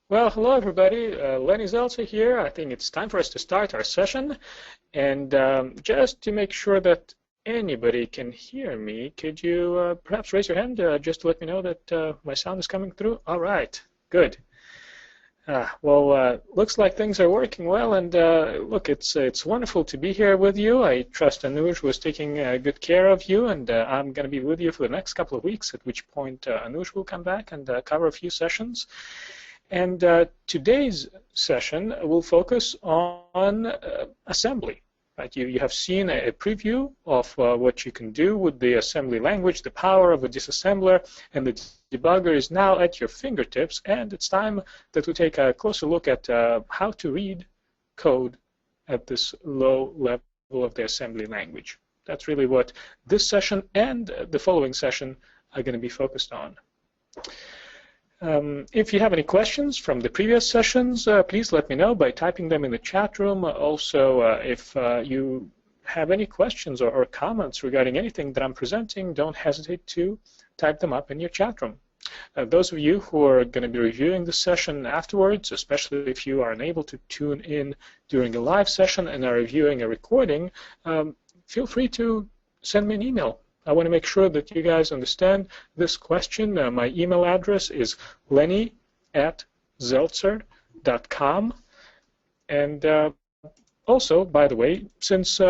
Well, hello everybody. Lenny Zeltzer here. I think it's time for us to start our session. And just to make sure that anybody can hear me, could you perhaps raise your hand just to let me know that my sound is coming through? All right, good. Looks like things are working well, and look, it's wonderful to be here with you. I trust Anuj was taking good care of you, and I'm going to be with you for the next couple of weeks, at which point Anuj will come back and cover a few sessions. And today's session will focus on assembly. Right? You have seen a preview of what you can do with the assembly language, the power of a disassembler, and the debugger is now at your fingertips, and it's time that we take a closer look at how to read code at this low level of the assembly language. That's really what this session and the following session are going to be focused on. If you have any questions from the previous sessions, please let me know by typing them in the chat room. Also, if you have any questions or comments regarding anything that I'm presenting, don't hesitate to type them up in your chat room. Those of you who are going to be reviewing the session afterwards, especially if you are unable to tune in during a live session and are reviewing a recording, feel free to send me an email. I want to make sure that you guys understand this question. My email address is lenny@zeltzer.com. And also, by the way, since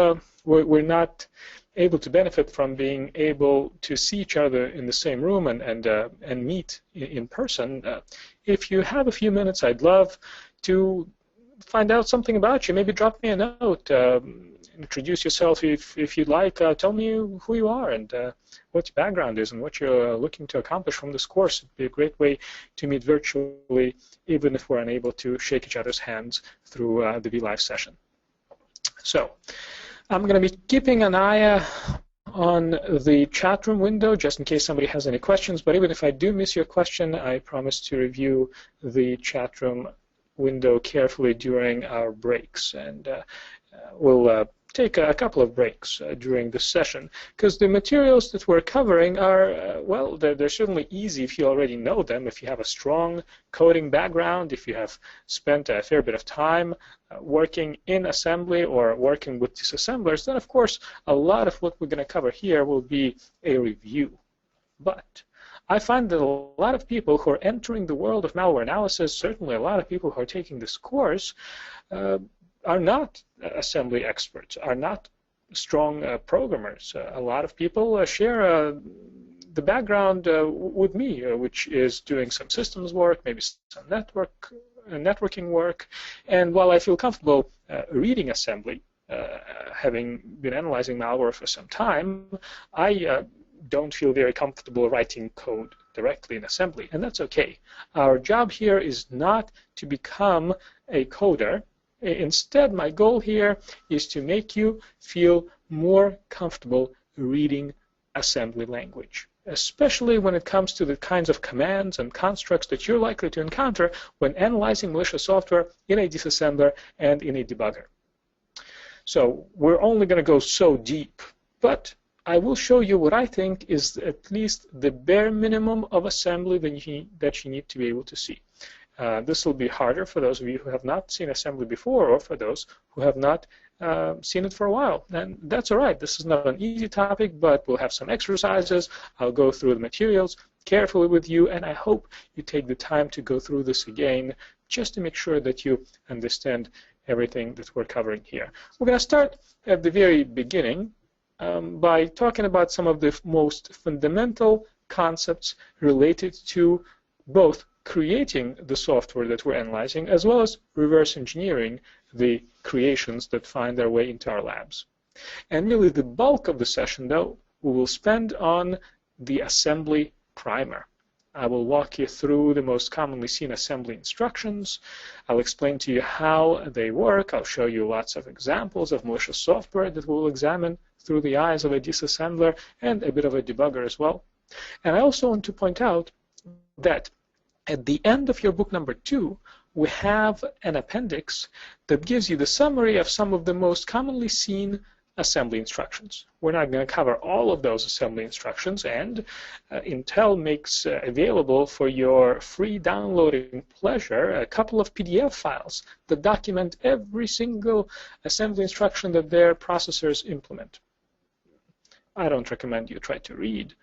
we're not able to benefit from being able to see each other in the same room and meet in person, if you have a few minutes, I'd love to find out something about you. Maybe drop me a note. Introduce yourself if you'd like. Tell me who you are and what your background is and what you're looking to accomplish from this course. It'd be a great way to meet virtually, even if we're unable to shake each other's hands through the VLive session. So I'm going to be keeping an eye on the chat room window just in case somebody has any questions. But even if I do miss your question, I promise to review the chat room window carefully during our breaks. And we'll take a couple of breaks during this session, because the materials that we're covering are, well, they're certainly easy if you already know them, if you have a strong coding background, if you have spent a fair bit of time working in assembly or working with disassemblers, then of course a lot of what we're going to cover here will be a review. But I find that a lot of people who are entering the world of malware analysis, certainly a lot of people who are taking this course, are not assembly experts, are not strong programmers. A lot of people share the background with me, which is doing some systems work, maybe some networking work. And while I feel comfortable reading assembly, having been analyzing malware for some time, I don't feel very comfortable writing code directly in assembly, and that's okay. Our job here is not to become a coder. Instead, my goal here is to make you feel more comfortable reading assembly language, especially when it comes to the kinds of commands and constructs that you're likely to encounter when analyzing malicious software in a disassembler and in a debugger. So we're only going to go so deep, but I will show you what I think is at least the bare minimum of assembly that you need to be able to see. This will be harder for those of you who have not seen assembly before, or for those who have not seen it for a while. And that's all right. This is not an easy topic, but we'll have some exercises. I'll go through the materials carefully with you, and I hope you take the time to go through this again just to make sure that you understand everything that we're covering here. We're going to start at the very beginning by talking about some of the most fundamental concepts related to both creating the software that we're analyzing, as well as reverse engineering the creations that find their way into our labs. And really the bulk of the session, though, we will spend on the assembly primer. I will walk you through the most commonly seen assembly instructions. I'll explain to you how they work. I'll show you lots of examples of malicious software that we'll examine through the eyes of a disassembler and a bit of a debugger as well. And I also want to point out that at the end of your book number 2, we have an appendix that gives you the summary of some of the most commonly seen assembly instructions. We're not going to cover all of those assembly instructions, and Intel makes available for your free downloading pleasure a couple of PDF files that document every single assembly instruction that their processors implement. I don't recommend you try to read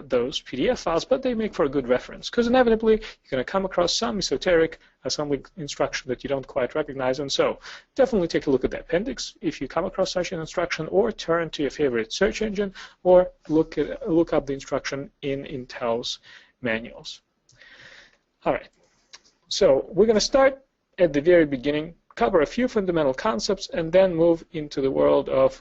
those PDF files, but they make for a good reference, because inevitably you're going to come across some esoteric assembly instruction that you don't quite recognize. And so definitely take a look at the appendix if you come across such an instruction, or turn to your favorite search engine, or look up the instruction in Intel's manuals. All right, so we're going to start at the very beginning, cover a few fundamental concepts, and then move into the world of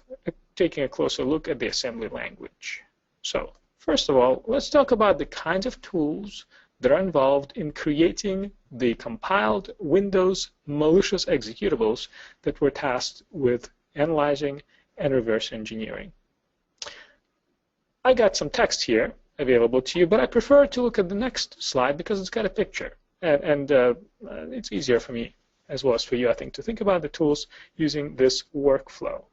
taking a closer look at the assembly language. So first of all, let's talk about the kinds of tools that are involved in creating the compiled Windows malicious executables that we're tasked with analyzing and reverse engineering. I got some text here available to you, but I prefer to look at the next slide because it's got a picture, and it's easier for me as well as for you, I think, to think about the tools using this workflow.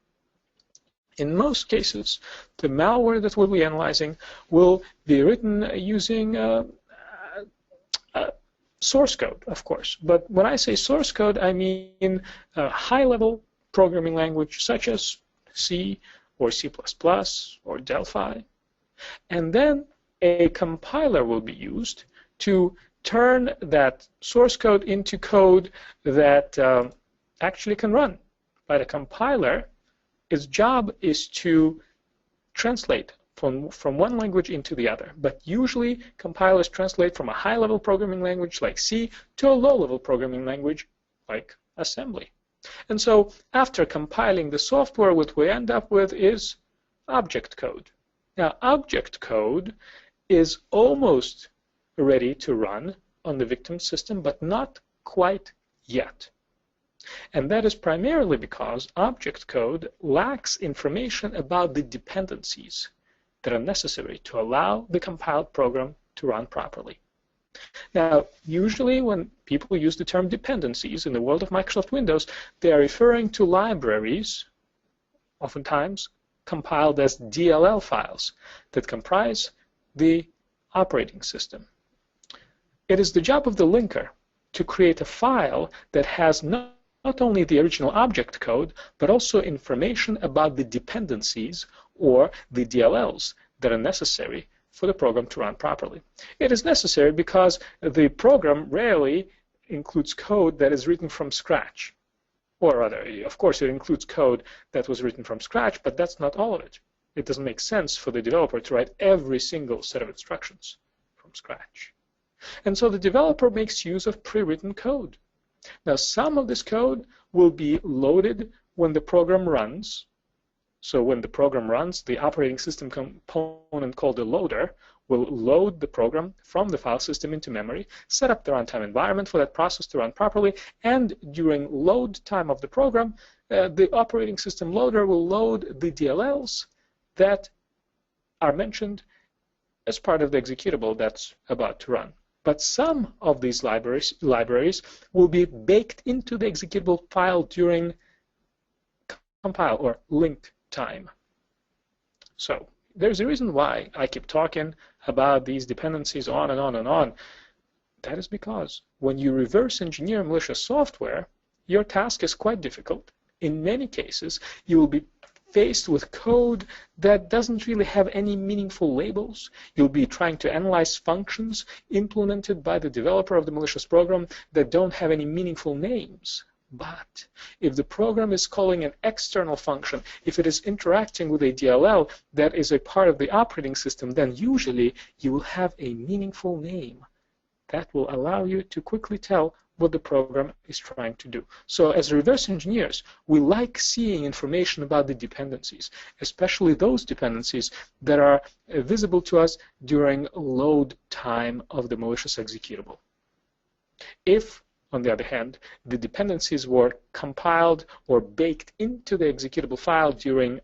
In most cases, the malware that we'll be analyzing will be written using source code, of course. But when I say source code, I mean a high-level programming language such as C or C++ or Delphi. And then a compiler will be used to turn that source code into code that actually can run. By the compiler, its job is to translate from one language into the other. But usually, compilers translate from a high-level programming language like C to a low-level programming language like assembly. And so after compiling the software, what we end up with is object code. Now, object code is almost ready to run on the victim system, but not quite yet. And that is primarily because object code lacks information about the dependencies that are necessary to allow the compiled program to run properly. Now, usually when people use the term dependencies in the world of Microsoft Windows, they are referring to libraries, oftentimes compiled as DLL files, that comprise the operating system. It is the job of the linker to create a file that has not only the original object code, but also information about the dependencies or the DLLs that are necessary for the program to run properly. It is necessary because the program rarely includes code that is written from scratch. Or rather, of course, it includes code that was written from scratch, but that's not all of it. It doesn't make sense for the developer to write every single set of instructions from scratch. And so the developer makes use of pre-written code. Now, some of this code will be loaded when the program runs. So when the program runs, the operating system component called the loader will load the program from the file system into memory, set up the runtime environment for that process to run properly, and during load time of the program, the operating system loader will load the DLLs that are mentioned as part of the executable that's about to run. But some of these libraries will be baked into the executable file during compile or link time. So there's a reason why I keep talking about these dependencies on and on and on. That is because when you reverse engineer malicious software, your task is quite difficult. In many cases, you will be faced with code that doesn't really have any meaningful labels. You'll be trying to analyze functions implemented by the developer of the malicious program that don't have any meaningful names. But if the program is calling an external function, if it is interacting with a DLL that is a part of the operating system, then usually you will have a meaningful name that will allow you to quickly tell what the program is trying to do. So as reverse engineers, we like seeing information about the dependencies, especially those dependencies that are visible to us during load time of the malicious executable. If, on the other hand, the dependencies were compiled or baked into the executable file during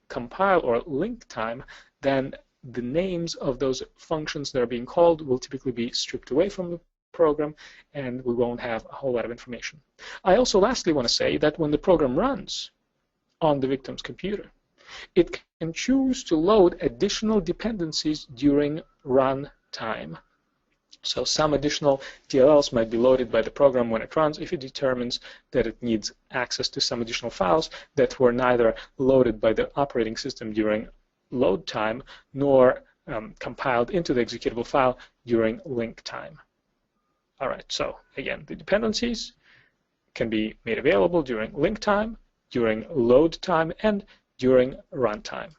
compile or link time, then the names of those functions that are being called will typically be stripped away from the program, and we won't have a whole lot of information. I also lastly want to say that when the program runs on the victim's computer, it can choose to load additional dependencies during runtime. So some additional DLLs might be loaded by the program when it runs if it determines that it needs access to some additional files that were neither loaded by the operating system during load time nor compiled into the executable file during link time. All right, so again, the dependencies can be made available during link time, during load time, and during runtime.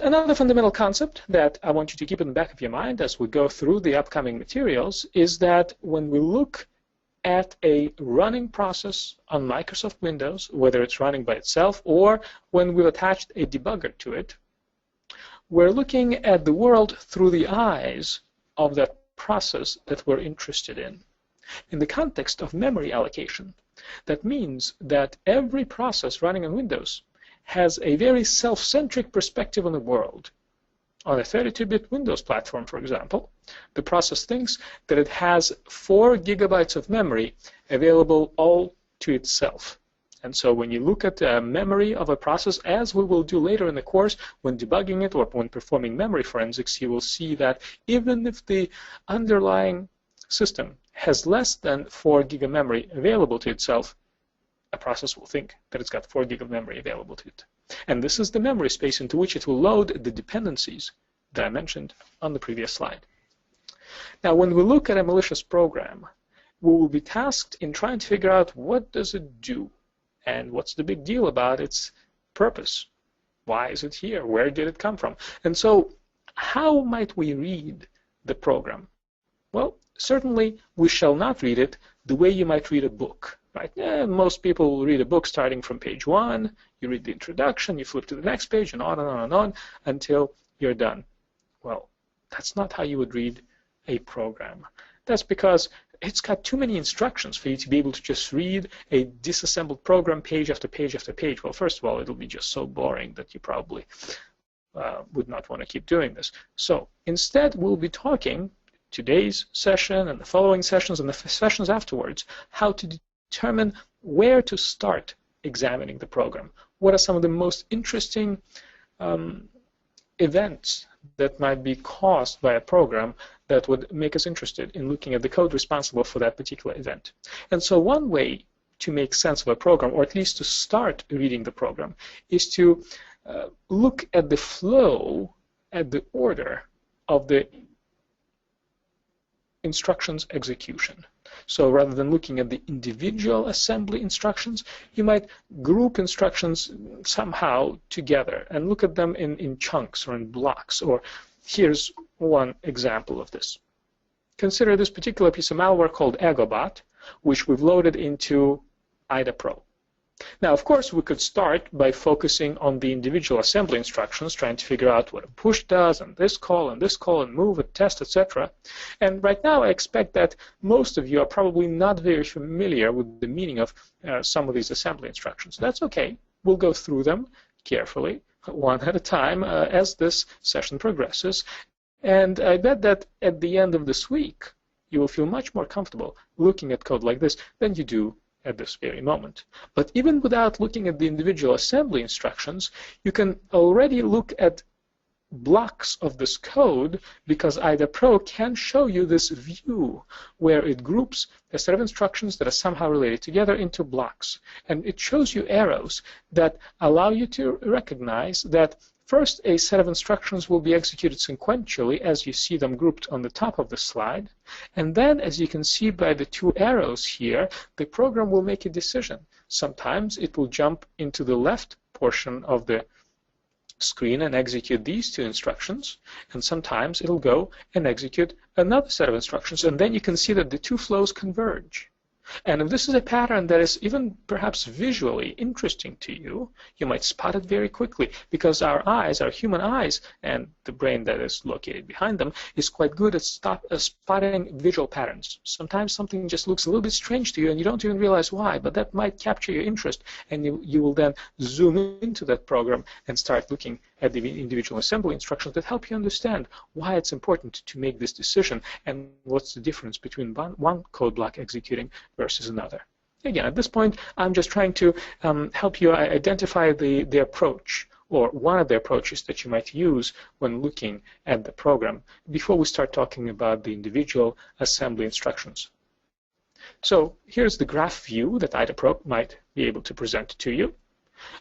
Another fundamental concept that I want you to keep in the back of your mind as we go through the upcoming materials is that when we look at a running process on Microsoft Windows, whether it's running by itself or when we've attached a debugger to it, we're looking at the world through the eyes of that process that we're interested in. In the context of memory allocation, that means that every process running on Windows has a very self-centric perspective on the world. On a 32-bit Windows platform, for example, the process thinks that it has 4 gigabytes of memory available all to itself. And so when you look at the memory of a process, as we will do later in the course, when debugging it or when performing memory forensics, you will see that even if the underlying system has less than 4 gig of memory available to itself, a process will think that it's got 4 gig of memory available to it. And this is the memory space into which it will load the dependencies that I mentioned on the previous slide. Now, when we look at a malicious program, we will be tasked in trying to figure out what does it do and what's the big deal about its purpose. Why is it here? Where did it come from? And so how might we read the program? Well, certainly we shall not read it the way you might read a book. Right? Most people will read a book starting from page 1. You read the introduction, you flip to the next page, and on and on and on until you're done. Well, that's not how you would read a program. That's because it's got too many instructions for you to be able to just read a disassembled program page after page after page. Well, first of all, it'll be just so boring that you probably would not want to keep doing this. So instead, we'll be talking today's session and the following sessions and the sessions afterwards how to determine where to start examining the program. What are some of the most interesting events that might be caused by a program that would make us interested in looking at the code responsible for that particular event? And so one way to make sense of a program, or at least to start reading the program, is to look at the flow, at the order of the instructions execution. So rather than looking at the individual assembly instructions, you might group instructions somehow together and look at them in chunks or in blocks. Or here's one example of this. Consider this particular piece of malware called EgoBot, which we've loaded into IDA Pro. Now, of course, we could start by focusing on the individual assembly instructions, trying to figure out what a push does, and this call, and move, and test, etc. And right now, I expect that most of you are probably not very familiar with the meaning of some of these assembly instructions. That's okay. We'll go through them carefully, one at a time, as this session progresses. And I bet that at the end of this week, you will feel much more comfortable looking at code like this than you do at this very moment. But even without looking at the individual assembly instructions, you can already look at blocks of this code because IDA Pro can show you this view where it groups a set of instructions that are somehow related together into blocks. And it shows you arrows that allow you to recognize that first, a set of instructions will be executed sequentially as you see them grouped on the top of the slide. And then, as you can see by the 2 arrows here, the program will make a decision. Sometimes it will jump into the left portion of the screen and execute these 2 instructions. And sometimes it'll go and execute another set of instructions. And then you can see that the 2 flows converge. And if this is a pattern that is even perhaps visually interesting to you, you might spot it very quickly because our eyes, our human eyes, and the brain that is located behind them is quite good at spotting visual patterns. Sometimes something just looks a little bit strange to you and you don't even realize why, but that might capture your interest, and you will then zoom into that program and start looking at the individual assembly instructions that help you understand why it's important to make this decision and what's the difference between one code block executing versus another. Again, at this point, I'm just trying to help you identify the approach, or one of the approaches that you might use when looking at the program before we start talking about the individual assembly instructions. So here's the graph view that IDAPRO might be able to present to you.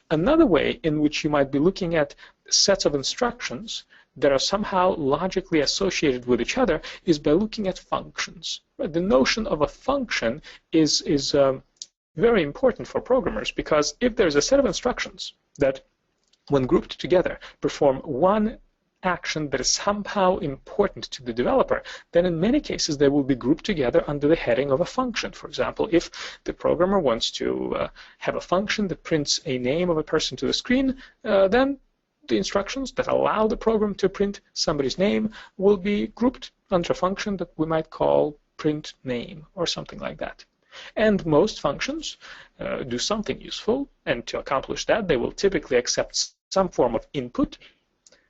Another way in which you might be looking at sets of instructions that are somehow logically associated with each other is by looking at functions. Right? The notion of a function is very important for programmers, because if there's a set of instructions that, when grouped together, perform one action that is somehow important to the developer, then in many cases they will be grouped together under the heading of a function. For example, if the programmer wants to have a function that prints a name of a person to the screen, then the instructions that allow the program to print somebody's name will be grouped under a function that we might call print name or something like that. And most functions do something useful, and to accomplish that, they will typically accept some form of input.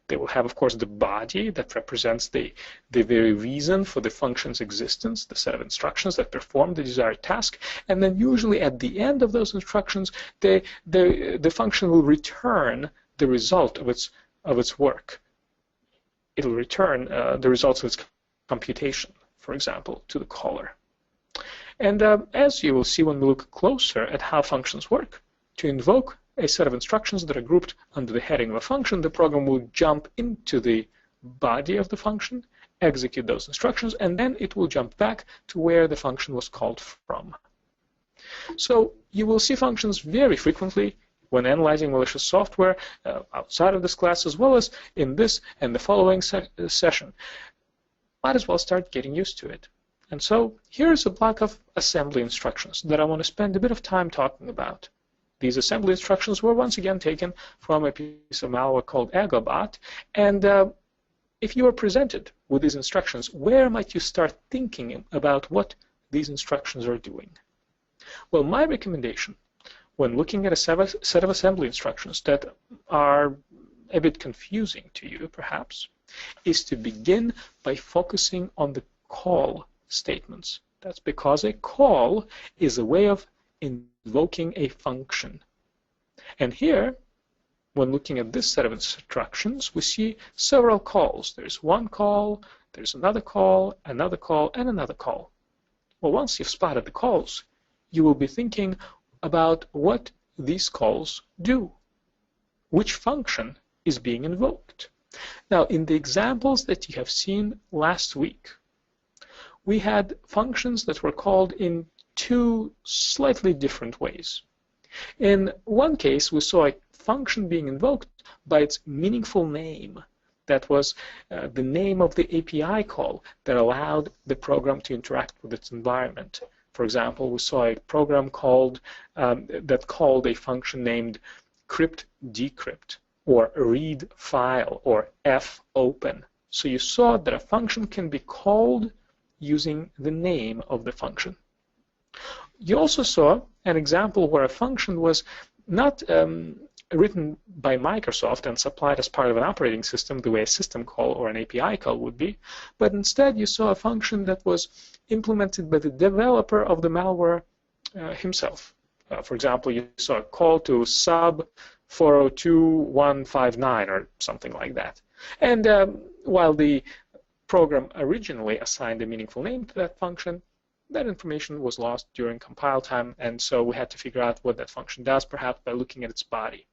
They will have, of course, the body that represents the very reason for the function's existence, the set of instructions that perform the desired task, and then usually at the end of those instructions, the function will return the result of its work. It will return the results of its computation, for example, to the caller. And as you will see when we look closer at how functions work, to invoke a set of instructions that are grouped under the heading of a function, the program will jump into the body of the function, execute those instructions, and then it will jump back to where the function was called from. So you will see functions very frequently when analyzing malicious software outside of this class, as well as in this and the following session. Might as well start getting used to it. And so here's a block of assembly instructions that I want to spend a bit of time talking about. These assembly instructions were once again taken from a piece of malware called Agobot. And if you are presented with these instructions, where might you start thinking about what these instructions are doing? Well, my recommendation when looking at a set of assembly instructions that are a bit confusing to you, perhaps, is to begin by focusing on the call statements. That's because a call is a way of invoking a function. And here, when looking at this set of instructions, we see several calls. There's one call, there's another call, and another call. Well, once you've spotted the calls, you will be thinking about what these calls do. Which function is being invoked? Now, in the examples that you have seen last week, we had functions that were called in two slightly different ways. In one case, we saw a function being invoked by its meaningful name. That was the name of the API call that allowed the program to interact with its environment. For example, we saw a program that called a function named crypt_decrypt, or read file, or fopen. So you saw that a function can be called using the name of the function. You also saw an example where a function was not written by Microsoft and supplied as part of an operating system the way a system call or an API call would be, but instead you saw a function that was implemented by the developer of the malware himself. For example, you saw a call to sub 402159 or something like that. And while the program originally assigned a meaningful name to that function, that information was lost during compile time, and so we had to figure out what that function does, perhaps by looking at its body.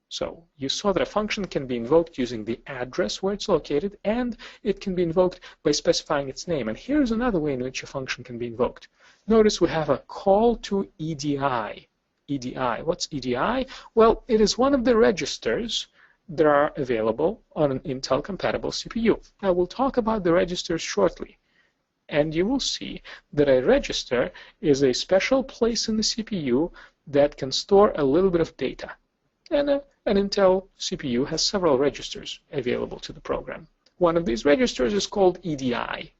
So you saw that a function can be invoked using the address where it's located, and it can be invoked by specifying its name. And here's another way in which a function can be invoked. Notice we have a call to EDI. EDI. What's EDI? Well, it is one of the registers that are available on an Intel-compatible CPU. Now, we'll talk about the registers shortly. And you will see that a register is a special place in the CPU that can store a little bit of data. And an Intel CPU has several registers available to the program. One of these registers is called EDI.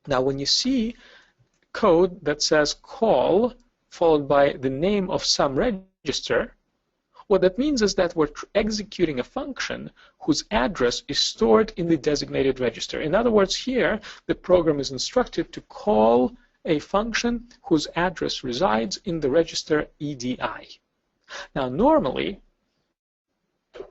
Now, when you see code that says call followed by the name of some register, what that means is that we're executing a function whose address is stored in the designated register. In other words, here, the program is instructed to call a function whose address resides in the register EDI. Now, normally,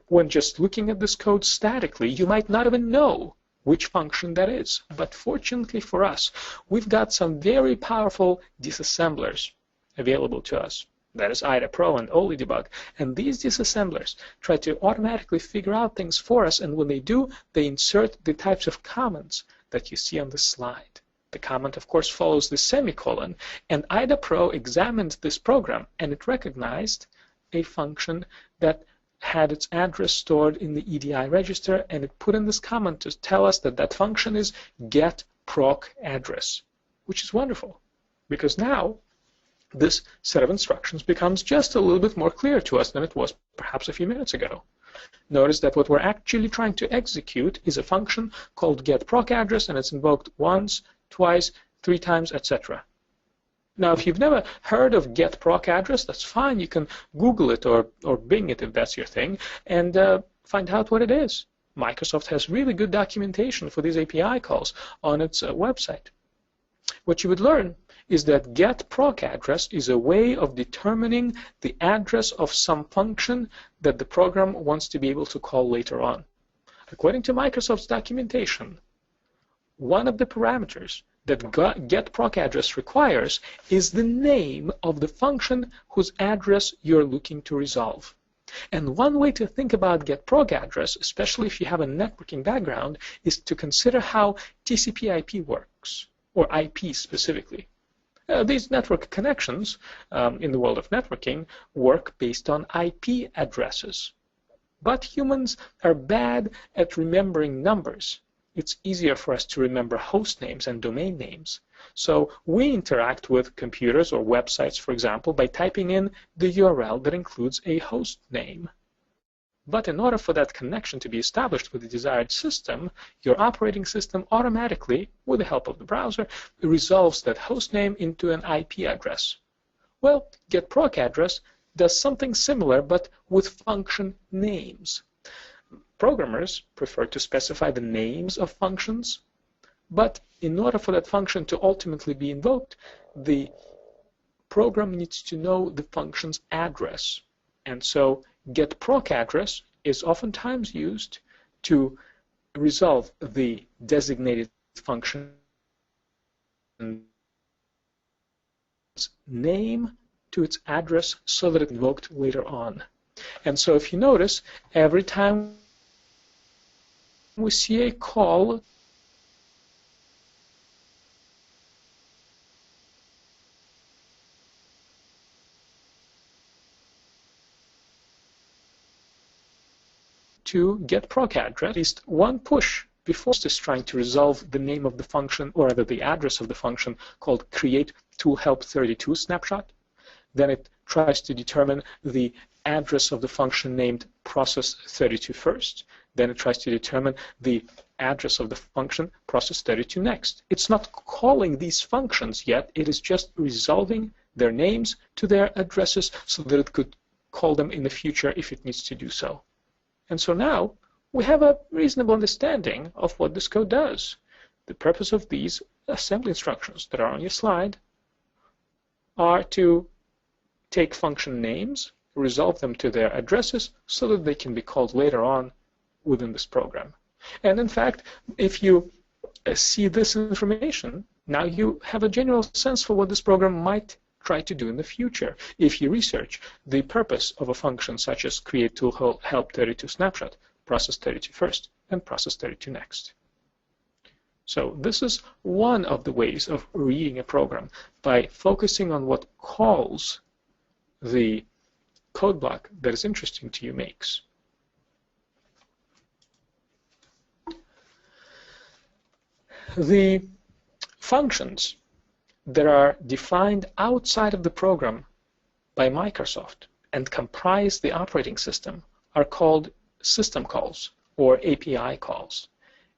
when just looking at this code statically, you might not even know which function that is. But fortunately for us, we've got some very powerful disassemblers available to us. That is IDA Pro and Oli Debug. And these disassemblers try to automatically figure out things for us. And when they do, they insert the types of comments that you see on the slide. The comment, of course, follows the semicolon. And IDA Pro examined this program, and it recognized a function that had its address stored in the EDI register, and it put in this comment to tell us that that function is getProcAddress, which is wonderful, because now this set of instructions becomes just a little bit more clear to us than it was perhaps a few minutes ago. Notice that what we're actually trying to execute is a function called getProcAddress, and it's invoked once, twice, 3 times, etc. Now, if you've never heard of getProcAddress, that's fine. You can Google it or Bing it if that's your thing, and find out what it is. Microsoft has really good documentation for these API calls on its website. What you would learn is that getProcAddress is a way of determining the address of some function that the program wants to be able to call later on. According to Microsoft's documentation, one of the parameters that getProcAddress requires is the name of the function whose address you're looking to resolve. And one way to think about getProcAddress, especially if you have a networking background, is to consider how TCP/IP works, or IP specifically. These network connections in the world of networking work based on IP addresses. But humans are bad at remembering numbers. It's easier for us to remember host names and domain names. So we interact with computers or websites, for example, by typing in the URL that includes a host name. But in order for that connection to be established with the desired system, your operating system automatically, with the help of the browser, resolves that host name into an IP address. Well, getProcAddress does something similar, but with function names. Programmers prefer to specify the names of functions, but in order for that function to ultimately be invoked, the program needs to know the function's address. And so getProcAddress is oftentimes used to resolve the designated function name to its address so that it's invoked later on. And so if you notice, every time we see a call to getProcAddress, at least one push before it's trying to resolve the name of the function, or rather the address of the function called createToolHelp32 snapshot. Then it tries to determine the address of the function named process32 first. Then it tries to determine the address of the function process32 next. It's not calling these functions yet. It is just resolving their names to their addresses so that it could call them in the future if it needs to do so. And so now we have a reasonable understanding of what this code does. The purpose of these assembly instructions that are on your slide are to take function names, resolve them to their addresses so that they can be called later on within this program. And in fact, if you see this information, now you have a general sense for what this program might try to do in the future if you research the purpose of a function such as createToolHelp32 snapshot, process32 first, and process32 next. So this is one of the ways of reading a program, by focusing on what calls the code block that is interesting to you makes. The functions that are defined outside of the program by Microsoft and comprise the operating system are called system calls or API calls.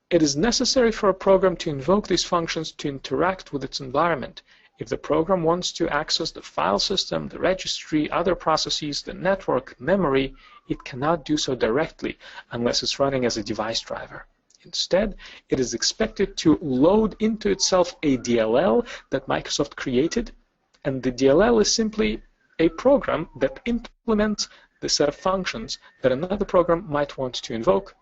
It is necessary for a program to invoke these functions to interact with its environment. If the program wants to access the file system, the registry, other processes, the network, memory, it cannot do so directly unless it's running as a device driver. Instead, it is expected to load into itself a DLL that Microsoft created, and the DLL is simply a program that implements the set of functions that another program might want to invoke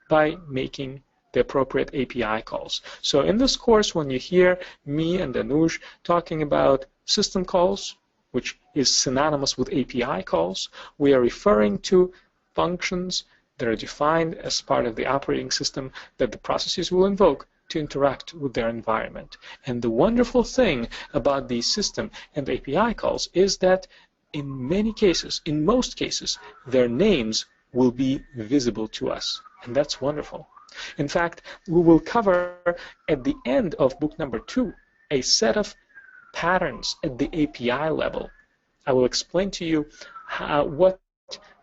by making the appropriate API calls. So in this course, when you hear me and Anuj talking about system calls, which is synonymous with API calls, we are referring to functions that are defined as part of the operating system that the processes will invoke to interact with their environment. And the wonderful thing about these system and API calls is that in many cases, in most cases, their names will be visible to us. And that's wonderful. In fact, we will cover at the end of book number 2 a set of patterns at the API level. I will explain to you what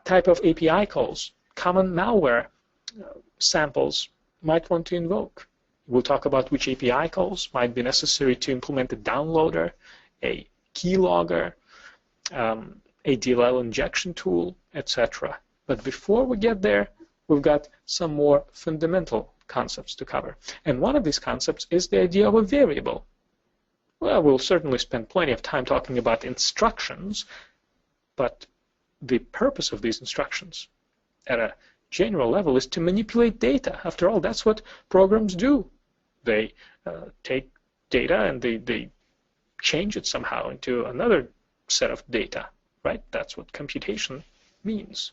type of API calls common malware samples might want to invoke. We'll talk about which API calls might be necessary to implement a downloader, a keylogger, a DLL injection tool, etc. But before we get there, we've got some more fundamental concepts to cover. And one of these concepts is the idea of a variable. Well, we'll certainly spend plenty of time talking about instructions, but the purpose of these instructions at a general level is to manipulate data. After all, that's what programs do. They take data and they change it somehow into another set of data, right? That's what computation means.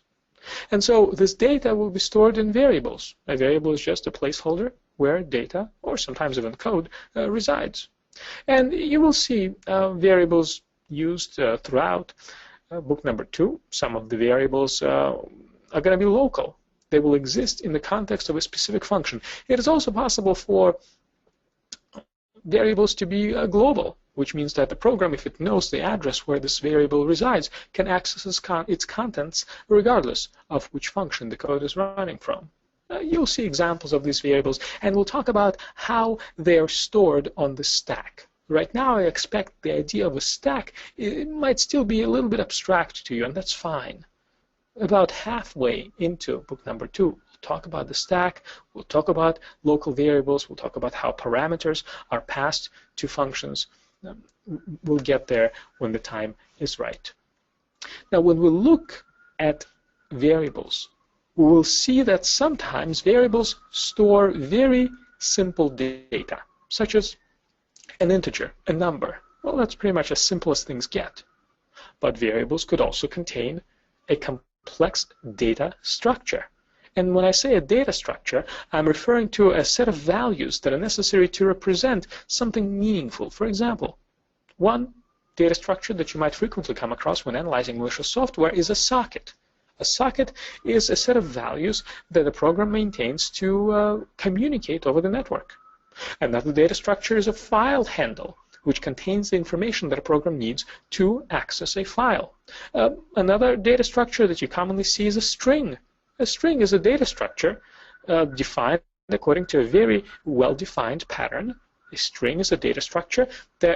And so this data will be stored in variables. A variable is just a placeholder where data, or sometimes even code, resides. And you will see variables used throughout book number 2. Some of the variables are going to be local. They will exist in the context of a specific function. It is also possible for variables to be global, which means that the program, if it knows the address where this variable resides, can access its contents regardless of which function the code is running from. You'll see examples of these variables, and we'll talk about how they are stored on the stack. Right now, I expect the idea of a stack, it might still be a little bit abstract to you, and that's fine. About halfway into book number 2, we'll talk about the stack, we'll talk about local variables, we'll talk about how parameters are passed to functions. We'll get there when the time is right. Now, when we look at variables, we will see that sometimes variables store very simple data, such as an integer, a number. Well, that's pretty much as simple as things get. But variables could also contain a complex data structure. And when I say a data structure, I'm referring to a set of values that are necessary to represent something meaningful. For example, one data structure that you might frequently come across when analyzing malicious software is a socket. A socket is a set of values that a program maintains to communicate over the network. Another data structure is a file handle, which contains the information that a program needs to access a file. Another data structure that you commonly see is a string. A string is a data structure defined according to a very well-defined pattern. A string is a data structure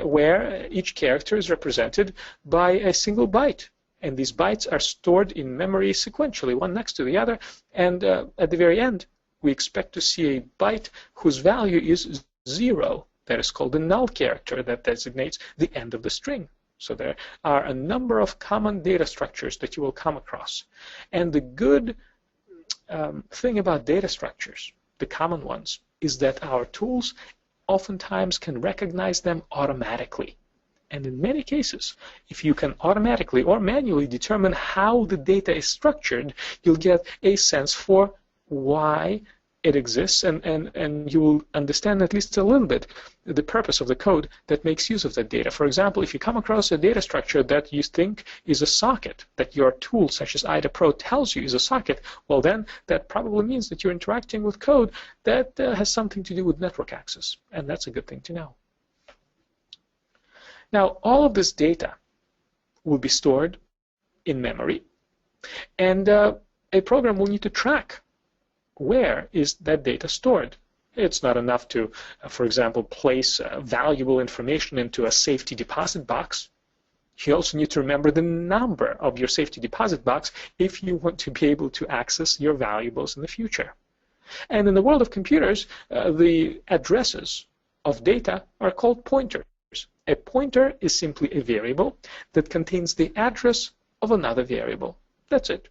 where each character is represented by a single byte. And these bytes are stored in memory sequentially, one next to the other. And at the very end, we expect to see a byte whose value is 0. That is called a null character that designates the end of the string. So there are a number of common data structures that you will come across. And the good thing about data structures, the common ones, is that our tools oftentimes can recognize them automatically. And in many cases, if you can automatically or manually determine how the data is structured, you'll get a sense for why it exists, and you will understand at least a little bit the purpose of the code that makes use of that data. For example, if you come across a data structure that you think is a socket, that your tool, such as IDA-Pro, tells you is a socket, well then that probably means that you're interacting with code that has something to do with network access, and that's a good thing to know. Now, all of this data will be stored in memory, and a program will need to track where is that data stored. It's not enough to, for example, place valuable information into a safety deposit box. You also need to remember the number of your safety deposit box if you want to be able to access your valuables in the future. And in the world of computers, the addresses of data are called pointers. A pointer is simply a variable that contains the address of another variable. That's it.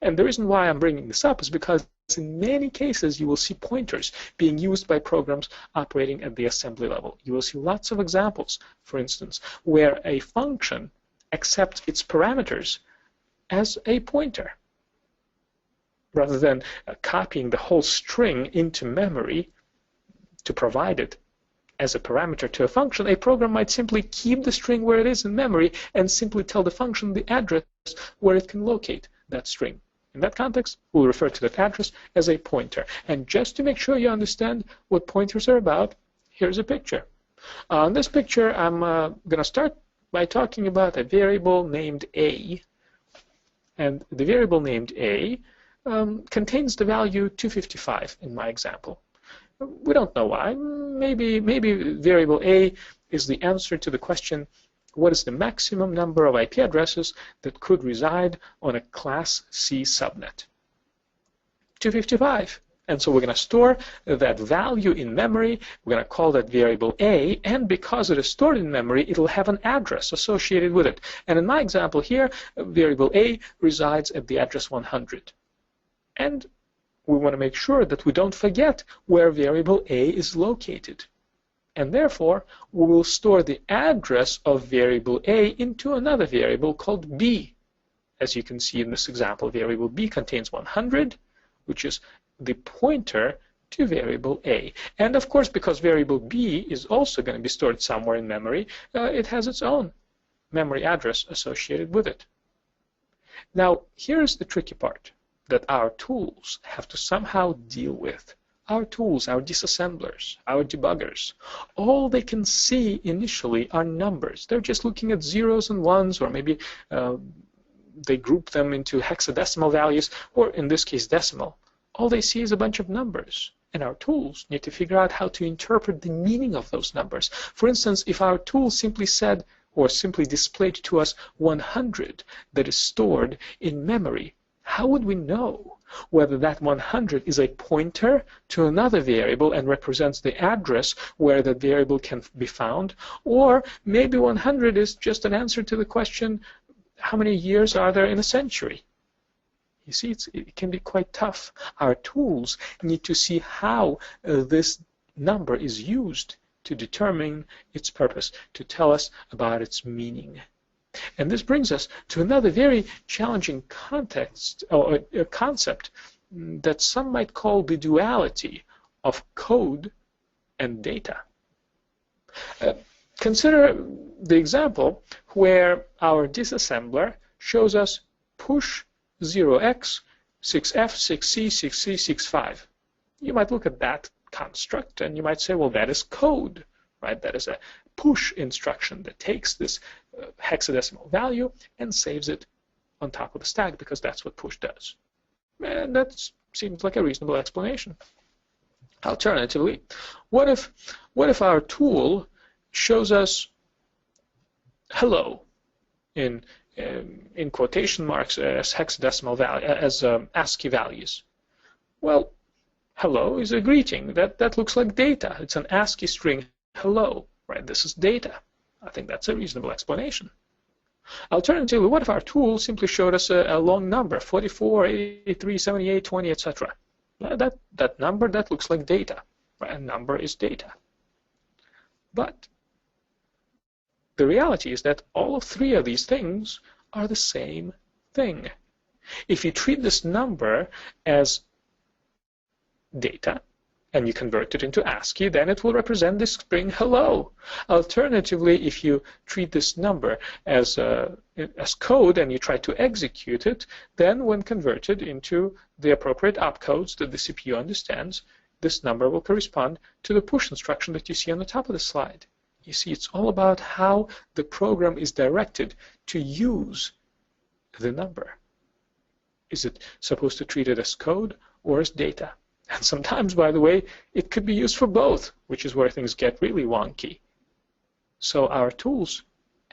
And the reason why I'm bringing this up is because in many cases you will see pointers being used by programs operating at the assembly level. You will see lots of examples, for instance, where a function accepts its parameters as a pointer. Rather than copying the whole string into memory to provide it as a parameter to a function, a program might simply keep the string where it is in memory and simply tell the function the address where it can locate that string. In that context, we'll refer to that address as a pointer. And just to make sure you understand what pointers are about, here's a picture. In this picture, I'm going to start by talking about a variable named A. And the variable named A contains the value 255 in my example. We don't know why. Maybe variable A is the answer to the question, what is the maximum number of IP addresses that could reside on a Class C subnet? 255. And so we're going to store that value in memory. We're going to call that variable A. And because it is stored in memory, it'll have an address associated with it. And in my example here, variable A resides at the address 100. And we want to make sure that we don't forget where variable A is located. And therefore, we will store the address of variable A into another variable called B. As you can see in this example, variable B contains 100, which is the pointer to variable A. And of course, because variable B is also going to be stored somewhere in memory, it has its own memory address associated with it. Now, here's the tricky part that our tools have to somehow deal with. Our tools, our disassemblers, our debuggers, all they can see initially are numbers. They're just looking at zeros and ones, or maybe they group them into hexadecimal values, or in this case, decimal. All they see is a bunch of numbers. And our tools need to figure out how to interpret the meaning of those numbers. For instance, if our tool simply said, or simply displayed to us 100 that is stored in memory, how would we know whether that 100 is a pointer to another variable and represents the address where that variable can be found, or maybe 100 is just an answer to the question, how many years are there in a century? You see, it can be quite tough. Our tools need to see how this number is used to determine its purpose, to tell us about its meaning. And this brings us to another very challenging context, or a concept that some might call the duality of code and data. Consider the example where our disassembler shows us push 0x, 6f, 6c, 6c, 65. You might look at that construct and you might say, well, that is code, right? That is a push instruction that takes this hexadecimal value and saves it on top of the stack, because that's what push does. And that seems like a reasonable explanation. Alternatively, what if our tool shows us hello in quotation marks as hexadecimal value, as ASCII values? Well, hello is a greeting. That looks like data. It's an ASCII string hello, right? This is data. I think that's a reasonable explanation. Alternatively, what if our tool simply showed us a long number, 44, 83, 78, 20, etc.? That number, that looks like data. Right? A number is data. But the reality is that all of three of these things are the same thing. If you treat this number as data, and you convert it into ASCII, then it will represent the string hello. Alternatively, if you treat this number as code and you try to execute it, then when converted into the appropriate opcodes that the CPU understands, this number will correspond to the push instruction that you see on the top of the slide. You see, it's all about how the program is directed to use the number. Is it supposed to treat it as code or as data? And sometimes, by the way, it could be used for both, which is where things get really wonky. So our tools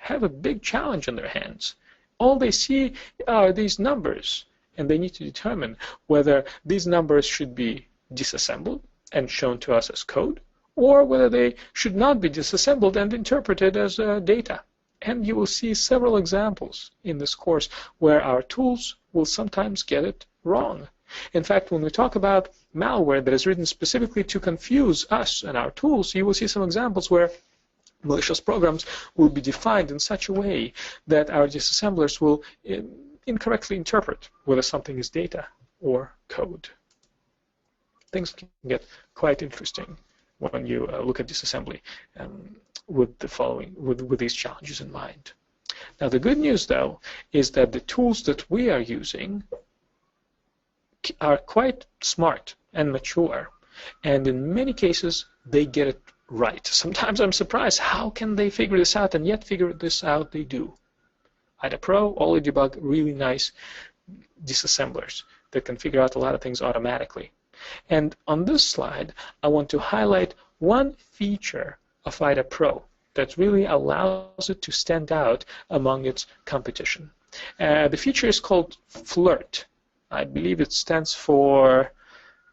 have a big challenge on their hands. All they see are these numbers, and they need to determine whether these numbers should be disassembled and shown to us as code, or whether they should not be disassembled and interpreted as data. And you will see several examples in this course where our tools will sometimes get it wrong. In fact, when we talk about malware that is written specifically to confuse us and our tools, you will see some examples where malicious programs will be defined in such a way that our disassemblers will incorrectly interpret whether something is data or code. Things can get quite interesting when you look at disassembly with these challenges in mind. Now, the good news, though, is that the tools that we are using are quite smart and mature, and in many cases they get it right. Sometimes I'm surprised, how can they figure this out, and yet figure this out they do. IDA Pro, OllyDebug, really nice disassemblers that can figure out a lot of things automatically. And on this slide, I want to highlight one feature of IDA Pro that really allows it to stand out among its competition. The feature is called FLIRT. I believe it stands for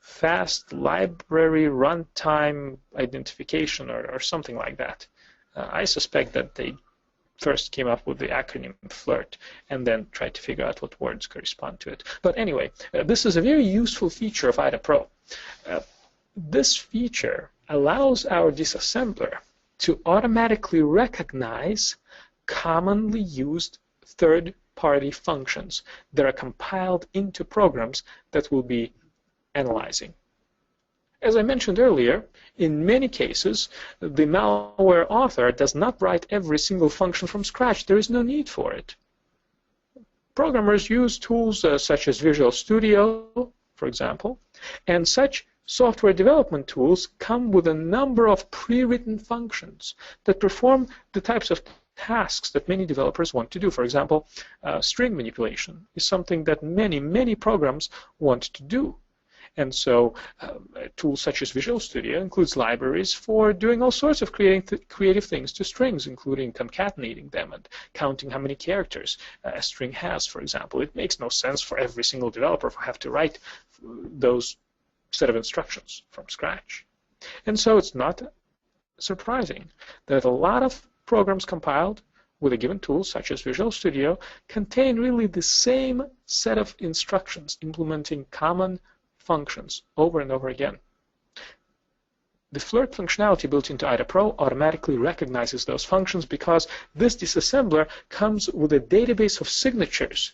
Fast Library Runtime Identification or something like that. I suspect that they first came up with the acronym FLIRT and then tried to figure out what words correspond to it. But anyway, this is a very useful feature of IDA Pro. This feature allows our disassembler to automatically recognize commonly used third-party functions that are compiled into programs that we'll be analyzing. As I mentioned earlier, in many cases, the malware author does not write every single function from scratch. There is no need for it. Programmers use tools such as Visual Studio, for example, and such software development tools come with a number of pre-written functions that perform the types of tasks that many developers want to do. For example, string manipulation is something that many programs want to do. And so tools such as Visual Studio includes libraries for doing all sorts of creative things to strings, including concatenating them and counting how many characters a string has, for example. It makes no sense for every single developer to have to write those set of instructions from scratch. And so it's not surprising that a lot of programs compiled with a given tool, such as Visual Studio, contain really the same set of instructions implementing common functions over and over again. The FLIRT functionality built into IDA Pro automatically recognizes those functions because this disassembler comes with a database of signatures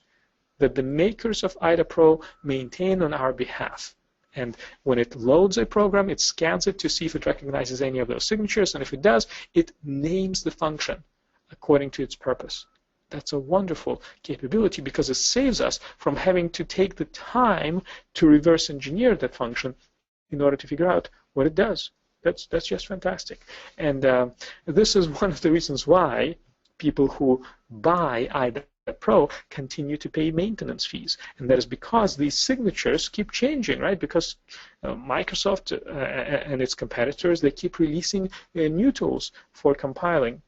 that the makers of IDA Pro maintain on our behalf. And when it loads a program, it scans it to see if it recognizes any of those signatures, and if it does, it names the function according to its purpose. That's a wonderful capability because it saves us from having to take the time to reverse engineer that function in order to figure out what it does. That's just fantastic. And this is one of the reasons why people who buy IDA Pro continue to pay maintenance fees, and that is because these signatures keep changing, right? Because Microsoft and its competitors, they keep releasing new tools for compiling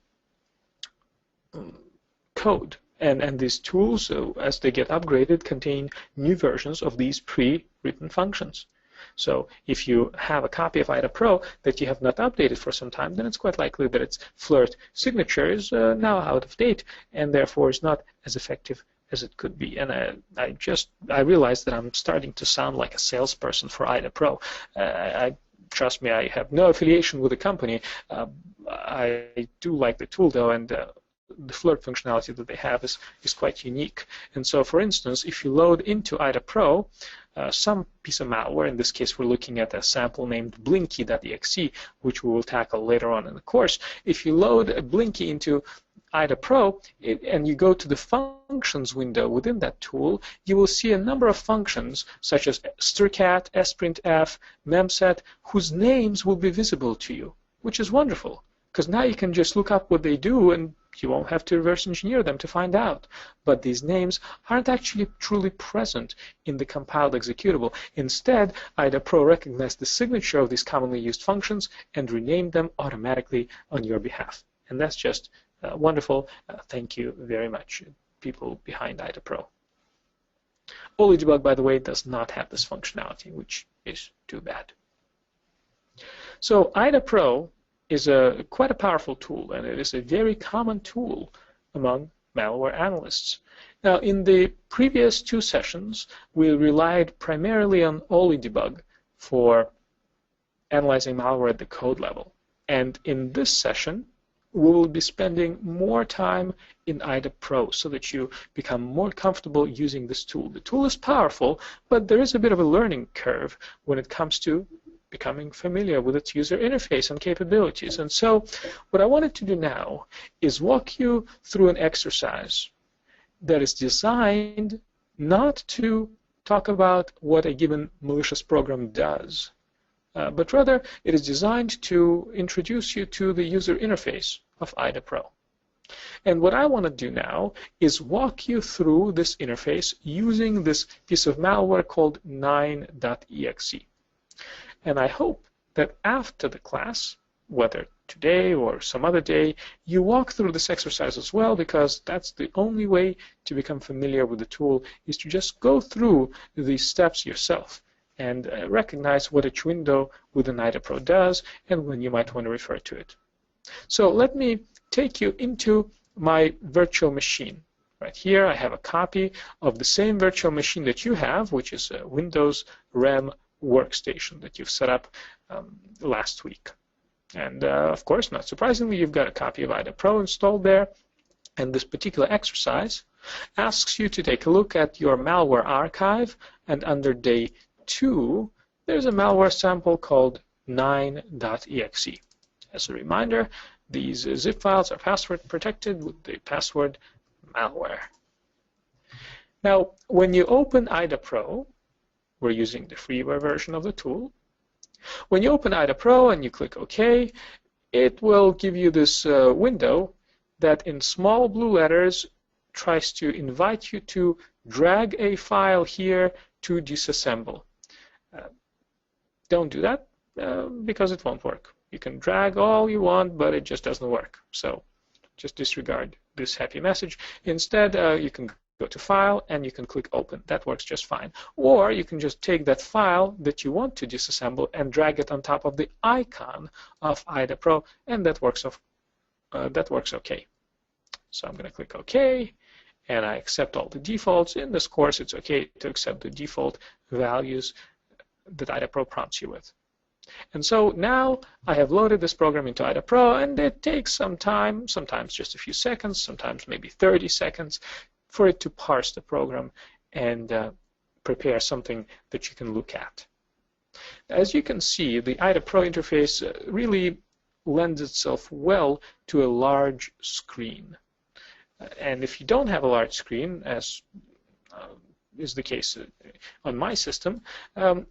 code, and these tools, as they get upgraded, contain new versions of these pre-written functions. So if you have a copy of IDA Pro that you have not updated for some time, then it's quite likely that its FLIRT signature is now out of date and therefore is not as effective as it could be. And I realized that I'm starting to sound like a salesperson for IDA Pro. Trust me, I have no affiliation with the company. I do like the tool though, and the FLIRT functionality that they have is quite unique. And so, for instance, if you load into IDA Pro some piece of malware, in this case we're looking at a sample named blinky.exe, which we will tackle later on in the course. If you load a blinky into IDA Pro and you go to the functions window within that tool, you will see a number of functions such as strcat, sprintf, memset, whose names will be visible to you, which is wonderful, because now you can just look up what they do and you won't have to reverse engineer them to find out. But these names aren't actually truly present in the compiled executable. Instead, IDA Pro recognized the signature of these commonly used functions and renamed them automatically on your behalf. And that's just wonderful. Thank you very much, people behind IDA Pro. OllyDebug, by the way, does not have this functionality, which is too bad. So IDA Pro is quite a powerful tool, and it is a very common tool among malware analysts. Now, in the previous 2 sessions, we relied primarily on OLI-debug for analyzing malware at the code level. And in this session, we will be spending more time in IDA Pro so that you become more comfortable using this tool. The tool is powerful, but there is a bit of a learning curve when it comes to becoming familiar with its user interface and capabilities. And so what I wanted to do now is walk you through an exercise that is designed not to talk about what a given malicious program does, but rather it is designed to introduce you to the user interface of IDA Pro. And what I want to do now is walk you through this interface using this piece of malware called 9.exe. And I hope that after the class, whether today or some other day, you walk through this exercise as well, because that's the only way to become familiar with the tool, is to just go through these steps yourself and recognize what each window within IDA Pro does and when you might want to refer to it. So let me take you into my virtual machine. Right here I have a copy of the same virtual machine that you have, which is a Windows RAM workstation that you've set up last week. And of course, not surprisingly, you've got a copy of IDA Pro installed there. And this particular exercise asks you to take a look at your malware archive, and under day 2, there's a malware sample called 9.exe. As a reminder, these zip files are password protected with the password malware. Now, when you open IDA Pro, we're using the freeware version of the tool. When you open IDA Pro and you click OK, it will give you this window that in small blue letters tries to invite you to drag a file here to disassemble. Don't do that because it won't work. You can drag all you want, but it just doesn't work. So just disregard this happy message. Instead, you can go to File and you can click Open. That works just fine. Or you can just take that file that you want to disassemble and drag it on top of the icon of IDA Pro, and that works okay. So I'm going to click OK, and I accept all the defaults. In this course, it's okay to accept the default values that IDA Pro prompts you with. And so now I have loaded this program into IDA Pro, and it takes some time, sometimes just a few seconds, sometimes maybe 30 seconds, for it to parse the program and prepare something that you can look at. As you can see, the IDA Pro interface really lends itself well to a large screen. And if you don't have a large screen, as is the case on my system,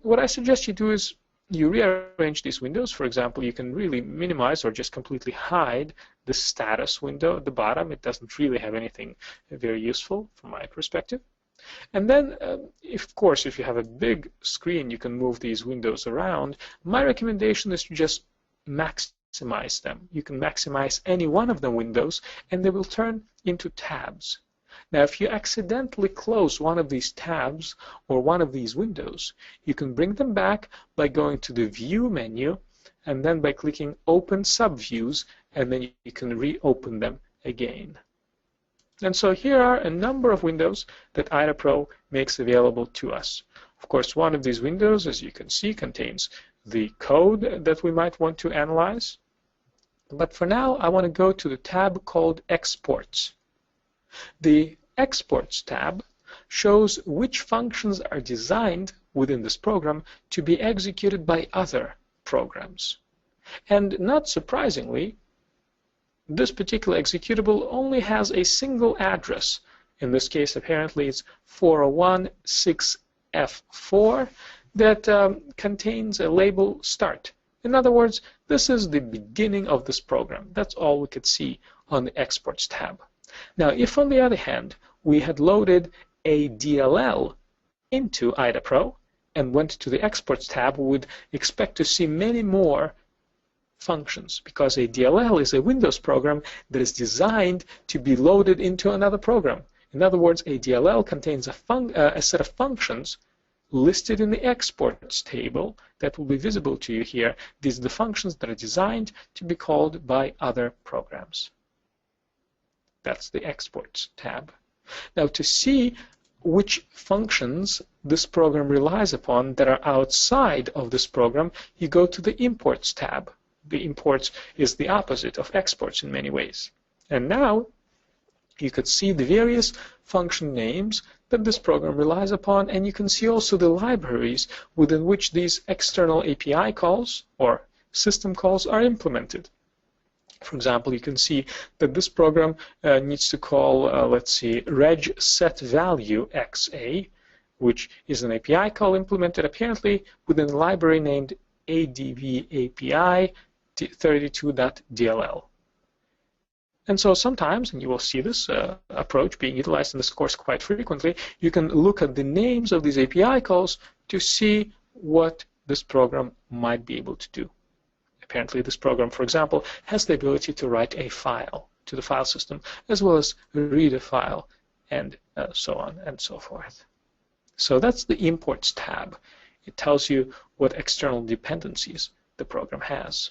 what I suggest you do is you rearrange these windows. For example, you can really minimize or just completely hide the status window at the bottom. It doesn't really have anything very useful from my perspective. And then, of course, if you have a big screen, you can move these windows around. My recommendation is to just maximize them. You can maximize any one of the windows, and they will turn into tabs. Now, if you accidentally close one of these tabs or one of these windows, you can bring them back by going to the View menu and then by clicking Open Subviews, and then you can reopen them again. And so here are a number of windows that IDA Pro makes available to us. Of course, one of these windows, as you can see, contains the code that we might want to analyze. But for now, I want to go to the tab called Exports. The Exports tab shows which functions are designed within this program to be executed by other programs. And not surprisingly, this particular executable only has a single address. In this case, apparently it's 401.6F4 that contains a label Start. In other words, this is the beginning of this program. That's all we could see on the Exports tab. Now, if on the other hand, we had loaded a DLL into IDA Pro and went to the Exports tab, we would expect to see many more functions, because a DLL is a Windows program that is designed to be loaded into another program. In other words, a DLL contains a set of functions listed in the exports table that will be visible to you here. These are the functions that are designed to be called by other programs. That's the exports tab. Now, to see which functions this program relies upon that are outside of this program, you go to the imports tab. The imports is the opposite of exports in many ways. And now you could see the various function names that this program relies upon, and you can see also the libraries within which these external API calls or system calls are implemented. For example, you can see that this program needs to call, let's see, reg set value XA, which is an API call implemented apparently within a library named advapi 32.dll. And so sometimes, and you will see this approach being utilized in this course quite frequently, you can look at the names of these API calls to see what this program might be able to do. Apparently, this program, for example, has the ability to write a file to the file system, as well as read a file, and so on and so forth. So that's the imports tab. It tells you what external dependencies the program has.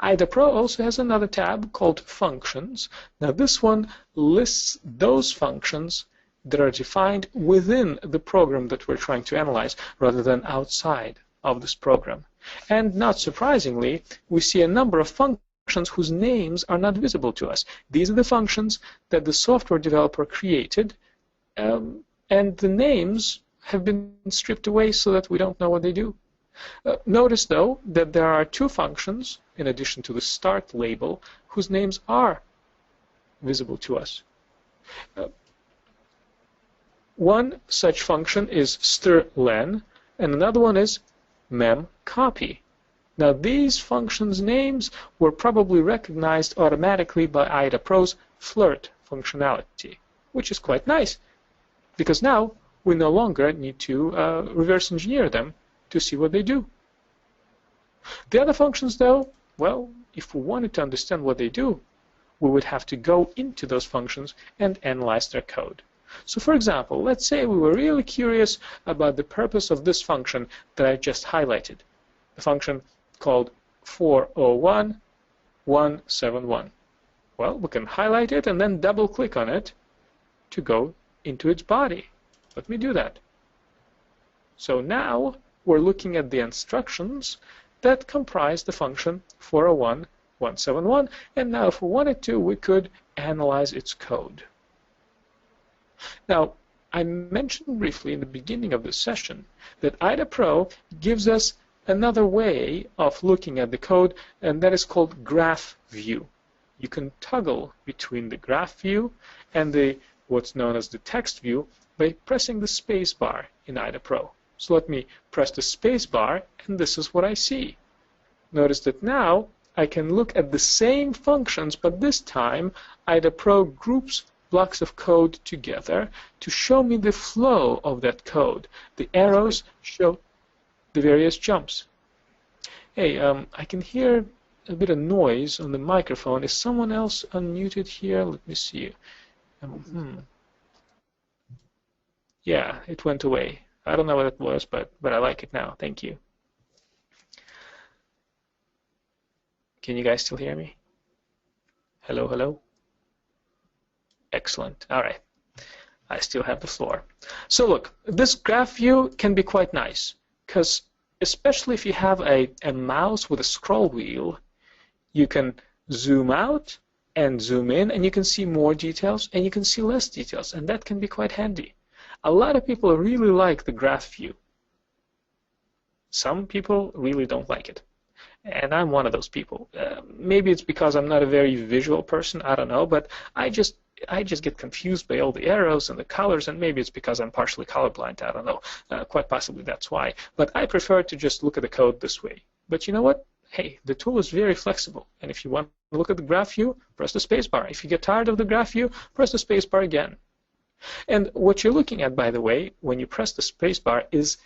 IDA Pro also has another tab called Functions. Now, this one lists those functions that are defined within the program that we're trying to analyze, rather than outside of this program. And not surprisingly, we see a number of functions whose names are not visible to us. These are the functions that the software developer created, and the names have been stripped away so that we don't know what they do. Notice, though, that there are two functions, in addition to the start label, whose names are visible to us. One such function is strlen, and another one is memcopy. Now, these functions' names were probably recognized automatically by IDA Pro's flirt functionality, which is quite nice, because now we no longer need to reverse engineer them to see what they do. The other functions, though, well, if we wanted to understand what they do, we would have to go into those functions and analyze their code. So, for example, let's say we were really curious about the purpose of this function that I just highlighted, the function called 401171. Well, we can highlight it and then double-click on it to go into its body. Let me do that. So now we're looking at the instructions that comprise the function 401171, and now if we wanted to, we could analyze its code. Now, I mentioned briefly in the beginning of this session that IDA Pro gives us another way of looking at the code, and that is called graph view. You can toggle between the graph view and the what's known as the text view by pressing the space bar in IDA Pro. So let me press the space bar, and this is what I see. Notice that now I can look at the same functions, but this time IDA Pro groups blocks of code together to show me the flow of that code. The arrows show the various jumps. Hey, I can hear a bit of noise on the microphone. Is someone else unmuted here? Let me see. Yeah, it went away. I don't know what it was, but I like it now. Thank you. Can you guys still hear me? Hello, hello? Excellent. All right. I still have the floor. So look, this graph view can be quite nice, because especially if you have a mouse with a scroll wheel, you can zoom out and zoom in, and you can see more details, and you can see less details, and that can be quite handy. A lot of people really like the graph view. Some people really don't like it. And I'm one of those people. Maybe it's because I'm not a very visual person, I don't know, but I just get confused by all the arrows and the colors, and maybe it's because I'm partially colorblind, I don't know. Quite possibly that's why. But I prefer to just look at the code this way. But you know what? Hey, the tool is very flexible, and if you want to look at the graph view, press the spacebar. If you get tired of the graph view, press the spacebar again. And what you're looking at, by the way, when you press the spacebar is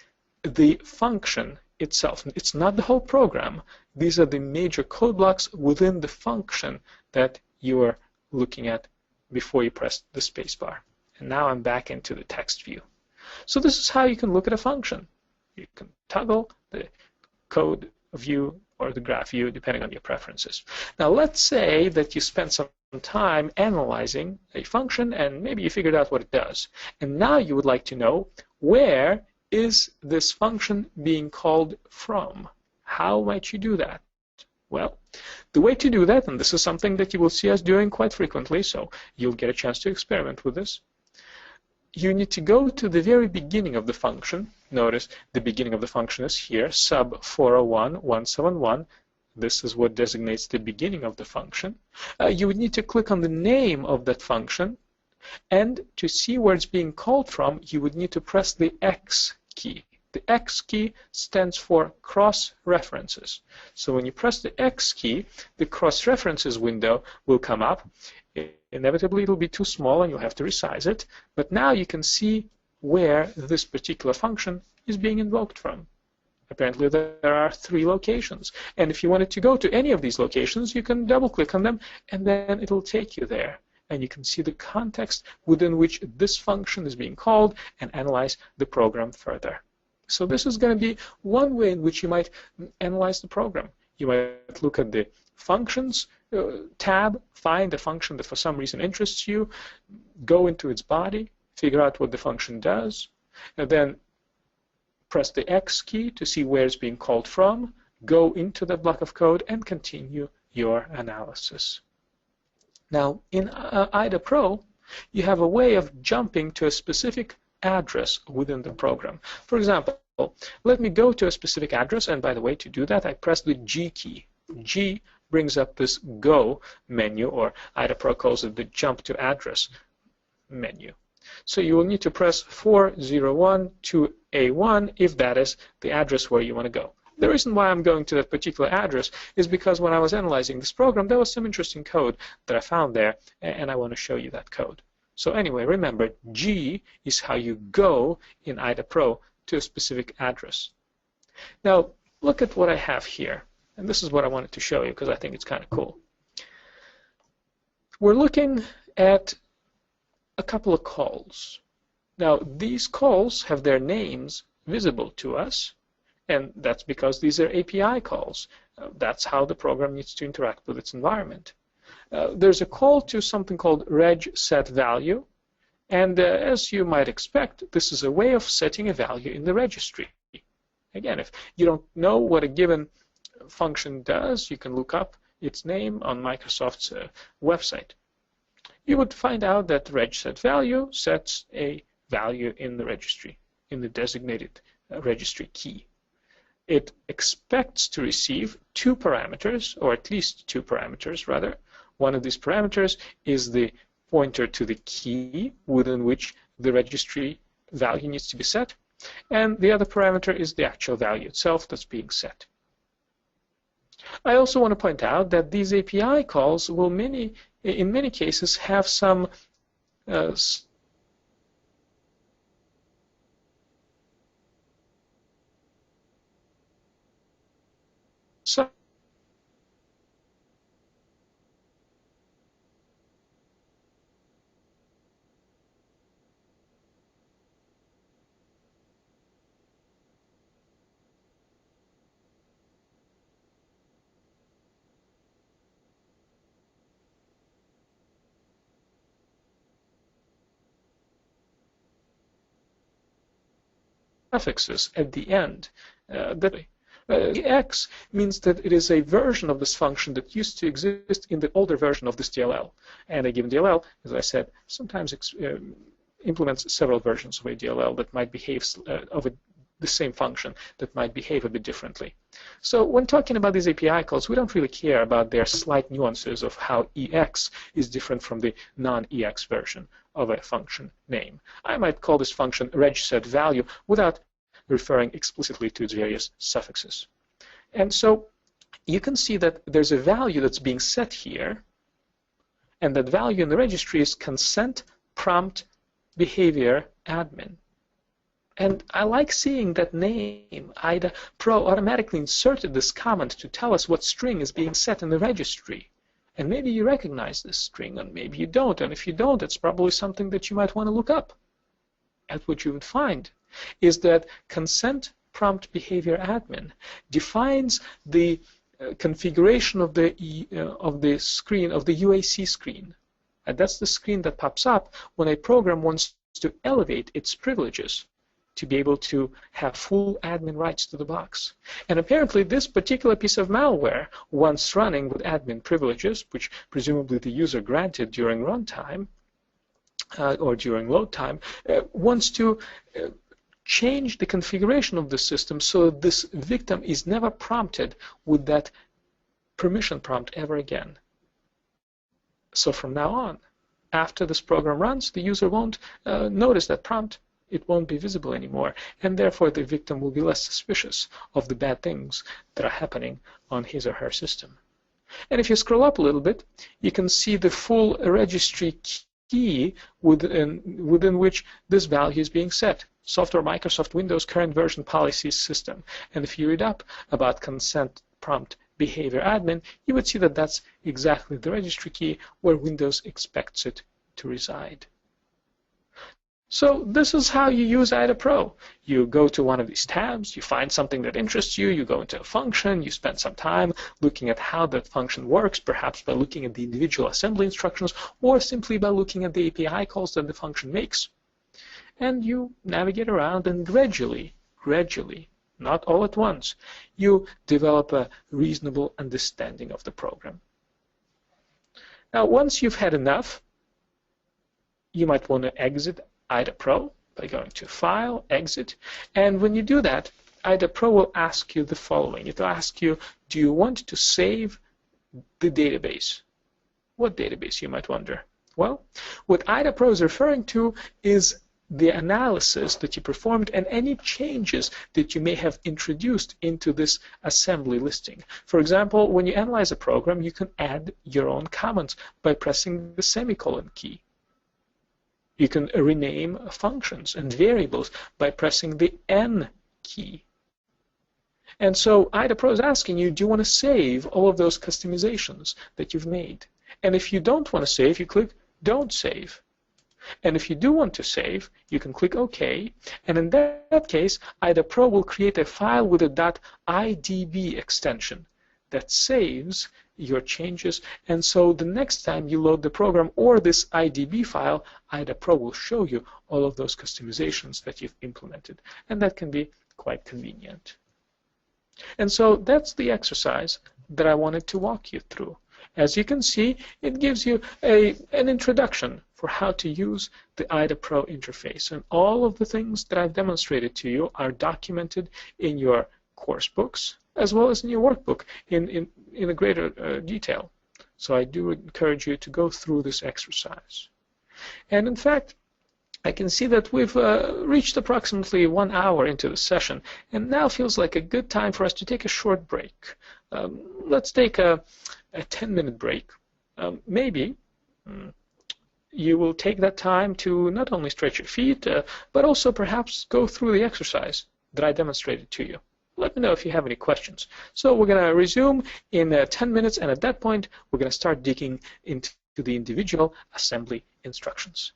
the function itself. It's not the whole program. These are the major code blocks within the function that you are looking at before you press the spacebar. And now I'm back into the text view. So this is how you can look at a function. You can toggle the code view or the graph view depending on your preferences. Now let's say that you spent some time analyzing a function and maybe you figured out what it does. And now you would like to know, where is this function being called from? How might you do that? Well, the way to do that, and this is something that you will see us doing quite frequently, so you'll get a chance to experiment with this, you need to go to the very beginning of the function. Notice the beginning of the function is here, sub 401171. This is what designates the beginning of the function. You would need to click on the name of that function, and to see where it's being called from, you would need to press the X key. The X key stands for cross-references. So when you press the X key, the cross-references window will come up. Inevitably, it'll be too small and you'll have to resize it. But now you can see where this particular function is being invoked from. Apparently, there are 3 locations. And if you wanted to go to any of these locations, you can double-click on them, and then it'll take you there. And you can see the context within which this function is being called and analyze the program further. So this is going to be one way in which you might analyze the program. You might look at the functions tab, find a function that for some reason interests you, go into its body, figure out what the function does, and then press the X key to see where it's being called from, go into that block of code, and continue your analysis. Now, in IDA Pro, you have a way of jumping to a specific address within the program. For example, let me go to a specific address, and by the way, to do that, I press the G key. G brings up this Go menu, or IDA Pro calls it the Jump to Address menu. So you will need to press 401-2A1 if that is the address where you want to go. The reason why I'm going to that particular address is because when I was analyzing this program, there was some interesting code that I found there, and I want to show you that code. So anyway, remember, G is how you go in IDA Pro to a specific address. Now, look at what I have here. And this is what I wanted to show you because I think it's kind of cool. We're looking at a couple of calls. Now, these calls have their names visible to us, and that's because these are API calls. That's how the program needs to interact with its environment. There's a call to something called regSetValue, and as you might expect, this is a way of setting a value in the registry. Again, if you don't know what a given function does, you can look up its name on Microsoft's website. You would find out that regSetValue sets a value in the registry, in the designated registry key. It expects to receive 2 parameters, or at least 2 parameters, rather. One of these parameters is the pointer to the key within which the registry value needs to be set, and the other parameter is the actual value itself that's being set. I also want to point out that these API calls will in many cases have some suffixes at the end. X means that it is a version of this function that used to exist in the older version of this DLL. And a given DLL, as I said, sometimes implements several versions of a DLL that might behave the same function that might behave a bit differently. So when talking about these API calls, we don't really care about their slight nuances of how EX is different from the non-EX version of a function name. I might call this function regSetValue without referring explicitly to its various suffixes. And so you can see that there's a value that's being set here, and that value in the registry is consent prompt behavior admin. And I like seeing that name. IDA Pro automatically inserted this comment to tell us what string is being set in the registry. And maybe you recognize this string, and maybe you don't. And if you don't, it's probably something that you might want to look up. at what you would find is that consent prompt behavior admin defines the configuration of the screen, of the UAC screen. And that's the screen that pops up when a program wants to elevate its privileges to be able to have full admin rights to the box. And apparently this particular piece of malware, once running with admin privileges, which presumably the user granted during runtime or during load time, wants to change the configuration of the system so this victim is never prompted with that permission prompt ever again. So from now on, after this program runs, the user won't notice that prompt. It won't be visible anymore, and therefore the victim will be less suspicious of the bad things that are happening on his or her system. And if you scroll up a little bit, you can see the full registry key within which this value is being set. Software Microsoft Windows current version policies system. And if you read up about consent prompt behavior admin, you would see that that's exactly the registry key where Windows expects it to reside. So this is how you use IDA Pro. You go to one of these tabs, you find something that interests you, you go into a function, you spend some time looking at how that function works, perhaps by looking at the individual assembly instructions or simply by looking at the API calls that the function makes. And you navigate around and gradually, not all at once, you develop a reasonable understanding of the program. Now, once you've had enough, you might want to exit IDA Pro by going to File, Exit, and when you do that, IDA Pro will ask you the following. It will ask you, do you want to save the database? What database, you might wonder? Well, what IDA Pro is referring to is the analysis that you performed and any changes that you may have introduced into this assembly listing. For example, when you analyze a program, you can add your own comments by pressing the semicolon key. You can rename functions and variables by pressing the N key. And so IDA Pro is asking you, do you want to save all of those customizations that you've made? And if you don't want to save, you click Don't Save. And if you do want to save, you can click OK. And in that case, IDA Pro will create a file with a .idb extension that saves your changes. And so the next time you load the program or this IDB file, IDA Pro will show you all of those customizations that you've implemented. And that can be quite convenient. And so that's the exercise that I wanted to walk you through. As you can see, it gives you an introduction for how to use the IDA Pro interface. And all of the things that I've demonstrated to you are documented in your course books, as well as in your workbook in a greater detail. So I do encourage you to go through this exercise. And in fact, I can see that we've reached approximately 1 hour into the session, and now feels like a good time for us to take a short break. Let's take a 10-minute break. Maybe you will take that time to not only stretch your feet, but also perhaps go through the exercise that I demonstrated to you. Let me know if you have any questions. So we're going to resume in 10 minutes, and at that point, we're going to start digging into the individual assembly instructions.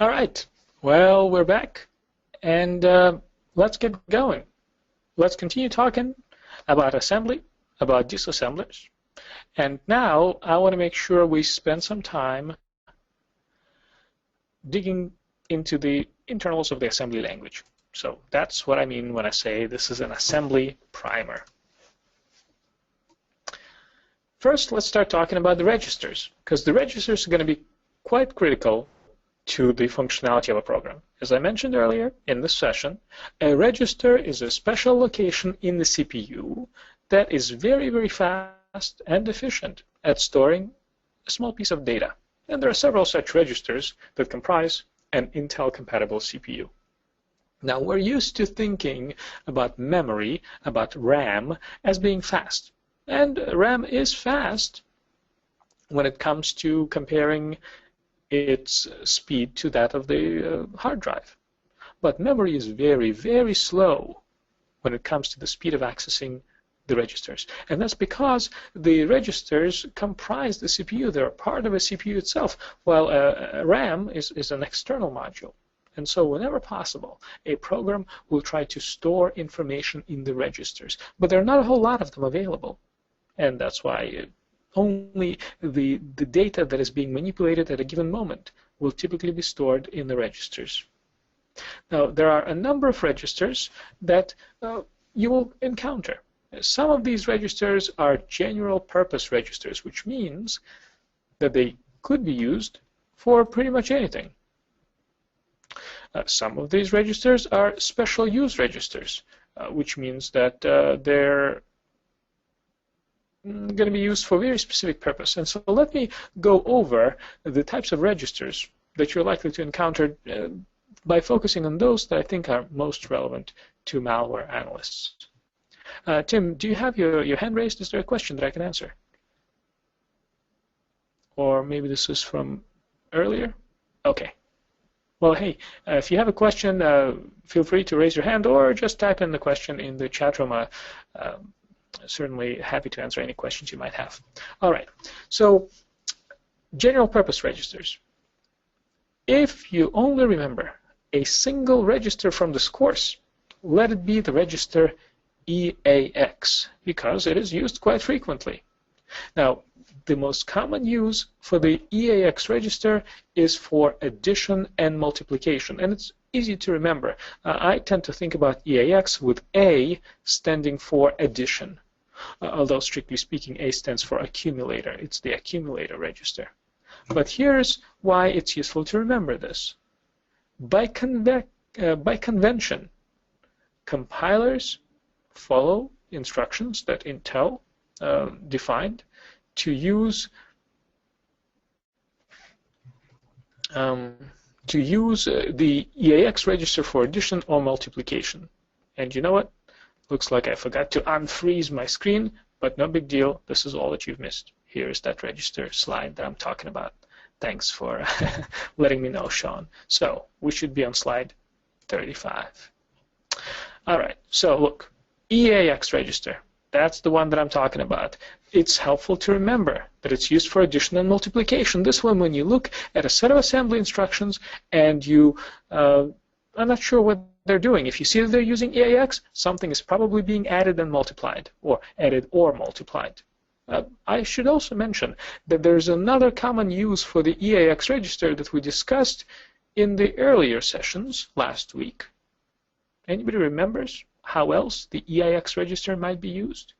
All right, well, we're back, and let's get going. Let's continue talking about assembly, about disassemblers, and now I want to make sure we spend some time digging into the internals of the assembly language. So that's what I mean when I say this is an assembly primer. First, let's start talking about the registers, because the registers are going to be quite critical to the functionality of a program. As I mentioned earlier in this session, a register is a special location in the CPU that is very, very fast and efficient at storing a small piece of data. And there are several such registers that comprise an Intel-compatible CPU. Now, we're used to thinking about memory, about RAM, as being fast. And RAM is fast when it comes to comparing its speed to that of the hard drive. But memory is very, very slow when it comes to the speed of accessing the registers. And that's because the registers comprise the CPU. They're part of a CPU itself, while RAM is an external module. And so whenever possible, a program will try to store information in the registers. But there are not a whole lot of them available. And that's why only the data that is being manipulated at a given moment will typically be stored in the registers. Now, there are a number of registers that you will encounter. Some of these registers are general purpose registers, which means that they could be used for pretty much anything. Some of these registers are special use registers, which means that they're going to be used for a very specific purpose. And so let me go over the types of registers that you're likely to encounter by focusing on those that I think are most relevant to malware analysts. Tim, do you have your hand raised? Is there a question that I can answer? Or maybe this is from earlier? Okay. Well, hey, if you have a question, feel free to raise your hand or just type in the question in the chat room. Certainly happy to answer any questions you might have. All right, so general purpose registers. If you only remember a single register from this course, let it be the register EAX, because it is used quite frequently. Now, the most common use for the EAX register is for addition and multiplication, and it's easy to remember. I tend to think about EAX with A standing for addition. Although strictly speaking, A stands for accumulator. It's the accumulator register. But here's why it's useful to remember this. By convention, compilers follow instructions that Intel defined to use the EAX register for addition or multiplication. And you know what? Looks like I forgot to unfreeze my screen, but no big deal. This is all that you've missed. Here is that register slide that I'm talking about. Thanks for letting me know, Sean. So we should be on slide 35. All right, so look, EAX register. That's the one that I'm talking about. It's helpful to remember that it's used for addition and multiplication. This one, when you look at a set of assembly instructions and you, I'm not sure what they're doing. If you see that they're using EAX, something is probably being added and multiplied, or added or multiplied. I should also mention that there's another common use for the EAX register that we discussed in the earlier sessions last week. Anybody remembers how else the EAX register might be used?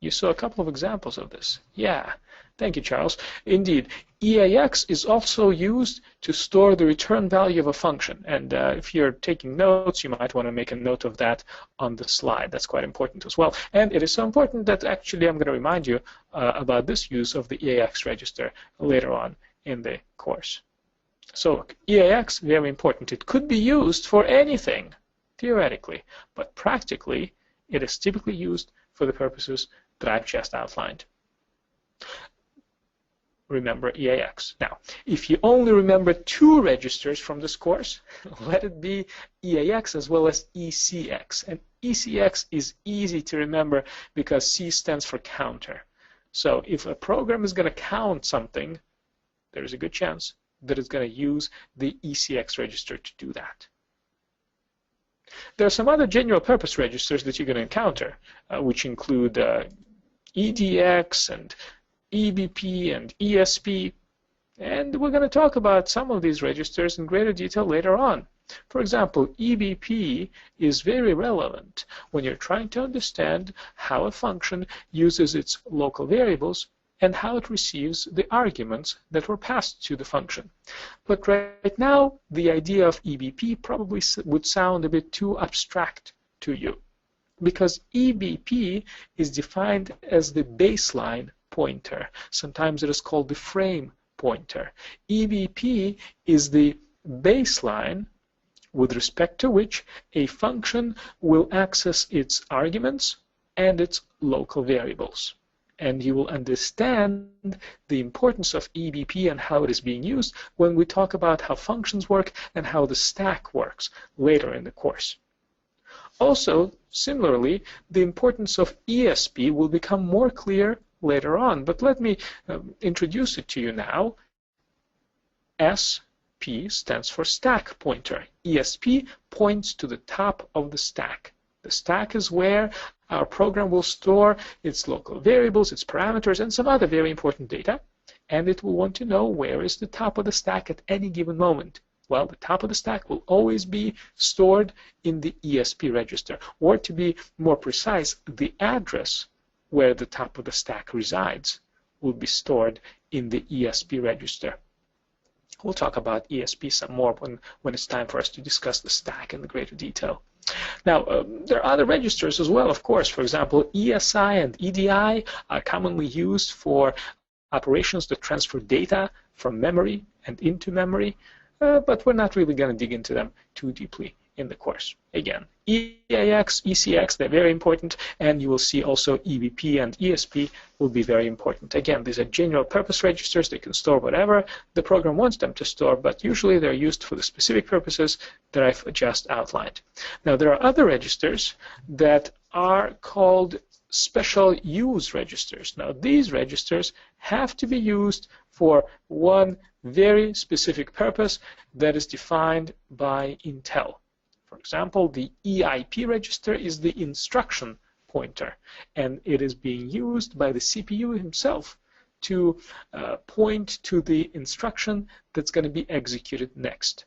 You saw a couple of examples of this. Yeah, thank you, Charles. Indeed, EAX is also used to store the return value of a function. And if you're taking notes, you might want to make a note of that on the slide. That's quite important as well. And it is so important that actually I'm going to remind you about this use of the EAX register later on in the course. So look, EAX, very important. It could be used for anything, theoretically, but practically, it is typically used for the purposes that I've just outlined. Remember EAX. Now, if you only remember two registers from this course, let it be EAX as well as ECX. And ECX is easy to remember because C stands for counter. So if a program is going to count something, there's a good chance that is going to use the ECX register to do that. There are some other general purpose registers that you're going to encounter, which include EDX and EBP and ESP. And we're going to talk about some of these registers in greater detail later on. For example, EBP is very relevant when you're trying to understand how a function uses its local variables and how it receives the arguments that were passed to the function. But right now, the idea of EBP probably would sound a bit too abstract to you, because EBP is defined as the baseline pointer. Sometimes it is called the frame pointer. EBP is the baseline with respect to which a function will access its arguments and its local variables. And you will understand the importance of EBP and how it is being used when we talk about how functions work and how the stack works later in the course. Also, similarly, the importance of ESP will become more clear later on, but let me introduce it to you now. SP stands for stack pointer. ESP points to the top of the stack. The stack is where our program will store its local variables, its parameters, and some other very important data, and it will want to know where is the top of the stack at any given moment. Well, the top of the stack will always be stored in the ESP register, or to be more precise, the address where the top of the stack resides will be stored in the ESP register. We'll talk about ESP some more when it's time for us to discuss the stack in greater detail. Now, there are other registers as well, of course. For example, ESI and EDI are commonly used for operations that transfer data from memory and into memory, but we're not really going to dig into them too deeply in the course. Again, EAX, ECX, they're very important, and you will see also EBP and ESP will be very important. Again, these are general purpose registers. They can store whatever the program wants them to store, but usually they're used for the specific purposes that I've just outlined. Now, there are other registers that are called special use registers. Now, these registers have to be used for one very specific purpose that is defined by Intel. For example, the EIP register is the instruction pointer, and it is being used by the CPU himself to point to the instruction that's going to be executed next.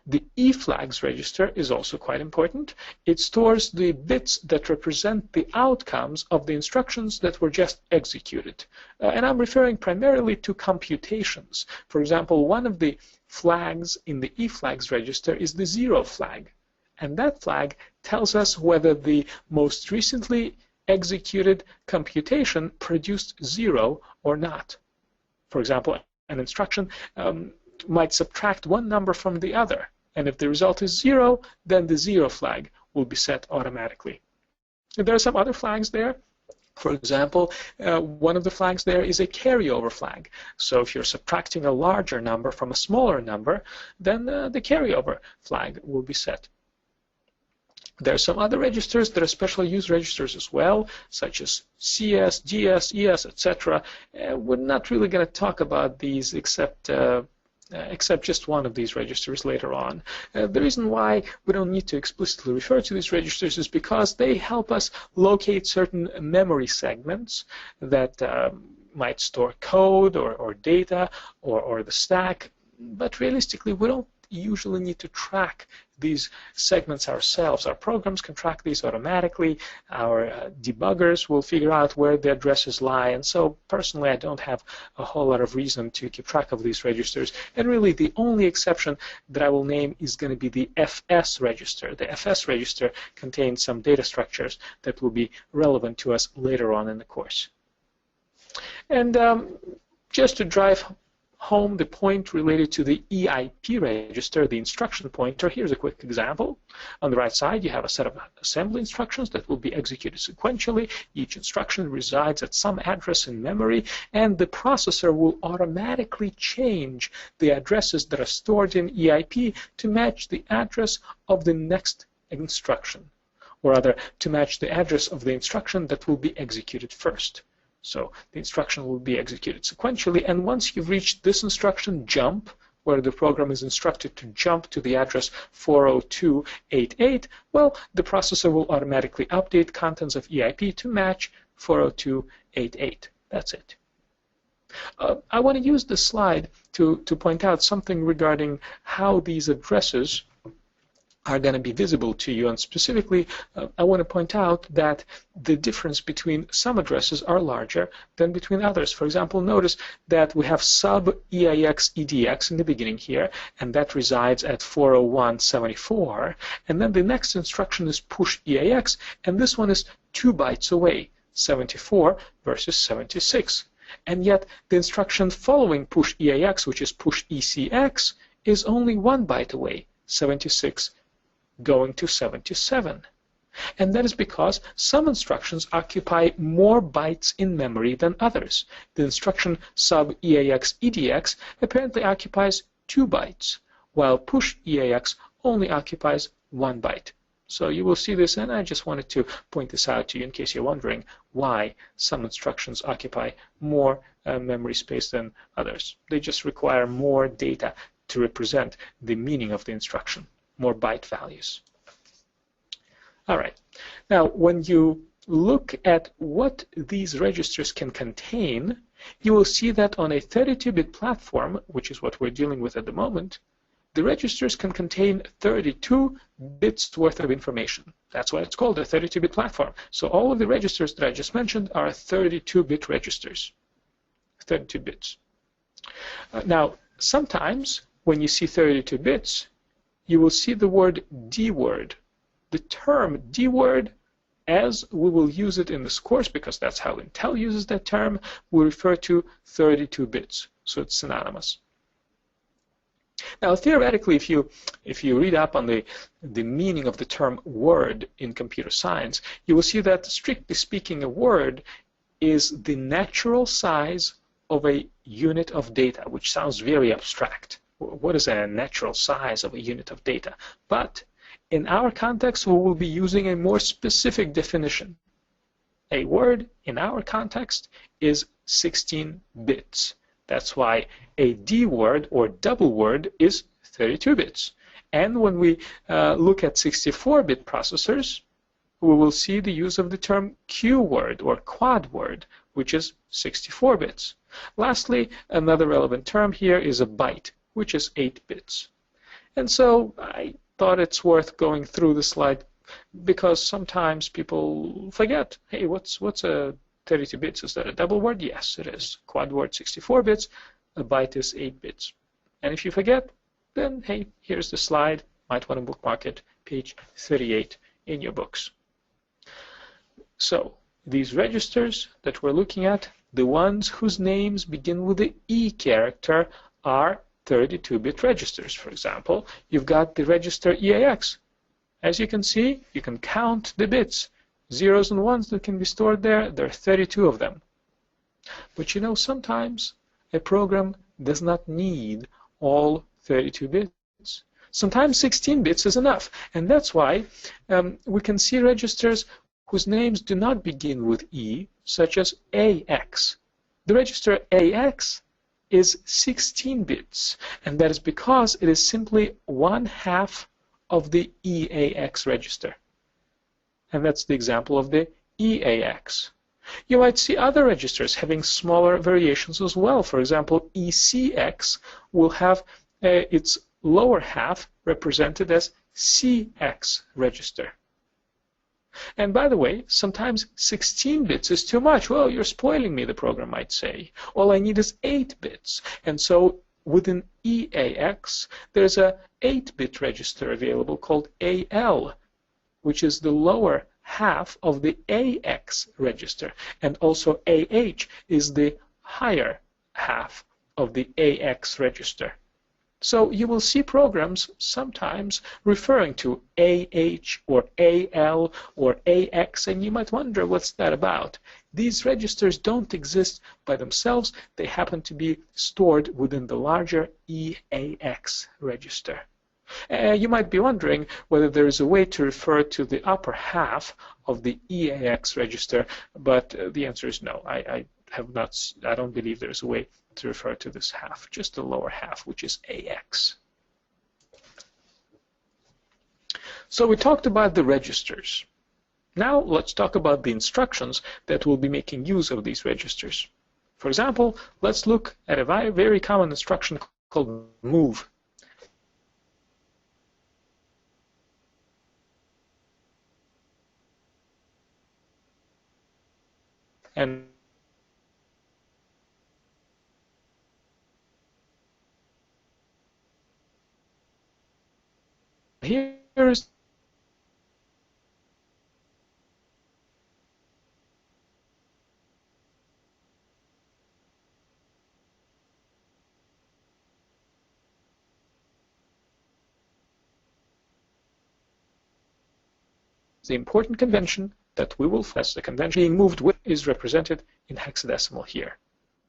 The eFlags register is also quite important. It stores the bits that represent the outcomes of the instructions that were just executed. And I'm referring primarily to computations. For example, one of the flags in the eFlags register is the 0 flag. And that flag tells us whether the most recently executed computation produced 0 or not. For example, an instruction might subtract one number from the other, and if the result is 0, then the 0 flag will be set automatically. And there are some other flags there. For example, one of the flags there is a carryover flag. So if you're subtracting a larger number from a smaller number, then the carryover flag will be set. There are some other registers that are special use registers as well, such as CS, GS, ES, etc. We're not really going to talk about these except just one of these registers later on. The reason why we don't need to explicitly refer to these registers is because they help us locate certain memory segments that might store code or data or the stack, but realistically we don't usually need to track these segments ourselves. Our programs can track these automatically. Our debuggers will figure out where the addresses lie. And so personally, I don't have a whole lot of reason to keep track of these registers. And really, the only exception that I will name is going to be the FS register. The FS register contains some data structures that will be relevant to us later on in the course. And just to drive home the point related to the EIP register, the instruction pointer, here's a quick example. On the right side, you have a set of assembly instructions that will be executed sequentially. Each instruction resides at some address in memory, and the processor will automatically change the addresses that are stored in EIP to match the address of the next instruction, or rather, to match the address of the instruction that will be executed first. So the instruction will be executed sequentially, and once you've reached this instruction, jump, where the program is instructed to jump to the address 40288, well, the processor will automatically update contents of EIP to match 40288. That's it. I want to use this slide to point out something regarding how these addresses are going to be visible to you, and specifically I want to point out that the difference between some addresses are larger than between others. For example, notice that we have sub EIX EDX in the beginning here, and that resides at 40174, and then the next instruction is push EIX, and this one is 2 bytes away, 74 versus 76. And yet the instruction following push EIX, which is push ECX, is only 1 byte away, 76 going to 77. And that is because some instructions occupy more bytes in memory than others. The instruction sub EIX EDX apparently occupies 2 bytes, while push EIX only occupies 1 byte. So you will see this, and I just wanted to point this out to you in case you're wondering why some instructions occupy more memory space than others. They just require more data to represent the meaning of the instruction, more byte values. All right. Now, when you look at what these registers can contain, you will see that on a 32-bit platform, which is what we're dealing with at the moment, the registers can contain 32 bits worth of information. That's why it's called a 32-bit platform. So all of the registers that I just mentioned are 32-bit registers, 32 bits. Now, sometimes when you see 32 bits, you will see the word D-word. The term D-word, as we will use it in this course, because that's how Intel uses that term, will refer to 32 bits. So it's synonymous. Now, theoretically, if you read up on the meaning of the term word in computer science, you will see that, strictly speaking, a word is the natural size of a unit of data, which sounds very abstract. What is a natural size of a unit of data? But in our context, we will be using a more specific definition. A word, in our context, is 16 bits. That's why a D word or double word is 32 bits. And when we look at 64-bit processors, we will see the use of the term Q word or quad word, which is 64 bits. Lastly, another relevant term here is a byte, which is 8 bits. And so I thought it's worth going through the slide because sometimes people forget, hey, what's a 32 bits? Is that a double word? Yes, it is. Quad word 64 bits, a byte is 8 bits. And if you forget, then hey, here's the slide. Might want to bookmark it, page 38 in your books. So these registers that we're looking at, the ones whose names begin with the E character, are 32-bit registers. For example, you've got the register EAX. As you can see, you can count the bits. Zeros and ones that can be stored there, there are 32 of them. But you know, sometimes a program does not need all 32 bits. Sometimes 16 bits is enough. And that's why we can see registers whose names do not begin with E, such as AX. The register AX is 16 bits, and that is because it is simply 1/2 of the EAX register. And that's the example of the EAX. You might see other registers having smaller variations as well. For example, ECX will have its lower half represented as CX register. And by the way, sometimes 16 bits is too much. Well, you're spoiling me, the program might say. All I need is 8 bits. And so within EAX, there's a 8-bit register available called AL, which is the lower half of the AX register. And also AH is the higher half of the AX register. So you will see programs sometimes referring to AH or AL or AX, and you might wonder what's that about. These registers don't exist by themselves. They happen to be stored within the larger EAX register. You might be wondering whether there is a way to refer to the upper half of the EAX register, but the answer is no. I don't believe there's a way to refer to this half, just the lower half, which is AX. So we talked about the registers. Now let's talk about the instructions that will be making use of these registers. For example, let's look at a very common instruction called move. And here is the important convention that we will as the convention being moved with is represented in hexadecimal here.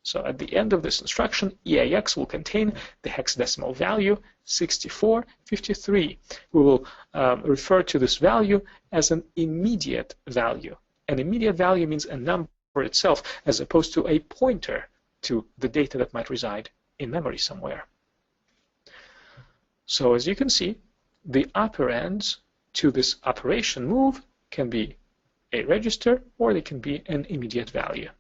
So at the end of this instruction, EAX will contain the hexadecimal value 6453. We will refer to this value as an immediate value. An immediate value means a number itself as opposed to a pointer to the data that might reside in memory somewhere. So as you can see, the operands to this operation move can be a register or they can be an immediate value.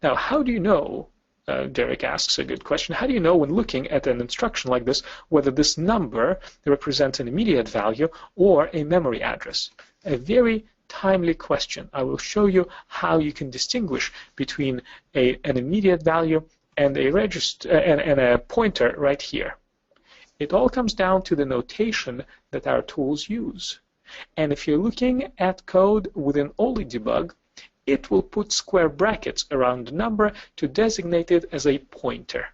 Now, how do you know, Derek asks a good question, how do you know when looking at an instruction like this whether this number represents an immediate value or a memory address? A very timely question. I will show you how you can distinguish between an immediate value and a register and a pointer right here. It all comes down to the notation that our tools use. And if you're looking at code within only debug, it will put square brackets around the number to designate it as a pointer.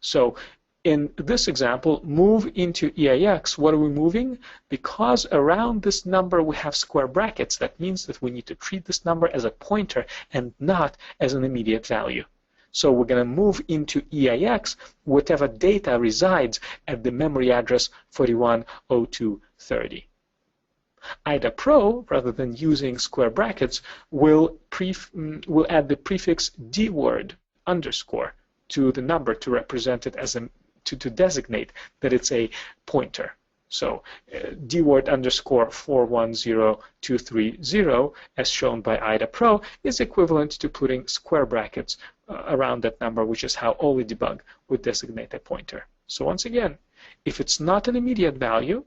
So in this example, move into EAX, what are we moving? Because around this number we have square brackets, that means that we need to treat this number as a pointer and not as an immediate value. So we're going to move into EAX whatever data resides at the memory address 410230. IDA Pro, rather than using square brackets, will add the prefix dword underscore to the number to represent it as to designate that it's a pointer. So dword underscore 410230, as shown by IDA Pro, is equivalent to putting square brackets around that number, which is how only debug would designate a pointer. So once again, if it's not an immediate value,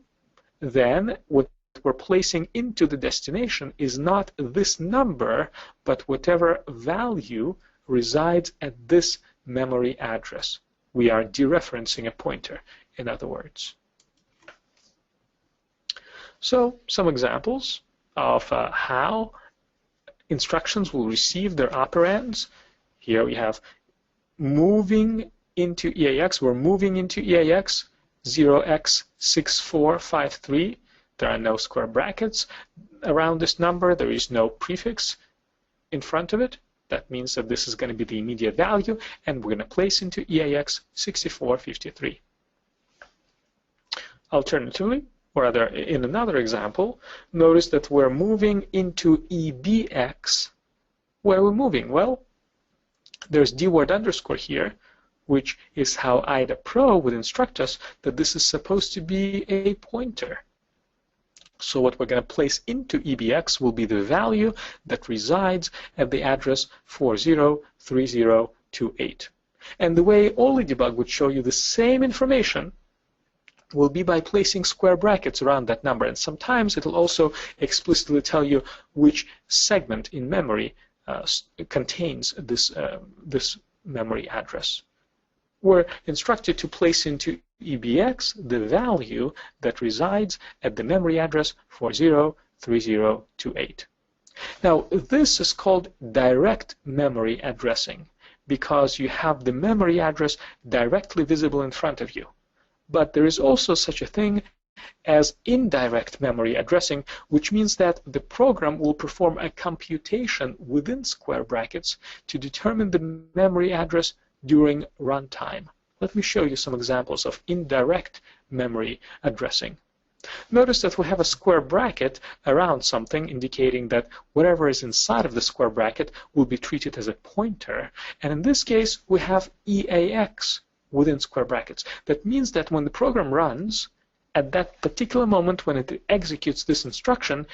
then what we're placing into the destination is not this number, but whatever value resides at this memory address. We are dereferencing a pointer, in other words. So some examples of how instructions will receive their operands. Here we have moving into EAX. We're moving into EAX 0x6453. There are no square brackets around this number. There is no prefix in front of it. That means that this is going to be the immediate value, and we're going to place into EAX 6453. Alternatively, or rather, in another example, notice that we're moving into EBX. Where are we moving? Well, there's dword underscore here, which is how IDA Pro would instruct us that this is supposed to be a pointer. So what we're going to place into EBX will be the value that resides at the address 403028. And the way only debug would show you the same information will be by placing square brackets around that number. And sometimes it'll also explicitly tell you which segment in memory contains this memory address. We're instructed to place into EBX the value that resides at the memory address 403028. Now, this is called direct memory addressing because you have the memory address directly visible in front of you. But there is also such a thing as indirect memory addressing, which means that the program will perform a computation within square brackets to determine the memory address during runtime. Let me show you some examples of indirect memory addressing. Notice that we have a square bracket around something, indicating that whatever is inside of the square bracket will be treated as a pointer. And in this case, we have EAX within square brackets. That means that when the program runs, at that particular moment when it executes this instruction,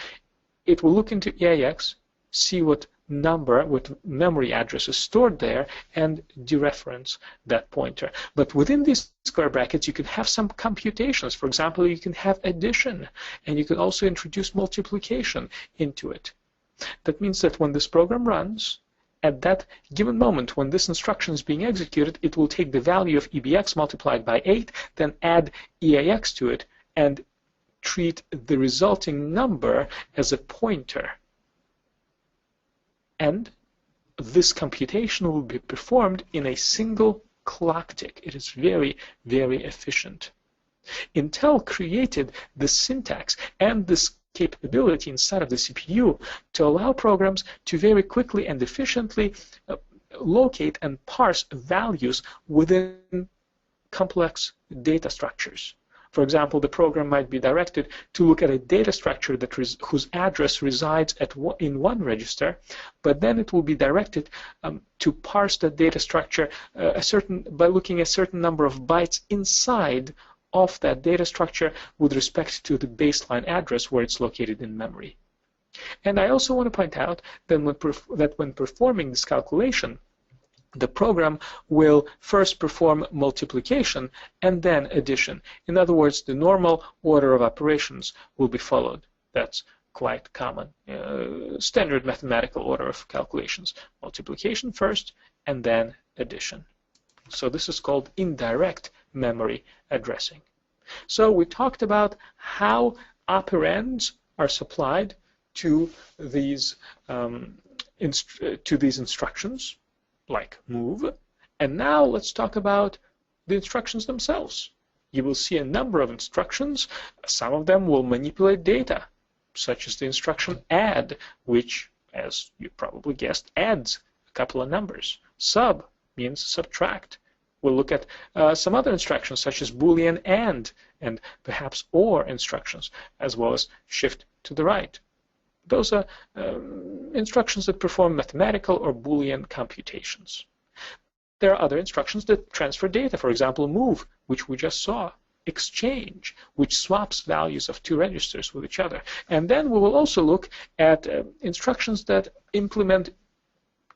it will look into EAX, see what memory address is stored there, and dereference that pointer. But within these square brackets, you can have some computations. For example, you can have addition, and you can also introduce multiplication into it. That means that when this program runs, at that given moment when this instruction is being executed, it will take the value of EBX multiplied by 8, then add EAX to it, and treat the resulting number as a pointer. And this computation will be performed in a single clock tick. It is very, very efficient. Intel created the syntax and this capability inside of the CPU to allow programs to very quickly and efficiently locate and parse values within complex data structures. For example, the program might be directed to look at a data structure whose address resides in one register, but then it will be directed to parse that data structure by looking at a certain number of bytes inside of that data structure with respect to the baseline address where it's located in memory. And I also want to point out that when performing this calculation, the program will first perform multiplication and then addition. In other words, the normal order of operations will be followed. That's quite common. Standard mathematical order of calculations. Multiplication first and then addition. So this is called indirect memory addressing. So we talked about how operands are supplied to these instructions, like move. And now let's talk about the instructions themselves. You will see a number of instructions. Some of them will manipulate data, such as the instruction add, which, as you probably guessed, adds a couple of numbers. Sub means subtract. We'll look at some other instructions, such as Boolean and perhaps OR instructions, as well as shift to the right. Those are instructions that perform mathematical or Boolean computations. There are other instructions that transfer data. For example, move, which we just saw. Exchange, which swaps values of two registers with each other. And then we will also look at instructions that implement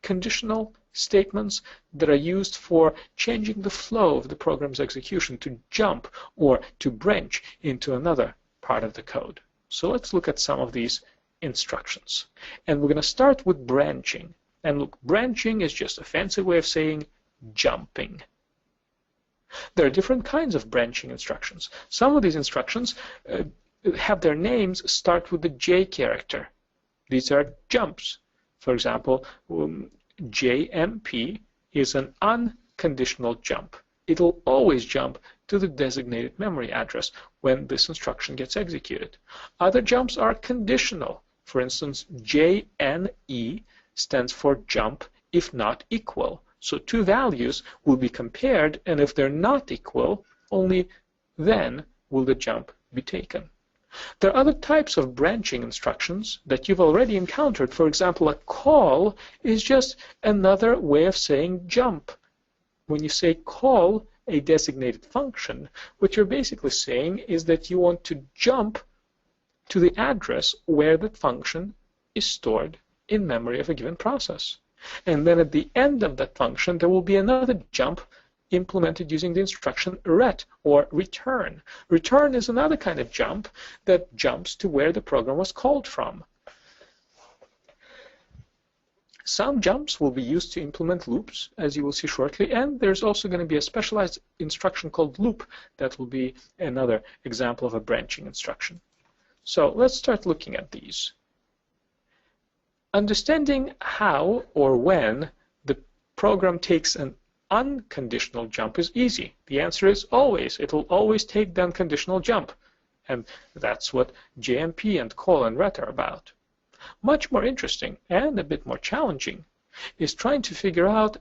conditional statements that are used for changing the flow of the program's execution to jump or to branch into another part of the code. So let's look at some of these instructions. And we're going to start with branching. And look, branching is just a fancy way of saying jumping. There are different kinds of branching instructions. Some of these instructions have their names start with the J character. These are jumps. For example, JMP is an unconditional jump. It'll always jump to the designated memory address when this instruction gets executed. Other jumps are conditional. For instance, JNE stands for jump if not equal. So two values will be compared, and if they're not equal, only then will the jump be taken. There are other types of branching instructions that you've already encountered. For example, a call is just another way of saying jump. When you say call a designated function, what you're basically saying is that you want to jump to the address where that function is stored in memory of a given process. And then at the end of that function, there will be another jump implemented using the instruction ret, or return. Return is another kind of jump that jumps to where the program was called from. Some jumps will be used to implement loops, as you will see shortly, and there's also going to be a specialized instruction called loop that will be another example of a branching instruction. So let's start looking at these. Understanding how or when the program takes an unconditional jump is easy. The answer is always. It will always take the unconditional jump. And that's what JMP and call and ret are about. Much more interesting and a bit more challenging is trying to figure out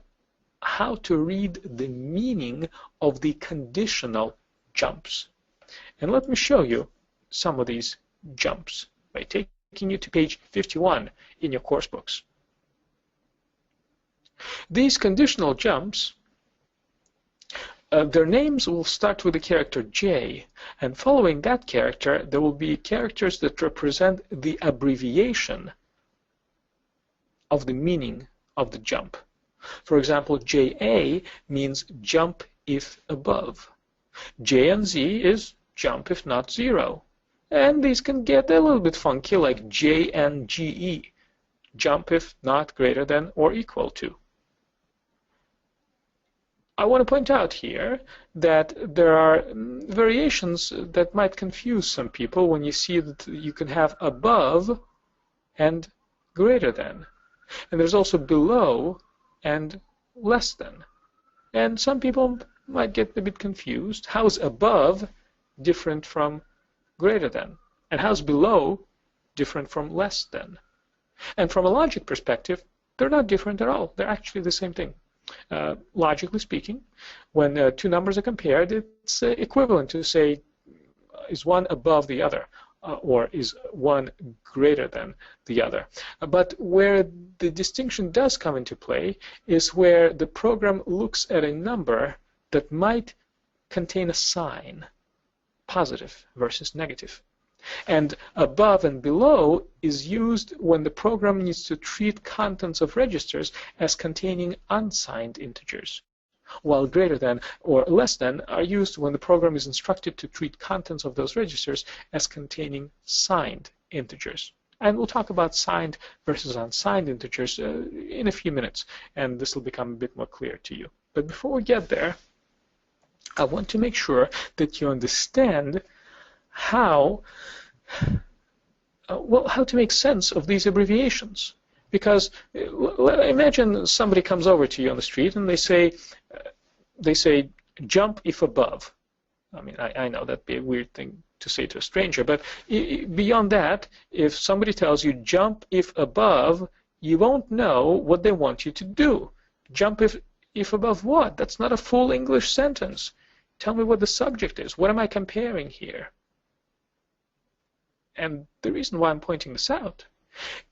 how to read the meaning of the conditional jumps. And let me show you some of these jumps by taking you to page 51 in your course books. These conditional jumps, their names will start with the character J, and following that character there will be characters that represent the abbreviation of the meaning of the jump. For example, JA means jump if above. JNZ is jump if not 0. And these can get a little bit funky, like JNGE, jump if not greater than or equal to. I want to point out here that there are variations that might confuse some people when you see that you can have above and greater than. And there's also below and less than. And some people might get a bit confused. How's above different from greater than? And how's below different from less than? And from a logic perspective, they're not different at all. They're actually the same thing. Logically speaking, when two numbers are compared, it's equivalent to say, is one above the other? Or is one greater than the other? But where the distinction does come into play is where the program looks at a number that might contain a sign, positive versus negative. And above and below is used when the program needs to treat contents of registers as containing unsigned integers, while greater than or less than are used when the program is instructed to treat contents of those registers as containing signed integers. And we'll talk about signed versus unsigned integers in a few minutes, and this will become a bit more clear to you. But before we get there, I want to make sure that you understand how to make sense of these abbreviations. Because imagine somebody comes over to you on the street and they say jump if above. I mean, I know that'd be a weird thing to say to a stranger, but beyond that, if somebody tells you jump if above, you won't know what they want you to do. Jump if above what? That's not a full English sentence. Tell me what the subject is. What am I comparing here? And the reason why I'm pointing this out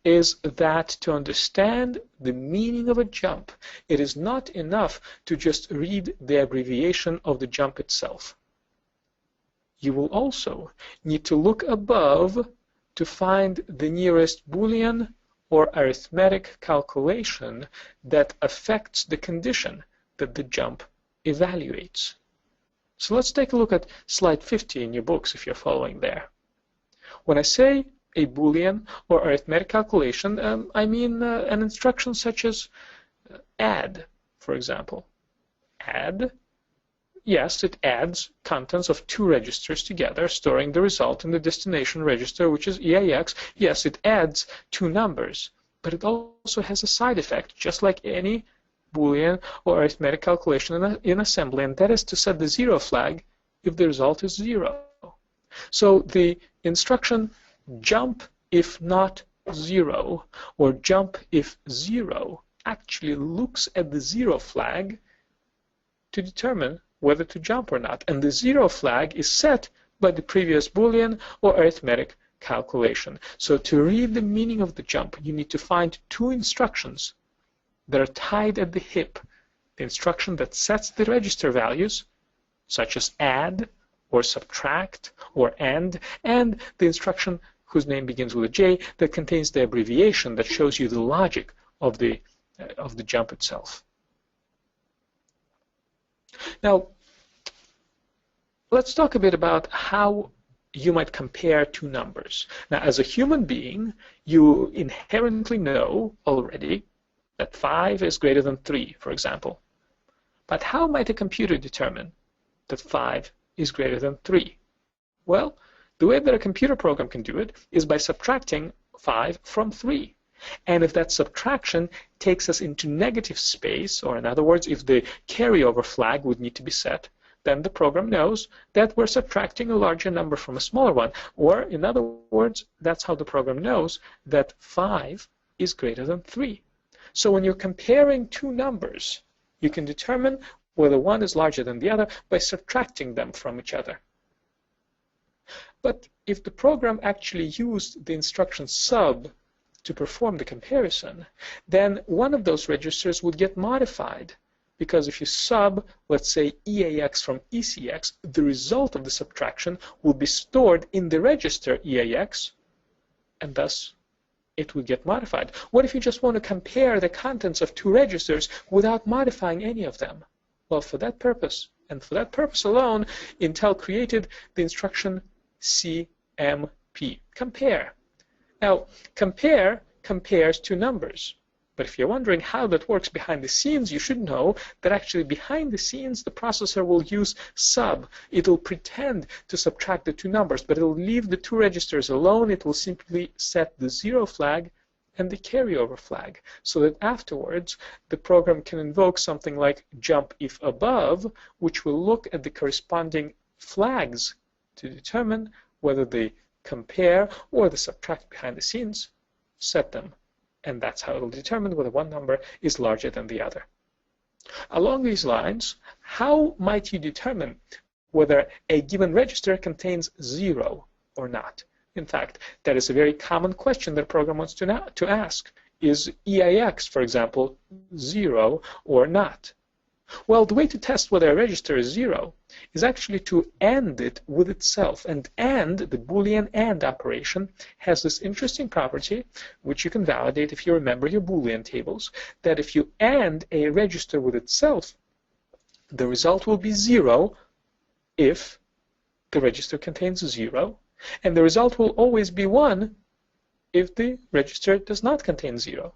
is that to understand the meaning of a jump, it is not enough to just read the abbreviation of the jump itself. You will also need to look above to find the nearest Boolean or arithmetic calculation that affects the condition that the jump evaluates. So let's take a look at slide 50 in your books if you're following there. When I say a Boolean or arithmetic calculation, I mean an instruction such as add, for example. Add, yes, it adds contents of two registers together, storing the result in the destination register, which is EAX. Yes, it adds two numbers, but it also has a side effect, just like any Boolean or arithmetic calculation in assembly, and that is to set the 0 flag if the result is 0. So the instruction jump if not 0 or jump if 0 actually looks at the 0 flag to determine whether to jump or not. And the 0 flag is set by the previous Boolean or arithmetic calculation. So to read the meaning of the jump, you need to find two instructions that are tied at the hip. The instruction that sets the register values, such as add or subtract or and the instruction whose name begins with a J that contains the abbreviation that shows you the logic of the jump itself. Now, let's talk a bit about how you might compare two numbers. Now, as a human being, you inherently know already that 5 is greater than 3, for example. But how might a computer determine that 5 is greater than 3? Well, the way that a computer program can do it is by subtracting 5 from 3. And if that subtraction takes us into negative space, or in other words, if the carryover flag would need to be set, then the program knows that we're subtracting a larger number from a smaller one. Or, in other words, that's how the program knows that 5 is greater than 3. So when you're comparing two numbers, you can determine whether one is larger than the other by subtracting them from each other. But if the program actually used the instruction sub to perform the comparison, then one of those registers would get modified. Because if you sub, let's say, EAX from ECX, the result of the subtraction will be stored in the register EAX, and thus it will get modified. What if you just want to compare the contents of two registers without modifying any of them? Well, for that purpose, and for that purpose alone, Intel created the instruction CMP, compare. Now, compare compares two numbers. But if you're wondering how that works behind the scenes, you should know that actually behind the scenes, the processor will use sub. It'll pretend to subtract the two numbers, but it'll leave the two registers alone. It will simply set the 0 flag and the carryover flag, so that afterwards the program can invoke something like jump if above, which will look at the corresponding flags to determine whether they compare or the subtract behind the scenes, set them. And that's how it will determine whether one number is larger than the other. Along these lines, how might you determine whether a given register contains 0 or not? In fact, that is a very common question that a program wants to ask. Is EAX, for example, 0 or not? Well, the way to test whether a register is 0 is actually to AND it with itself. And AND, the Boolean AND operation, has this interesting property, which you can validate if you remember your Boolean tables, that if you AND a register with itself, the result will be 0 if the register contains 0, and the result will always be 1 if the register does not contain 0.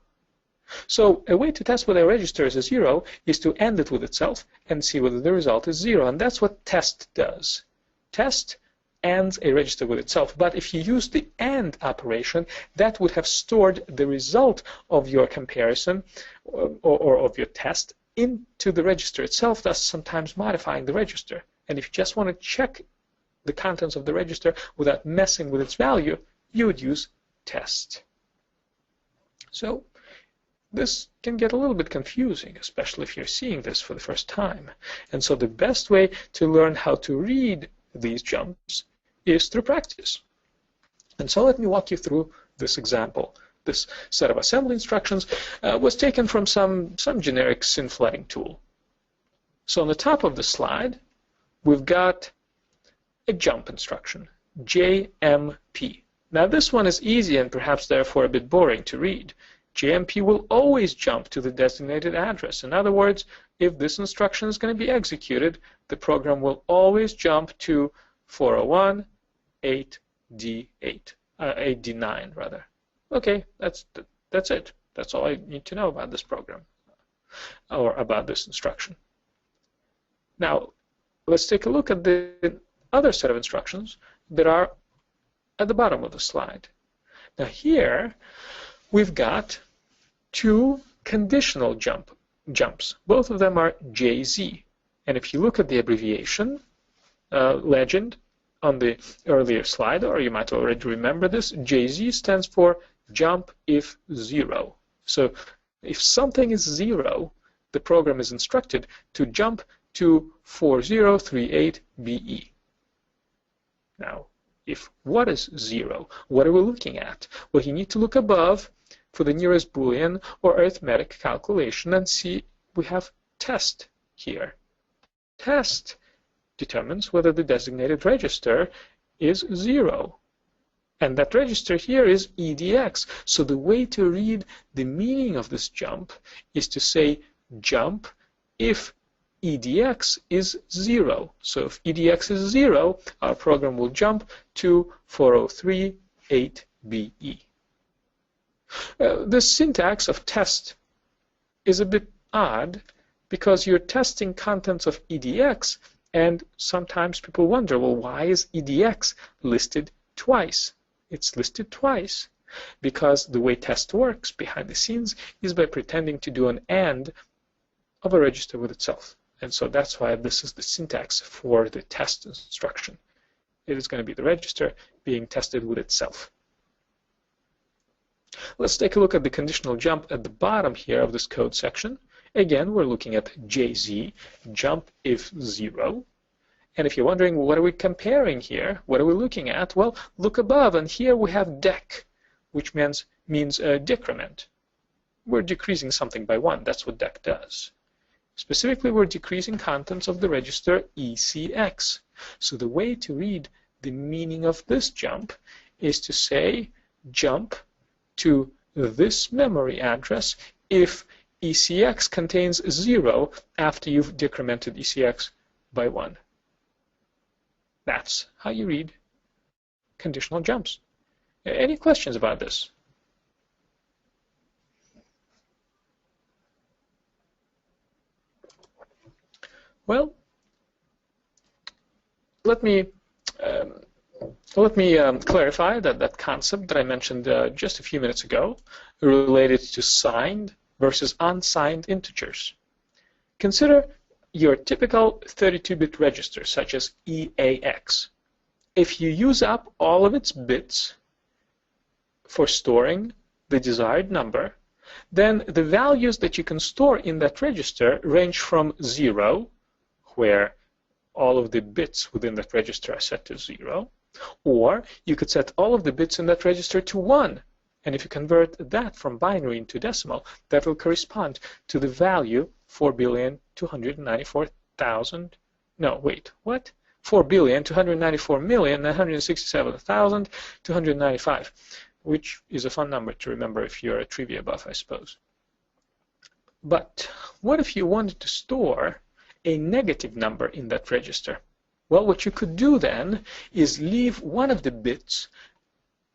So a way to test whether a register is a 0 is to AND it with itself and see whether the result is 0. And that's what test does. Test ANDs a register with itself. But if you use the AND operation, that would have stored the result of your comparison or of your test into the register itself, thus sometimes modifying the register. And if you just want to check the contents of the register without messing with its value, you would use test. So this can get a little bit confusing, especially if you're seeing this for the first time. And so the best way to learn how to read these jumps is through practice. And so let me walk you through this example. This set of assembly instructions was taken from some generic synfletting tool. So on the top of the slide, we've got a jump instruction, JMP. Now this one is easy and perhaps therefore a bit boring to read. JMP will always jump to the designated address. In other words, if this instruction is going to be executed, the program will always jump to 401 8D8, 8D9 rather. Okay, that's it. That's all I need to know about this program or about this instruction. Now, let's take a look at the other set of instructions that are at the bottom of the slide. Now here, we've got two conditional jumps. Both of them are JZ. And if you look at the abbreviation legend on the earlier slide, or you might already remember this, JZ stands for jump if 0. So if something is 0, the program is instructed to jump to 4038BE. Now, if what is 0, what are we looking at? Well, you need to look above for the nearest Boolean or arithmetic calculation and see we have test here. Test determines whether the designated register is 0. And that register here is EDX. So the way to read the meaning of this jump is to say jump if EDX is 0. So if EDX is 0, our program will jump to 4038BE. The syntax of test is a bit odd because you're testing contents of EDX, and sometimes people wonder, well, why is EDX listed twice? It's listed twice because the way test works behind the scenes is by pretending to do an AND of a register with itself. And so that's why this is the syntax for the test instruction. It is going to be the register being tested with itself. Let's take a look at the conditional jump at the bottom here of this code section. Again, we're looking at JZ, jump if 0. And if you're wondering, what are we comparing here? What are we looking at? Well, look above, and here we have dec, which means decrement. We're decreasing something by 1. That's what dec does. Specifically, we're decreasing contents of the register ECX. So the way to read the meaning of this jump is to say jump to this memory address if ECX contains 0 after you've decremented ECX by 1. That's how you read conditional jumps. Any questions about this? Well, let me clarify that concept that I mentioned just a few minutes ago related to signed versus unsigned integers. Consider your typical 32-bit register, such as EAX. If you use up all of its bits for storing the desired number, then the values that you can store in that register range from 0, where all of the bits within that register are set to 0, or you could set all of the bits in that register to 1. And if you convert that from binary into decimal, that will correspond to the value 4,294,000. No, wait, what? 4,294,967,295, which is a fun number to remember if you're a trivia buff, I suppose. But what if you wanted to store a negative number in that register? Well, what you could do then is leave one of the bits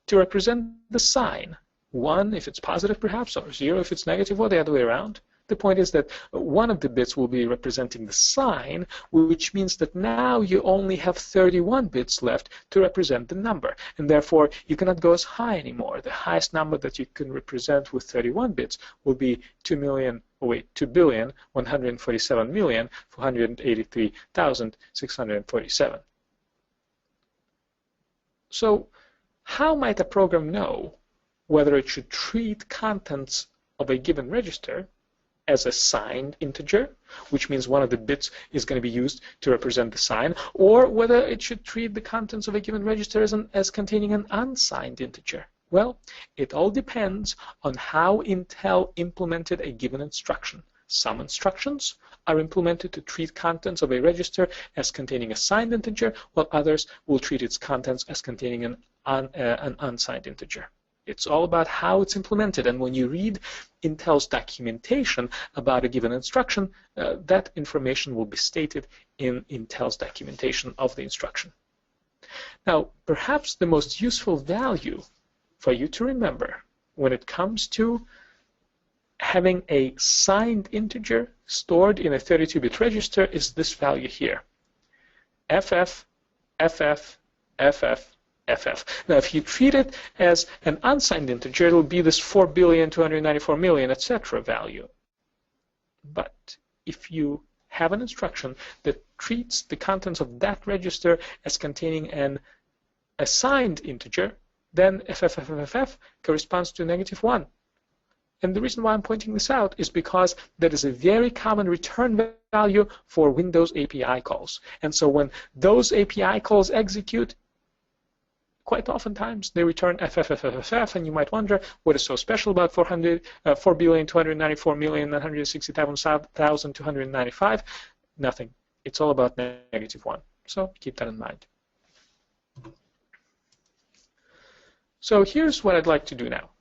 to represent the sign. 1 if it's positive perhaps, or 0 if it's negative, or the other way around. The point is that one of the bits will be representing the sign, which means that now you only have 31 bits left to represent the number, and therefore you cannot go as high anymore. The highest number that you can represent with 31 bits will be 2,147,483,647. So how might a program know whether it should treat contents of a given register as a signed integer, which means one of the bits is going to be used to represent the sign, or whether it should treat the contents of a given register as containing an unsigned integer? Well, it all depends on how Intel implemented a given instruction. Some instructions are implemented to treat contents of a register as containing a signed integer, while others will treat its contents as containing an unsigned integer. It's all about how it's implemented, and when you read Intel's documentation about a given instruction, that information will be stated in Intel's documentation of the instruction. Now, perhaps the most useful value for you to remember when it comes to having a signed integer stored in a 32-bit register is this value here. FF, FF, FF, FF. Now, if you treat it as an unsigned integer, it will be this 4,294,000,000, etc. value. But if you have an instruction that treats the contents of that register as containing an assigned integer, then FFFFF corresponds to -1. And the reason why I'm pointing this out is because that is a very common return value for Windows API calls. And so when those API calls execute, quite oftentimes they return FFFFF, and you might wonder what is so special about 4,294,960,295. Nothing. It's all about -1. So keep that in mind. So here's what I'd like to do now.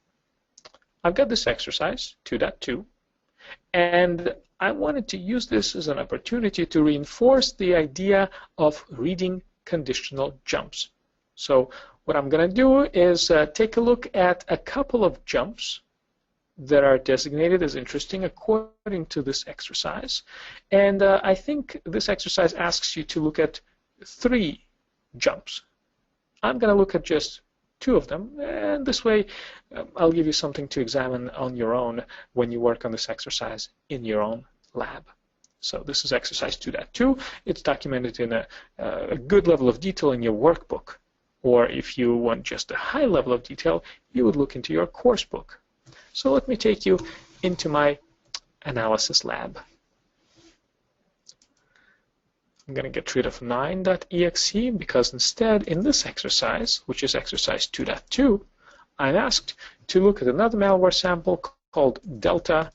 I've got this exercise, 2.2, and I wanted to use this as an opportunity to reinforce the idea of reading conditional jumps. So what I'm going to do is take a look at a couple of jumps that are designated as interesting according to this exercise. And I think this exercise asks you to look at 3 jumps. I'm going to look at just 2 of them, and this way I'll give you something to examine on your own when you work on this exercise in your own lab. So this is exercise 2.2. It's documented in a good level of detail in your workbook. Or if you want just a high level of detail, you would look into your course book. So let me take you into my analysis lab. I'm going to get rid of 9.exe because instead in this exercise, which is exercise 2.2, I'm asked to look at another malware sample called delta.exe.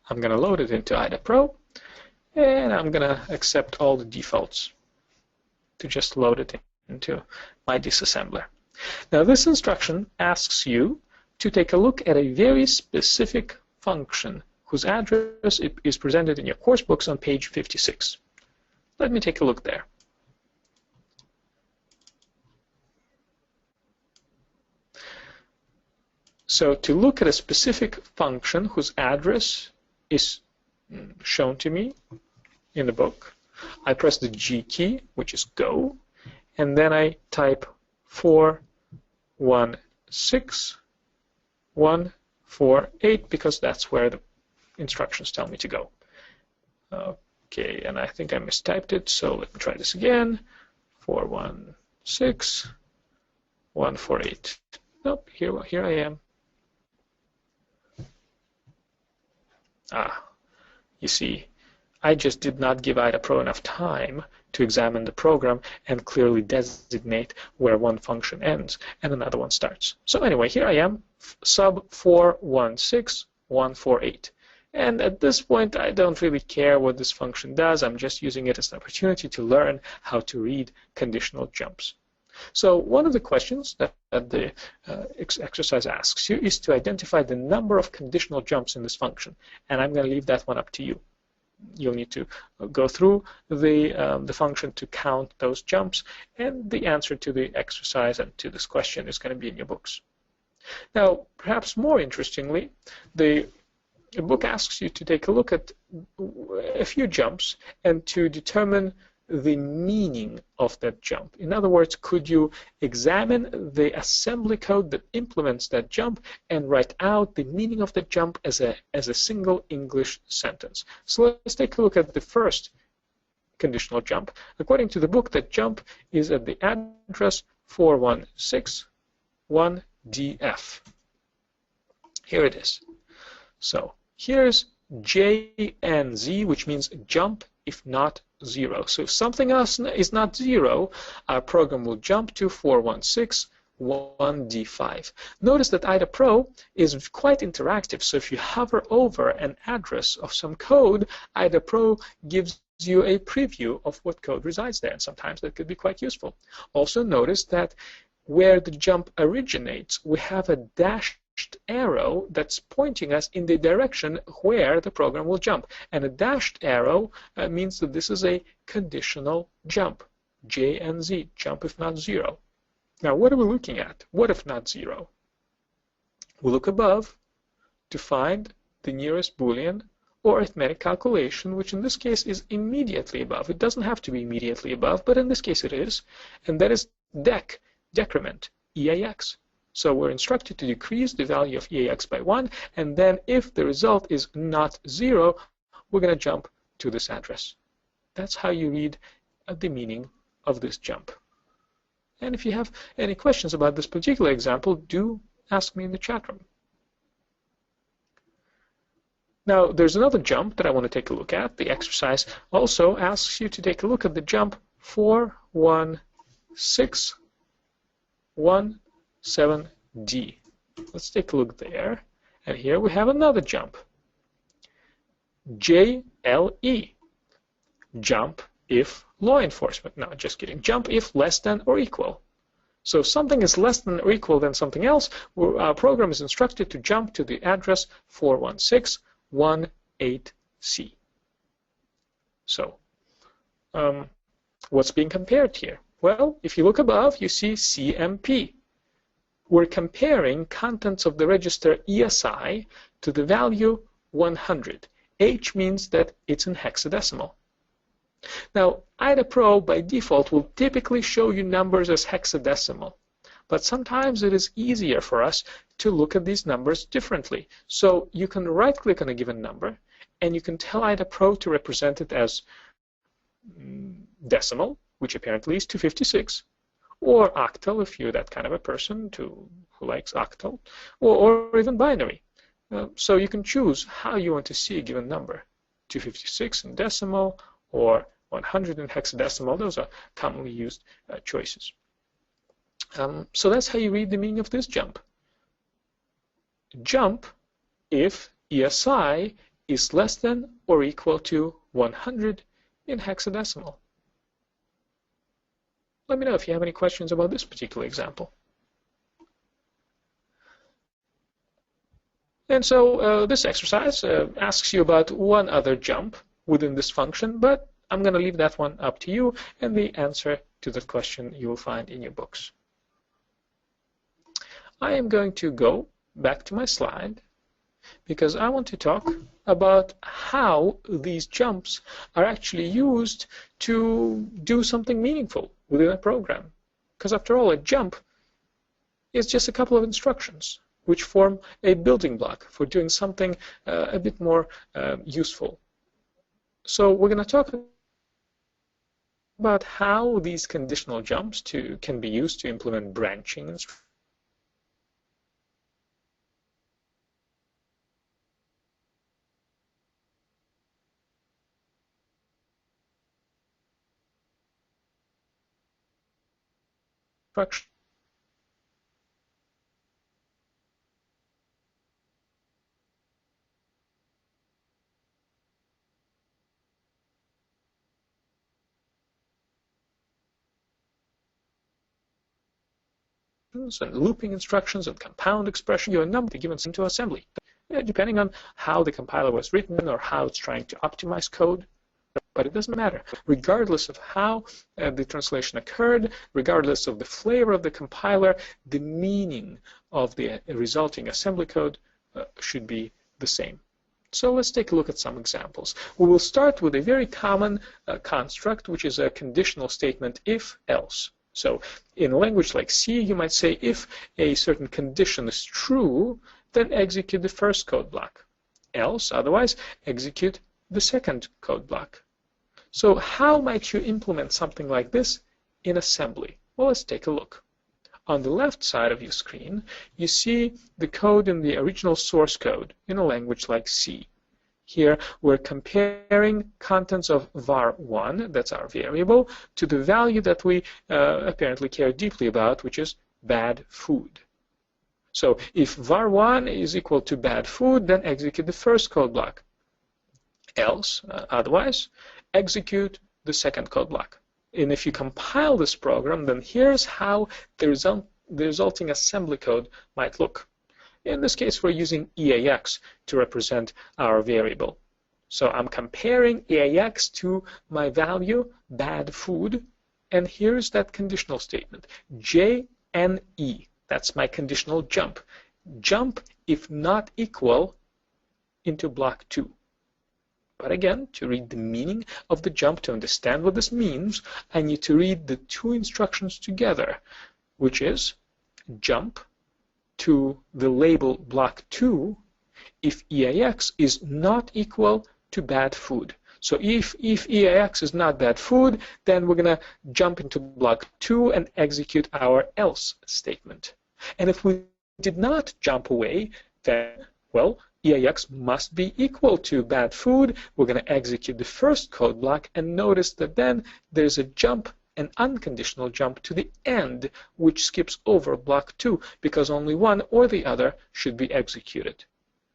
I'm going to load it into IDA Pro, and I'm going to accept all the defaults to just load it into my disassembler. Now, this instruction asks you to take a look at a very specific function whose address is presented in your course books on page 56. Let me take a look there. So to look at a specific function whose address is shown to me in the book, I press the G key, which is go, and then I type 416.148 because that's where the instructions tell me to go. Okay, and I think I mistyped it, so let me try this again. 416.148. Nope, here I am. You see, I just did not give IDA Pro enough time to examine the program and clearly designate where one function ends and another one starts. So anyway, here I am, sub 416.148. And at this point, I don't really care what this function does. I'm just using it as an opportunity to learn how to read conditional jumps. So one of the questions that the exercise asks you is to identify the number of conditional jumps in this function. And I'm going to leave that one up to you. You'll need to go through the function to count those jumps, and the answer to the exercise and to this question is going to be in your books. Now, perhaps more interestingly, the book asks you to take a look at a few jumps and to determine the meaning of that jump. In other words, could you examine the assembly code that implements that jump and write out the meaning of the jump as a single English sentence? So let's take a look at the first conditional jump. According to the book, that jump is at the address 416.1DF. Here it is. So here's JNZ, which means jump if not 0. So if something else is not 0, our program will jump to 416.1D5. Notice that IDA Pro is quite interactive. So if you hover over an address of some code, IDA Pro gives you a preview of what code resides there. And sometimes that could be quite useful. Also notice that where the jump originates, we have a dashed arrow that's pointing us in the direction where the program will jump. And a dashed arrow means that this is a conditional jump. J and Z, jump if not 0. Now, what are we looking at? What if not 0? We look above to find the nearest Boolean or arithmetic calculation, which in this case is immediately above. It doesn't have to be immediately above, but in this case it is. And that is decrement, EAX. So we're instructed to decrease the value of EAX by 1, and then if the result is not 0, we're going to jump to this address. That's how you read the meaning of this jump. And if you have any questions about this particular example, do ask me in the chat room. Now, there's another jump that I want to take a look at. The exercise also asks you to take a look at the jump 416.117D. Let's take a look there. And here we have another jump. JLE. Jump if law enforcement. No, just kidding. Jump if less than or equal. So if something is less than or equal than something else, our program is instructed to jump to the address 416.18C. So what's being compared here? Well, if you look above, you see CMP. We're comparing contents of the register ESI to the value 100. H means that it's in hexadecimal. Now, IDA Pro by default will typically show you numbers as hexadecimal, but sometimes it is easier for us to look at these numbers differently. So you can right-click on a given number, and you can tell IDA Pro to represent it as decimal, which apparently is 256, or octal if you're that kind of a person who likes octal, or even binary. So you can choose how you want to see a given number, 256 in decimal or 100 in hexadecimal. Those are commonly used choices. So that's how you read the meaning of this jump. Jump if ESI is less than or equal to 100 in hexadecimal. Let me know if you have any questions about this particular example. And so this exercise asks you about one other jump within this function, but I'm going to leave that one up to you, and the answer to that question you will find in your books. I am going to go back to my slide because I want to talk about how these jumps are actually used to do something meaningful within a program. Because after all, a jump is just a couple of instructions which form a building block for doing something a bit more useful. So we're going to talk about how these conditional jumps can be used to implement branching instructions. And looping instructions and compound expression, your number given into assembly, depending on how the compiler was written or how it's trying to optimize code. But it doesn't matter. Regardless of how the translation occurred, regardless of the flavor of the compiler, the meaning of the resulting assembly code should be the same. So let's take a look at some examples. We will start with a very common construct, which is a conditional statement if-else. So in a language like C, you might say if a certain condition is true, then execute the first code block. Else, otherwise, execute the second code block. So how might you implement something like this in assembly? Well, let's take a look. On the left side of your screen, you see the code in the original source code in a language like C. Here, we're comparing contents of var1, that's our variable, to the value that we apparently care deeply about, which is bad food. So if var1 is equal to bad food, then execute the first code block. Else, otherwise, execute the second code block. And if you compile this program, then here's how the resulting assembly code might look. In this case, we're using EAX to represent our variable. So I'm comparing EAX to my value, bad food, and here's that conditional statement, JNE. That's my conditional jump. Jump if not equal into block 2. But again, to read the meaning of the jump, to understand what this means, I need to read the two instructions together, which is jump to the label block 2 if EAX is not equal to bad food. So if EAX is not bad food, then we're going to jump into block 2 and execute our else statement. And if we did not jump away, then, well, EAX must be equal to bad food. We're going to execute the first code block, and notice that then there's a jump, an unconditional jump to the end, which skips over block 2 because only one or the other should be executed.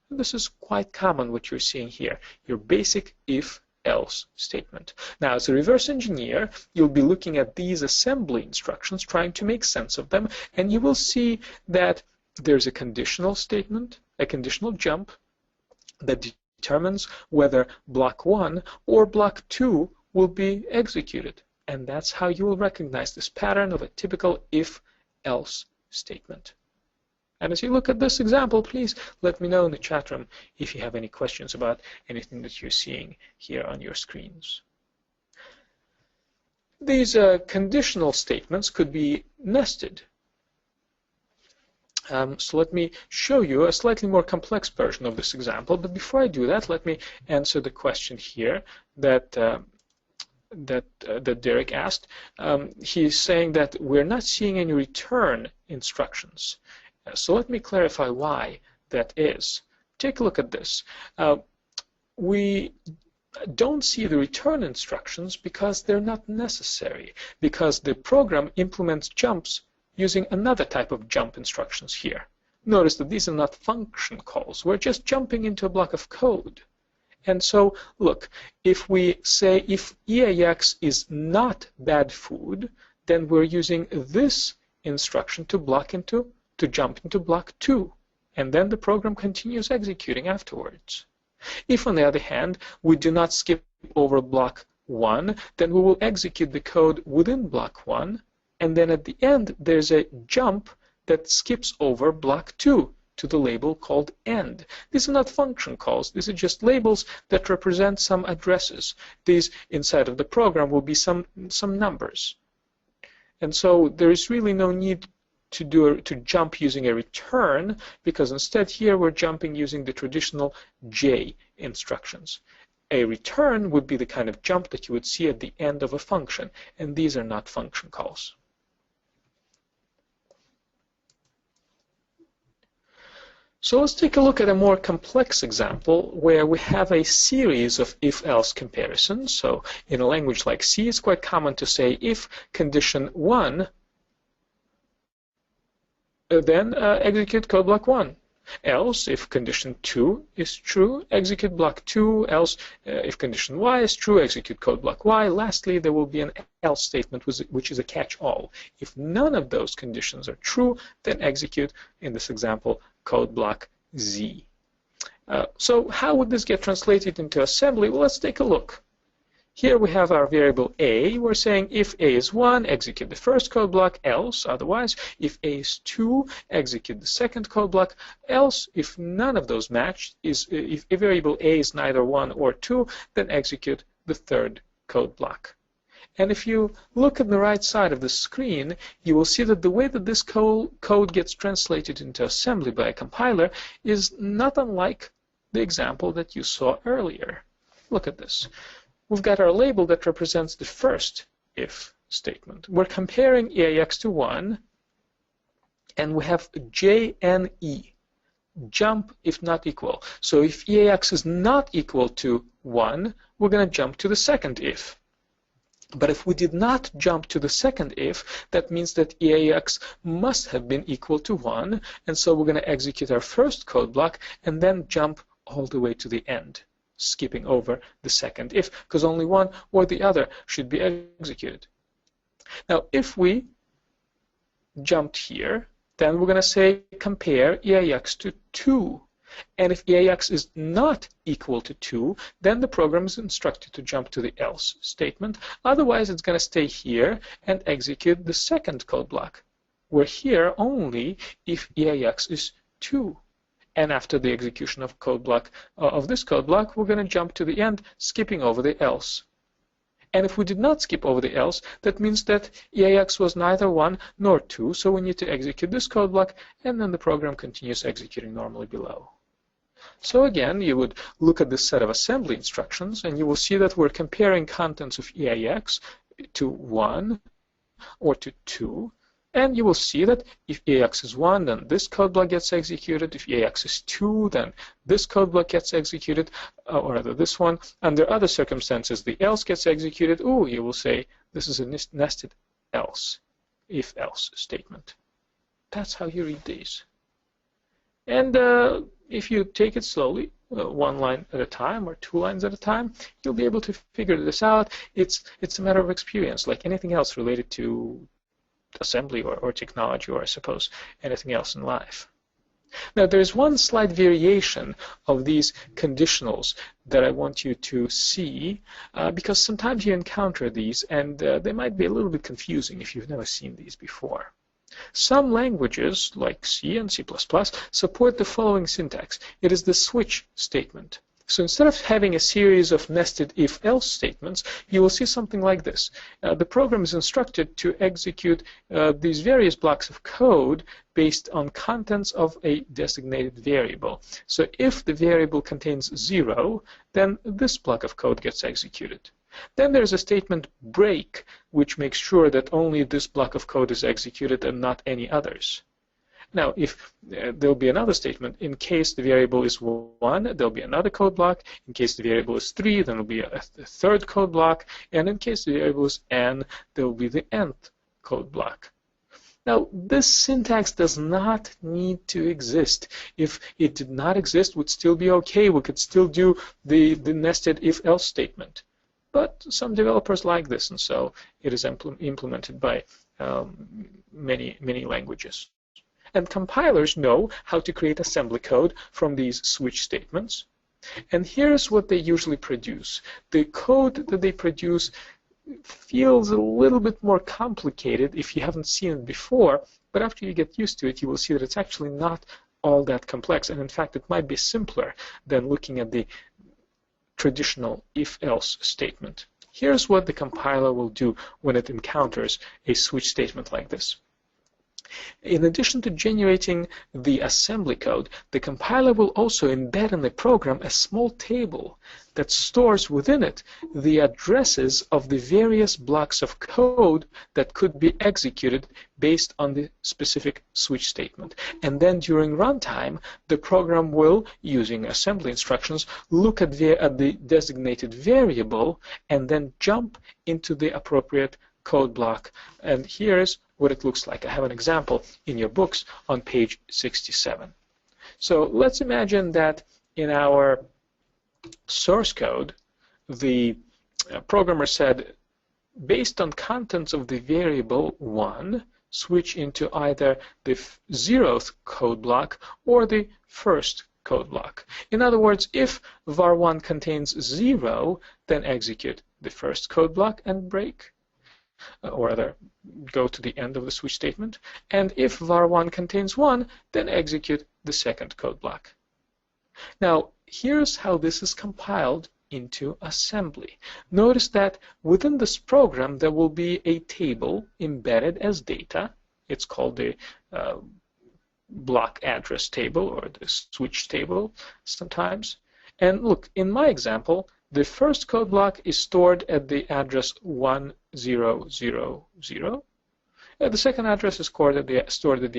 And this is quite common what you're seeing here, your basic if-else statement. Now, as a reverse engineer, you'll be looking at these assembly instructions, trying to make sense of them, and you will see that there's a conditional statement, a conditional jump that determines whether block 1 or block 2 will be executed. And that's how you will recognize this pattern of a typical if-else statement. And as you look at this example, please let me know in the chat room if you have any questions about anything that you're seeing here on your screens. These conditional statements could be nested. So let me show you a slightly more complex version of this example. But before I do that, let me answer the question here that that Derek asked. He's saying that we're not seeing any return instructions. So let me clarify why that is. Take a look at this. We don't see the return instructions because they're not necessary, because the program implements jumps using another type of jump instructions here. Notice that these are not function calls. We're just jumping into a block of code. And so, look, if we say if EAX is not bad food, then we're using this instruction to jump into block 2. And then the program continues executing afterwards. If, on the other hand, we do not skip over block 1, then we will execute the code within block 1, and then at the end there's a jump that skips over block 2 to the label called end. These are not function calls. These are just labels that represent some addresses. These, inside of the program, will be some numbers. And so there is really no need to jump using a return, because instead here we're jumping using the traditional J instructions. A return would be the kind of jump that you would see at the end of a function, and these are not function calls. So let's take a look at a more complex example where we have a series of if-else comparisons. So in a language like C, it's quite common to say if condition 1, then execute code block 1. Else, if condition 2 is true, execute block 2. Else, if condition Y is true, execute code block Y. Lastly, there will be an else statement, which is a catch-all. If none of those conditions are true, then execute, in this example, code block Z. So how would this get translated into assembly? Well, let's take a look. Here we have our variable A. We're saying if A is 1, execute the first code block, else, otherwise. If A is 2, execute the second code block, else. If none of those match, if a variable A is neither 1 or 2, then execute the third code block. And if you look at the right side of the screen, you will see that the way that this code gets translated into assembly by a compiler is not unlike the example that you saw earlier. Look at this. We've got our label that represents the first if statement. We're comparing EAX to 1, and we have JNE, jump if not equal. So if EAX is not equal to 1, we're going to jump to the second if. But if we did not jump to the second if, that means that EAX must have been equal to 1, and so we're going to execute our first code block and then jump all the way to the end, skipping over the second if, because only one or the other should be executed. Now, if we jumped here, then we're going to say compare EAX to 2. And if EAX is not equal to 2, then the program is instructed to jump to the else statement. Otherwise, it's going to stay here and execute the second code block. We're here only if EAX is 2. And after the execution of this code block, we're going to jump to the end, skipping over the else. And if we did not skip over the else, that means that EAX was neither 1 nor 2, so we need to execute this code block, and then the program continues executing normally below. So again, you would look at this set of assembly instructions, and you will see that we're comparing contents of EAX to 1 or to 2. And you will see that if EAX is 1, then this code block gets executed. If EAX is 2, then this code block gets executed, or rather this one. Under other circumstances, the else gets executed. Ooh, you will say this is a nested else, if-else statement. That's how you read these. And if you take it slowly, one line at a time or 2 lines at a time, you'll be able to figure this out. It's a matter of experience, like anything else related to assembly or technology, or I suppose anything else in life. Now, there's one slight variation of these conditionals that I want you to see, because sometimes you encounter these, and they might be a little bit confusing if you've never seen these before. Some languages, like C and C++, support the following syntax. It is the switch statement. So instead of having a series of nested if-else statements, you will see something like this. The program is instructed to execute these various blocks of code based on contents of a designated variable. So if the variable contains 0, then this block of code gets executed. Then there's a statement break, which makes sure that only this block of code is executed and not any others. Now, if there'll be another statement, in case the variable is 1, there'll be another code block. In case the variable is 3, then there'll be a third code block. And in case the variable is n, there will be the nth code block. Now, this syntax does not need to exist. If it did not exist, it would still be okay. We could still do the nested if-else statement. But some developers like this, and so it is implemented by many languages. And compilers know how to create assembly code from these switch statements. And here's what they usually produce. The code that they produce feels a little bit more complicated if you haven't seen it before, but after you get used to it, you will see that it's actually not all that complex. And in fact, it might be simpler than looking at the traditional if-else statement. Here's what the compiler will do when it encounters a switch statement like this. In addition to generating the assembly code, the compiler will also embed in the program a small table that stores within it the addresses of the various blocks of code that could be executed based on the specific switch statement. And then during runtime, the program will, using assembly instructions, look at the designated variable and then jump into the appropriate code block. And here's what it looks like. I have an example in your books on page 67. So let's imagine that in our source code, the programmer said, based on contents of the variable 1, switch into either the 0th code block or the 1st code block. In other words, if var1 contains 0, then execute the 1st code block and break, or rather go to the end of the switch statement. And if var1 contains 1, then execute the 2nd code block. Now, here's how this is compiled into assembly. Notice that within this program, there will be a table embedded as data. It's called the block address table or the switch table sometimes. And look, in my example, the first code block is stored at the address 1000. And the second address is stored at the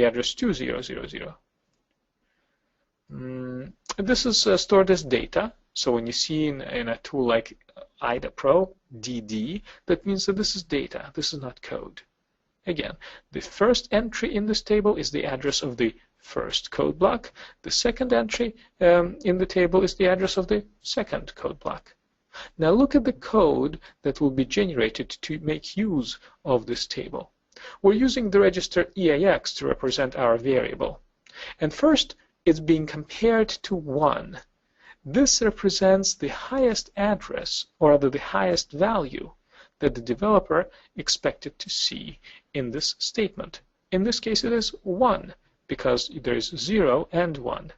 address 2000. This is stored as data. So when you see in a tool like IDA Pro, DD, that means that this is data. This is not code. Again, the first entry in this table is the address of the first code block. The second entry in the table is the address of the second code block. Now look at the code that will be generated to make use of this table. We're using the register EAX to represent our variable. And first, it's being compared to 1. This represents the highest address, or rather the highest value, that the developer expected to see in this statement. In this case, it is 1, because there is 0 and 1.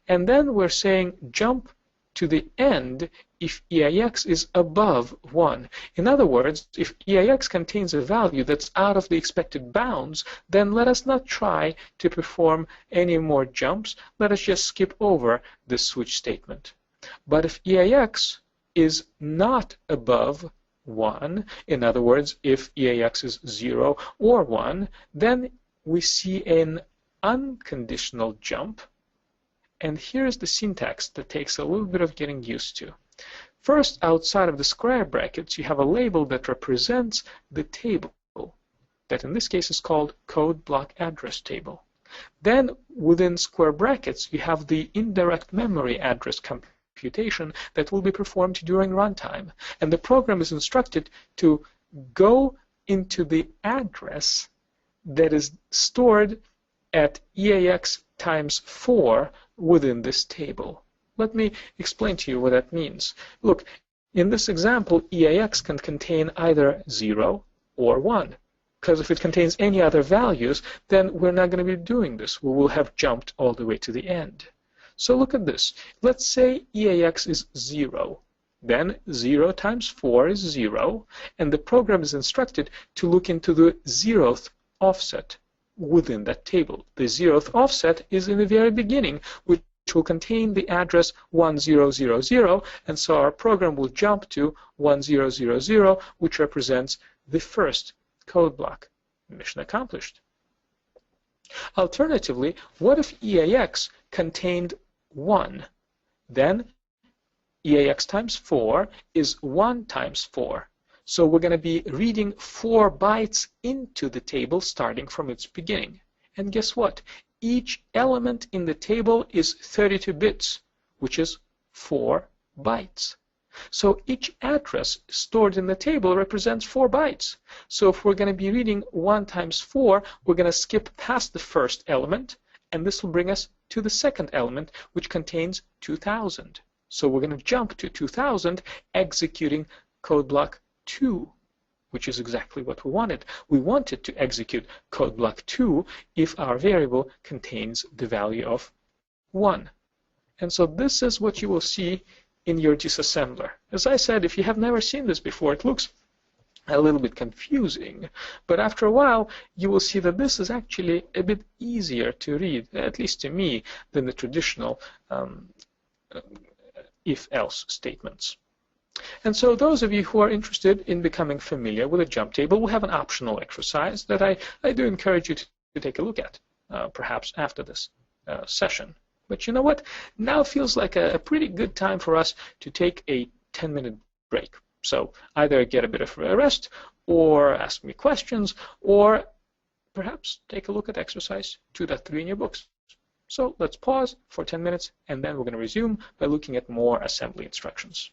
And then we're saying jump to the end if EAX is above 1. In other words, if EAX contains a value that's out of the expected bounds, then let us not try to perform any more jumps. Let us just skip over the switch statement. But if EAX is not above 1, in other words, if EAX is 0 or 1, then we see an unconditional jump. And here's the syntax that takes a little bit of getting used to. First, outside of the square brackets, you have a label that represents the table, that in this case is called code block address table. Then, within square brackets, you have the indirect memory address computation that will be performed during runtime. And the program is instructed to go into the address that is stored at EAX times 4 within this table. Let me explain to you what that means. Look, in this example, EAX can contain either 0 or 1. Because if it contains any other values, then we're not going to be doing this. We will have jumped all the way to the end. So look at this. Let's say EAX is 0. Then 0 times 4 is 0. And the program is instructed to look into the 0th offset within that table. The 0th offset is in the very beginning, which will contain the address 1000, and so our program will jump to 1000, which represents the first code block. Mission accomplished. Alternatively, what if EAX contained 1? Then EAX times 4 is 1 times 4. So we're going to be reading 4 bytes into the table starting from its beginning. And guess what? Each element in the table is 32 bits, which is 4 bytes. So each address stored in the table represents 4 bytes. So if we're going to be reading 1 times 4, we're going to skip past the first element, and this will bring us to the second element, which contains 2000. So we're going to jump to 2000, executing code block 2, which is exactly what we wanted. We wanted to execute code block 2 if our variable contains the value of 1. And so this is what you will see in your disassembler. As I said, if you have never seen this before, it looks a little bit confusing, but after a while you will see that this is actually a bit easier to read, at least to me, than the traditional if-else statements. And so those of you who are interested in becoming familiar with a jump table will have an optional exercise that I do encourage you to take a look at, perhaps after this session. But you know what? Now feels like a pretty good time for us to take a 10-minute break. So either get a bit of a rest, or ask me questions, or perhaps take a look at exercise 2.3 in your books. So let's pause for 10 minutes, and then we're going to resume by looking at more assembly instructions.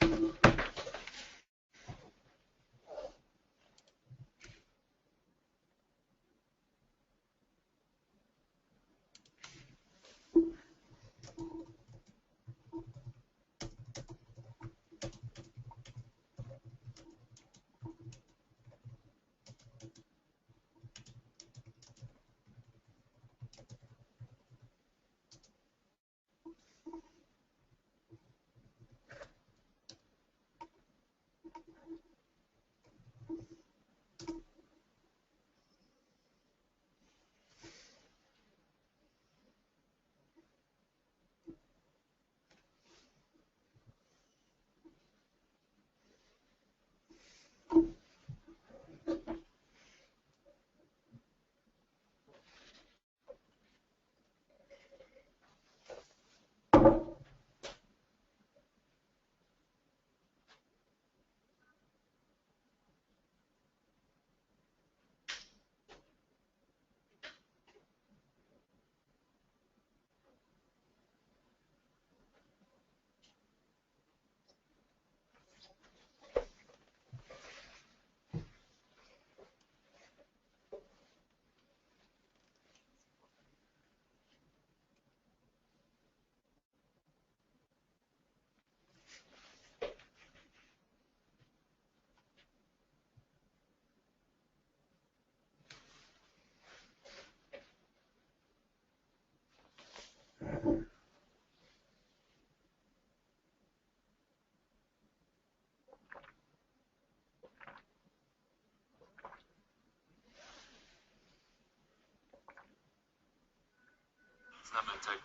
It's not my type.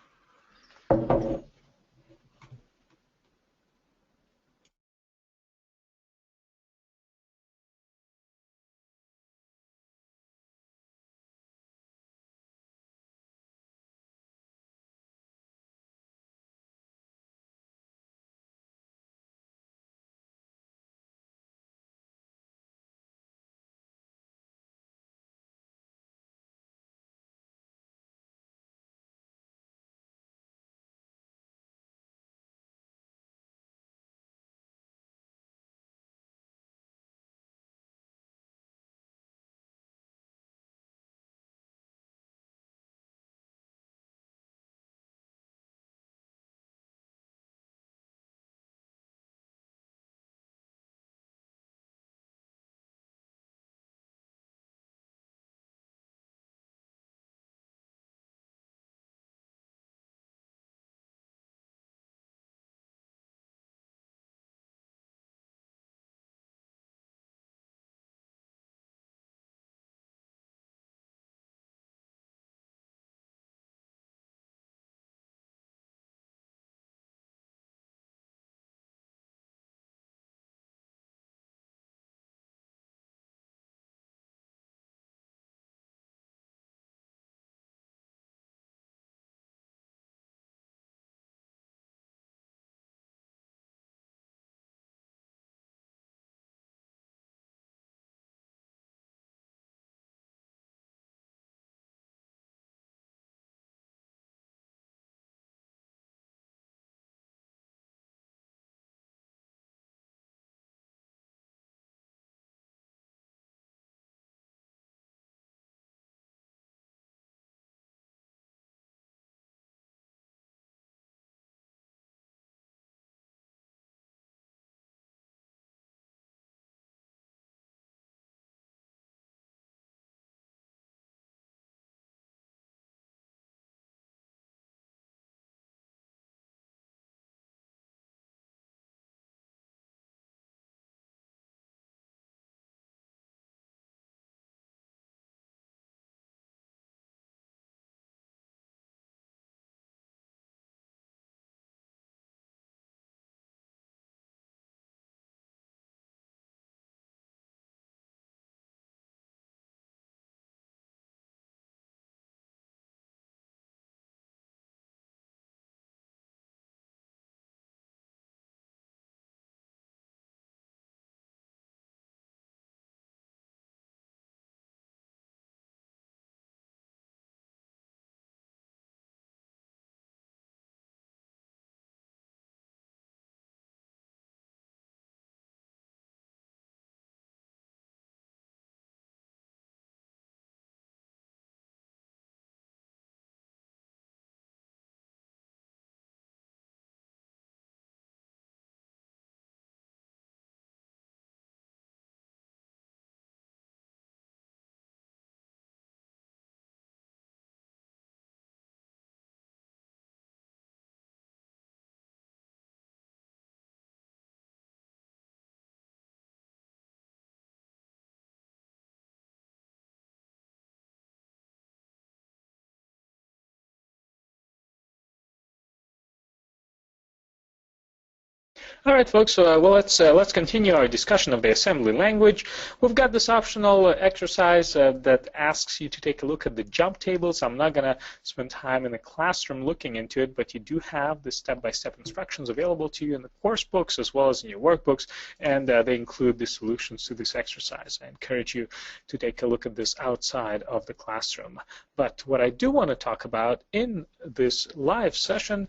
All right, folks. So, well, let's continue our discussion of the assembly language. We've got this optional exercise that asks you to take a look at the jump tables. I'm not going to spend time in the classroom looking into it, but you do have the step-by-step instructions available to you in the course books as well as in your workbooks, and they include the solutions to this exercise. I encourage you to take a look at this outside of the classroom. But what I do want to talk about in this live session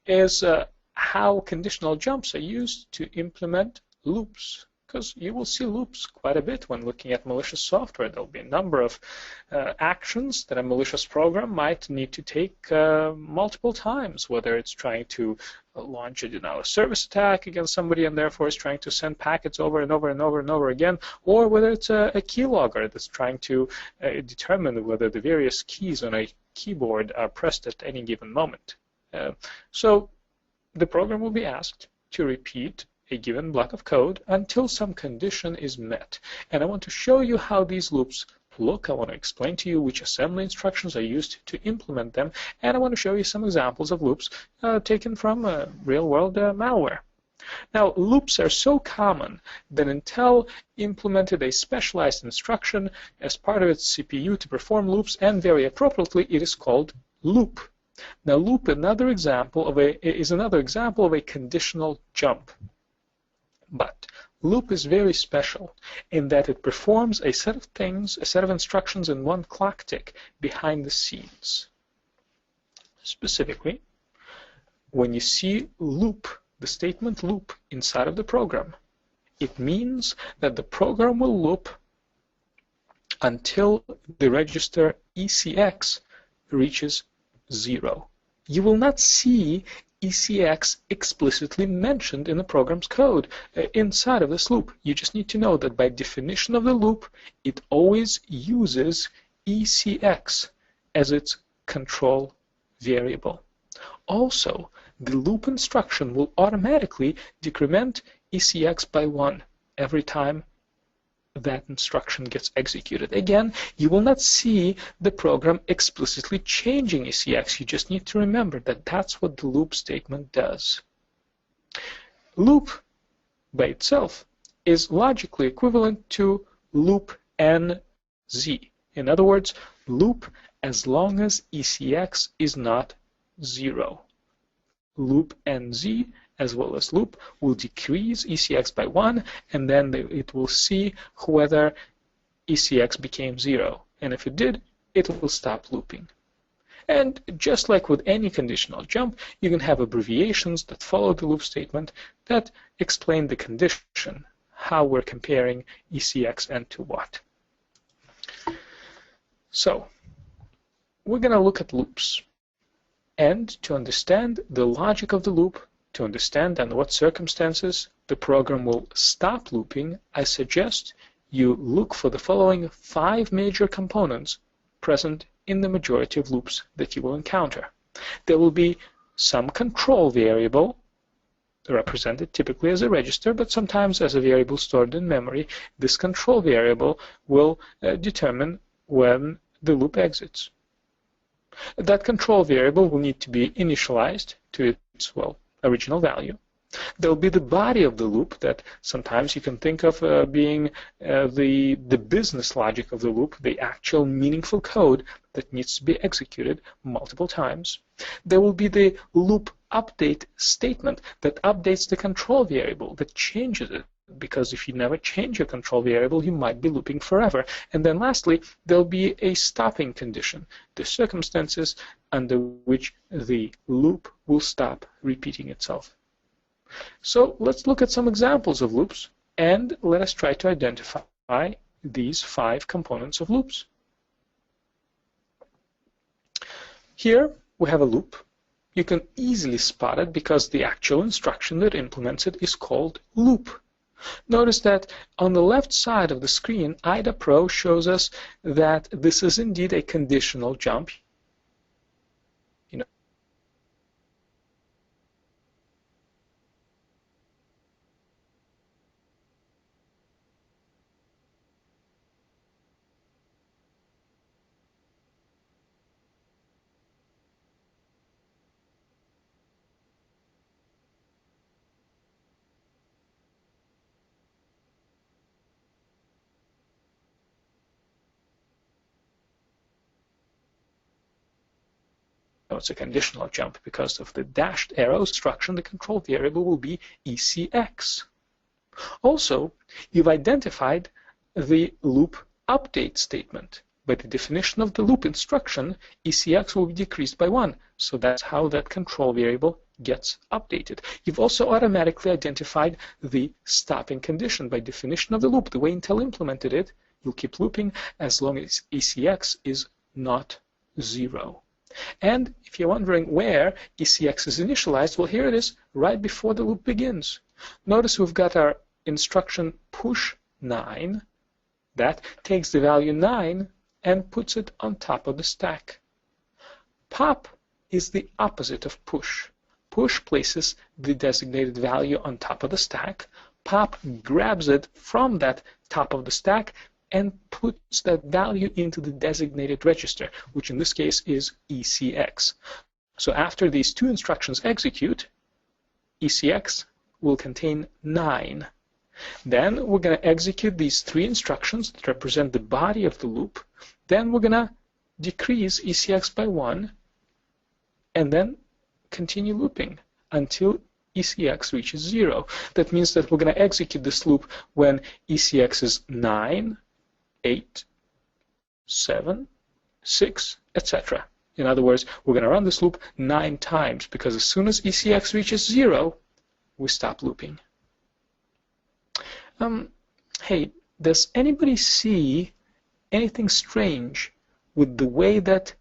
is how conditional jumps are used to implement loops, because you will see loops quite a bit when looking at malicious software. There'll be a number of actions that a malicious program might need to take multiple times, whether it's trying to launch a denial of service attack against somebody and therefore is trying to send packets over and over and over and over again, or whether it's a keylogger that's trying to determine whether the various keys on a keyboard are pressed at any given moment. So the program will be asked to repeat a given block of code until some condition is met. And I want to show you how these loops look. I want to explain to you which assembly instructions are used to implement them. And I want to show you some examples of loops taken from real-world malware. Now, loops are so common that Intel implemented a specialized instruction as part of its CPU to perform loops, and very appropriately, it is called loop. Now, loop is another example of a conditional jump. But loop is very special in that it performs a set of things, a set of instructions in one clock tick behind the scenes. Specifically, when you see loop, the statement loop inside of the program, it means that the program will loop until the register ECX reaches 0. You will not see ECX explicitly mentioned in the program's code inside of this loop. You just need to know that by definition of the loop, it always uses ECX as its control variable. Also, the loop instruction will automatically decrement ECX by 1 every time that instruction gets executed. Again, you will not see the program explicitly changing ECX. You just need to remember that that's what the loop statement does. Loop by itself is logically equivalent to loop NZ. In other words, loop as long as ECX is not 0. Loop NZ as well as loop will decrease ECX by 1, and then it will see whether ECX became 0. And if it did, it will stop looping. And just like with any conditional jump, you can have abbreviations that follow the loop statement that explain the condition, how we're comparing ECX and to what. So we're going to look at loops. And to understand the logic of the loop, to understand under what circumstances the program will stop looping, I suggest you look for the following 5 major components present in the majority of loops that you will encounter. There will be some control variable, represented typically as a register, but sometimes as a variable stored in memory. This control variable will determine when the loop exits. That control variable will need to be initialized to its, original value. There'll be the body of the loop that sometimes you can think of being the business logic of the loop, the actual meaningful code that needs to be executed multiple times. There will be the loop update statement that updates the control variable, that changes it, because if you never change your control variable, you might be looping forever. And then lastly, there'll be a stopping condition, the circumstances under which the loop will stop repeating itself. So let's look at some examples of loops, and let us try to identify these 5 components of loops. Here we have a loop. You can easily spot it because the actual instruction that implements it is called loop. Notice that on the left side of the screen, IDA Pro shows us that this is indeed a conditional jump. it's a conditional jump because of the dashed arrow instruction. The control variable will be ECX. Also, you've identified the loop update statement. By the definition of the loop instruction, ECX will be decreased by 1. So that's how that control variable gets updated. You've also automatically identified the stopping condition. By definition of the loop, the way Intel implemented it, you'll keep looping as long as ECX is not 0. And if you're wondering where ECX is initialized, well, here it is right before the loop begins. Notice we've got our instruction push 9. That takes the value 9 and puts it on top of the stack. Pop is the opposite of push. Push places the designated value on top of the stack. Pop grabs it from that top of the stack and puts that value into the designated register, which in this case is ECX. So after these two instructions execute, ECX will contain 9. Then we're going to execute these 3 instructions that represent the body of the loop. Then we're going to decrease ECX by 1 and then continue looping until ECX reaches 0. That means that we're going to execute this loop when ECX is 9, 8, 7, 6, etc. In other words, we're going to run this loop 9 times because as soon as ECX reaches 0, we stop looping. Hey, does anybody see anything strange with the way that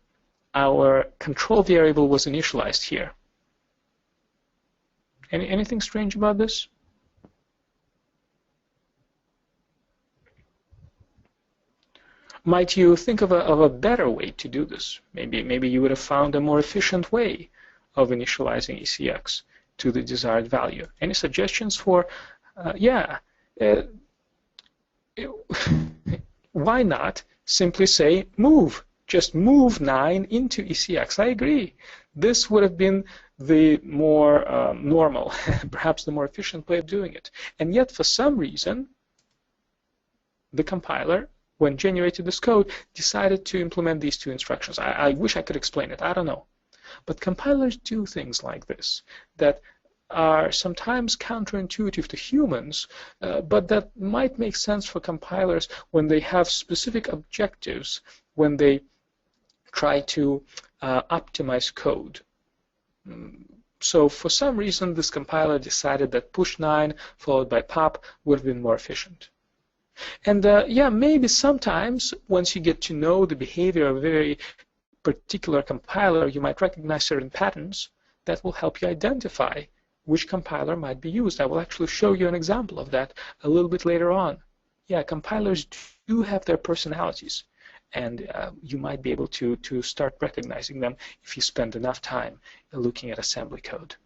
our control variable was initialized here? Anything strange about this? Might you think of a better way to do this? Maybe you would have found a more efficient way of initializing ECX to the desired value. Any suggestions for, why not simply say move? Just move 9 into ECX. I agree. This would have been the more normal, perhaps the more efficient way of doing it. And yet, for some reason, the compiler, when generated this code, decided to implement these 2 instructions. I wish I could explain it. I don't know. But compilers do things like this that are sometimes counterintuitive to humans, but that might make sense for compilers when they have specific objectives, when they try to optimize code. So for some reason, this compiler decided that push 9 followed by pop would have been more efficient. And maybe sometimes once you get to know the behavior of a very particular compiler, you might recognize certain patterns that will help you identify which compiler might be used. I will actually show you an example of that a little bit later on. Yeah, compilers do have their personalities, and you might be able to start recognizing them if you spend enough time looking at assembly code.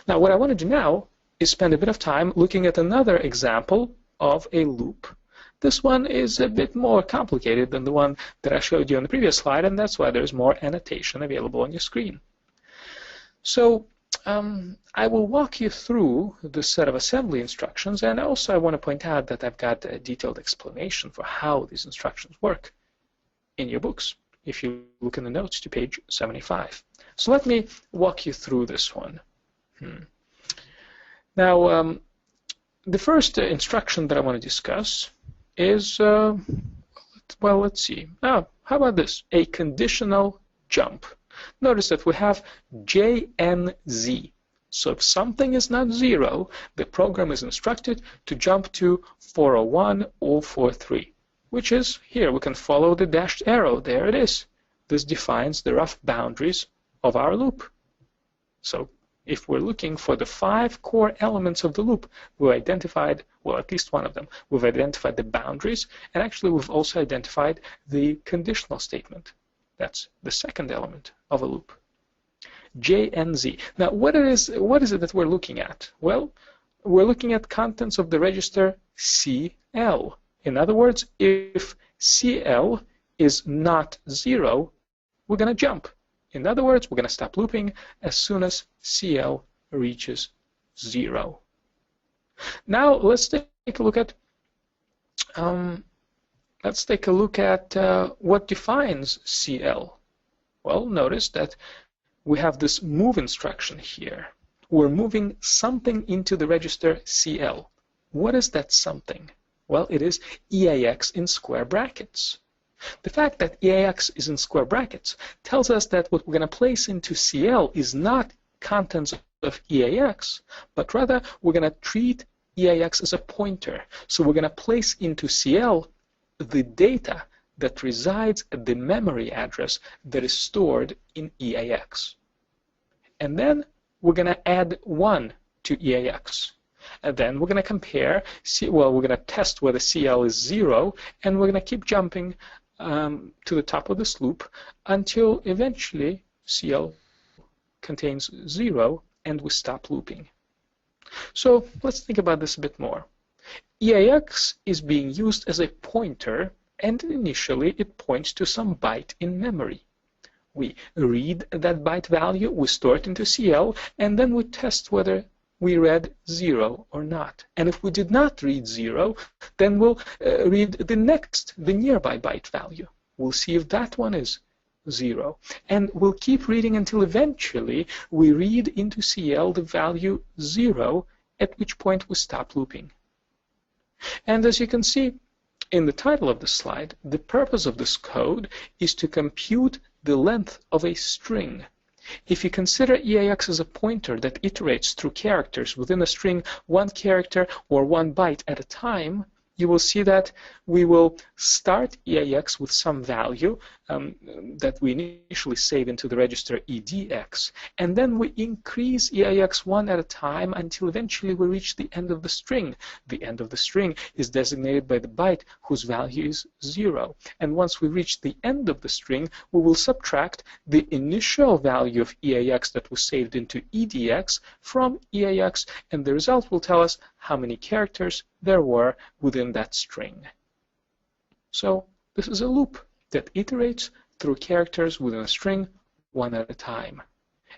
Now, what I want to do now is spend a bit of time looking at another example of a loop. This one is a bit more complicated than the one that I showed you on the previous slide, and that's why there's more annotation available on your screen. So I will walk you through the set of assembly instructions, and also I want to point out that I've got a detailed explanation for how these instructions work in your books, if you look in the notes to page 75. So let me walk you through this one. Now, the first instruction that I want to discuss is, well, let's see. How about this? A conditional jump. Notice that we have JNZ. So if something is not 0, the program is instructed to jump to 401 or 43, which is here. We can follow the dashed arrow. There it is. This defines the rough boundaries of our loop. So if we're looking for the 5 core elements of the loop, we've identified, well, at least one of them. We've identified the boundaries, and actually we've also identified the conditional statement. That's the second element of a loop. JNZ. Now, what is it that we're looking at? Well, we're looking at contents of the register CL. In other words, if CL is not 0, we're going to jump. In other words, we're going to stop looping as soon as CL reaches 0. Now, let's take a look at what defines CL. Well, notice that we have this move instruction here. We're moving something into the register CL. What is that something? Well, it is EAX in square brackets. The fact that EAX is in square brackets tells us that what we're going to place into CL is not contents of EAX, but rather we're going to treat EAX as a pointer. So we're going to place into CL the data that resides at the memory address that is stored in EAX. And then we're going to add 1 to EAX. And then we're going to compare, we're going to test whether CL is 0, and we're going to keep jumping to the top of this loop until eventually CL contains 0 and we stop looping. So let's think about this a bit more. EAX is being used as a pointer, and initially it points to some byte in memory. We read that byte value, we store it into CL, and then we test whether we read 0 or not. And if we did not read 0, then we'll read the nearby byte value. We'll see if that one is 0. And we'll keep reading until eventually we read into CL the value 0, at which point we stop looping. And as you can see in the title of the slide, the purpose of this code is to compute the length of a string. If you consider EAX as a pointer that iterates through characters within a string, 1 character or 1 byte at a time, you will see that we will start EAX with some value that we initially save into the register EDX, and then we increase EAX 1 at a time until eventually we reach the end of the string. The end of the string is designated by the byte whose value is 0. And once we reach the end of the string, we will subtract the initial value of EAX that was saved into EDX from EAX, and the result will tell us how many characters there were within that string. So this is a loop that iterates through characters within a string 1 at a time.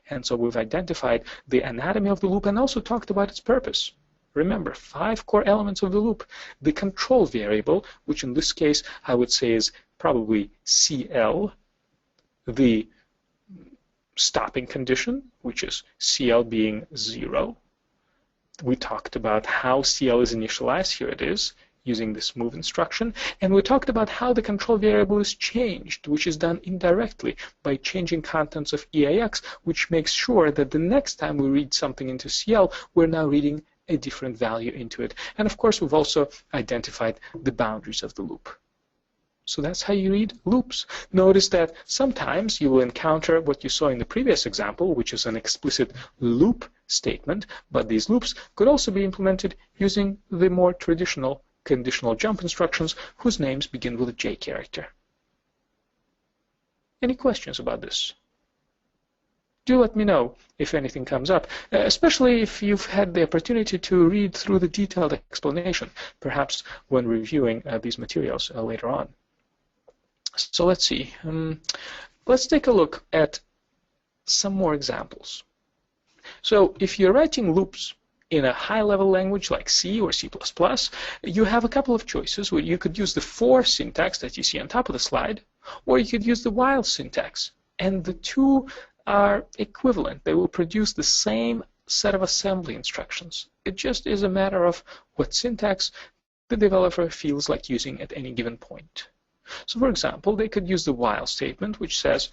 And so we've identified the anatomy of the loop and also talked about its purpose. Remember, 5 core elements of the loop. The control variable, which in this case I would say is probably CL, the stopping condition, which is CL being 0. We talked about how CL is initialized. Here it is, using this move instruction. And we talked about how the control variable is changed, which is done indirectly by changing contents of EAX, which makes sure that the next time we read something into CL, we're now reading a different value into it. And of course, we've also identified the boundaries of the loop. So that's how you read loops. Notice that sometimes you will encounter what you saw in the previous example, which is an explicit loop statement, but these loops could also be implemented using the more traditional conditional jump instructions whose names begin with a J character. Any questions about this? Do let me know if anything comes up, especially if you've had the opportunity to read through the detailed explanation, perhaps when reviewing these materials later on. So let's see. Let's take a look at some more examples. So if you're writing loops in a high-level language like C or C++, you have a couple of choices where you could use the for syntax that you see on top of the slide, or you could use the while syntax. And the two are equivalent. They will produce the same set of assembly instructions. It just is a matter of what syntax the developer feels like using at any given point. So for example, they could use the while statement, which says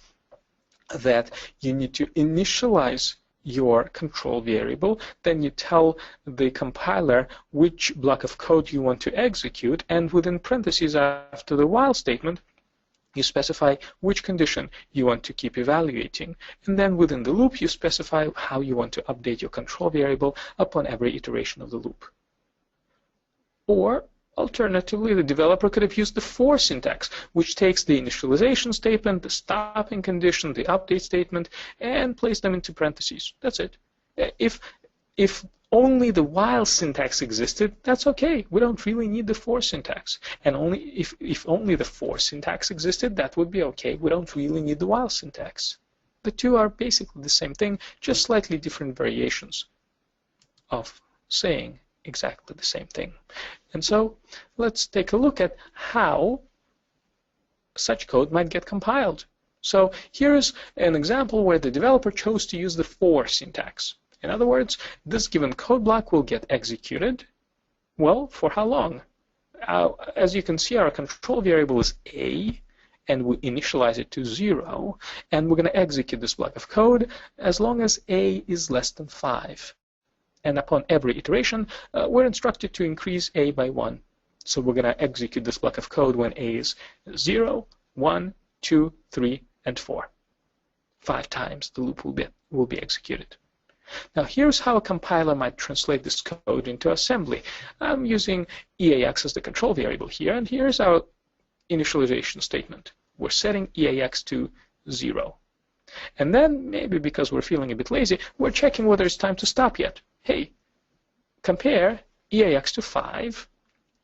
that you need to initialize your control variable, then you tell the compiler which block of code you want to execute, and within parentheses after the while statement, you specify which condition you want to keep evaluating. And then within the loop, you specify how you want to update your control variable upon every iteration of the loop. Or alternatively, the developer could have used the for syntax, which takes the initialization statement, the stopping condition, the update statement, and place them into parentheses. That's it. If only the while syntax existed, that's okay. We don't really need the for syntax. And only if only the for syntax existed, that would be okay. We don't really need the while syntax. The two are basically the same thing, just slightly different variations of saying exactly the same thing. And so let's take a look at how such code might get compiled. So here's an example where the developer chose to use the for syntax. In other words, this given code block will get executed. Well, for how long? As you can see, our control variable is a, and we initialize it to 0, and we're going to execute this block of code as long as a is less than 5. And upon every iteration, we're instructed to increase a by 1. So we're going to execute this block of code when a is 0, 1, 2, 3, and 4. 5 times the loop will be executed. Now here's how a compiler might translate this code into assembly. I'm using EAX as the control variable here, and here's our initialization statement. We're setting EAX to 0. And then, maybe because we're feeling a bit lazy, we're checking whether it's time to stop yet. Hey, compare EAX to 5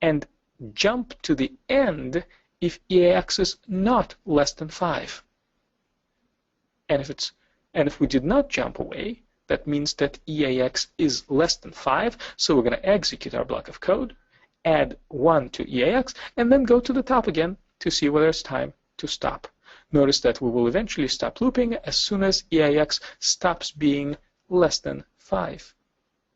and jump to the end if EAX is not less than 5. And if we did not jump away, that means that EAX is less than 5, so we're going to execute our block of code, add 1 to EAX, and then go to the top again to see whether it's time to stop. Notice that we will eventually stop looping as soon as EAX stops being less than 5.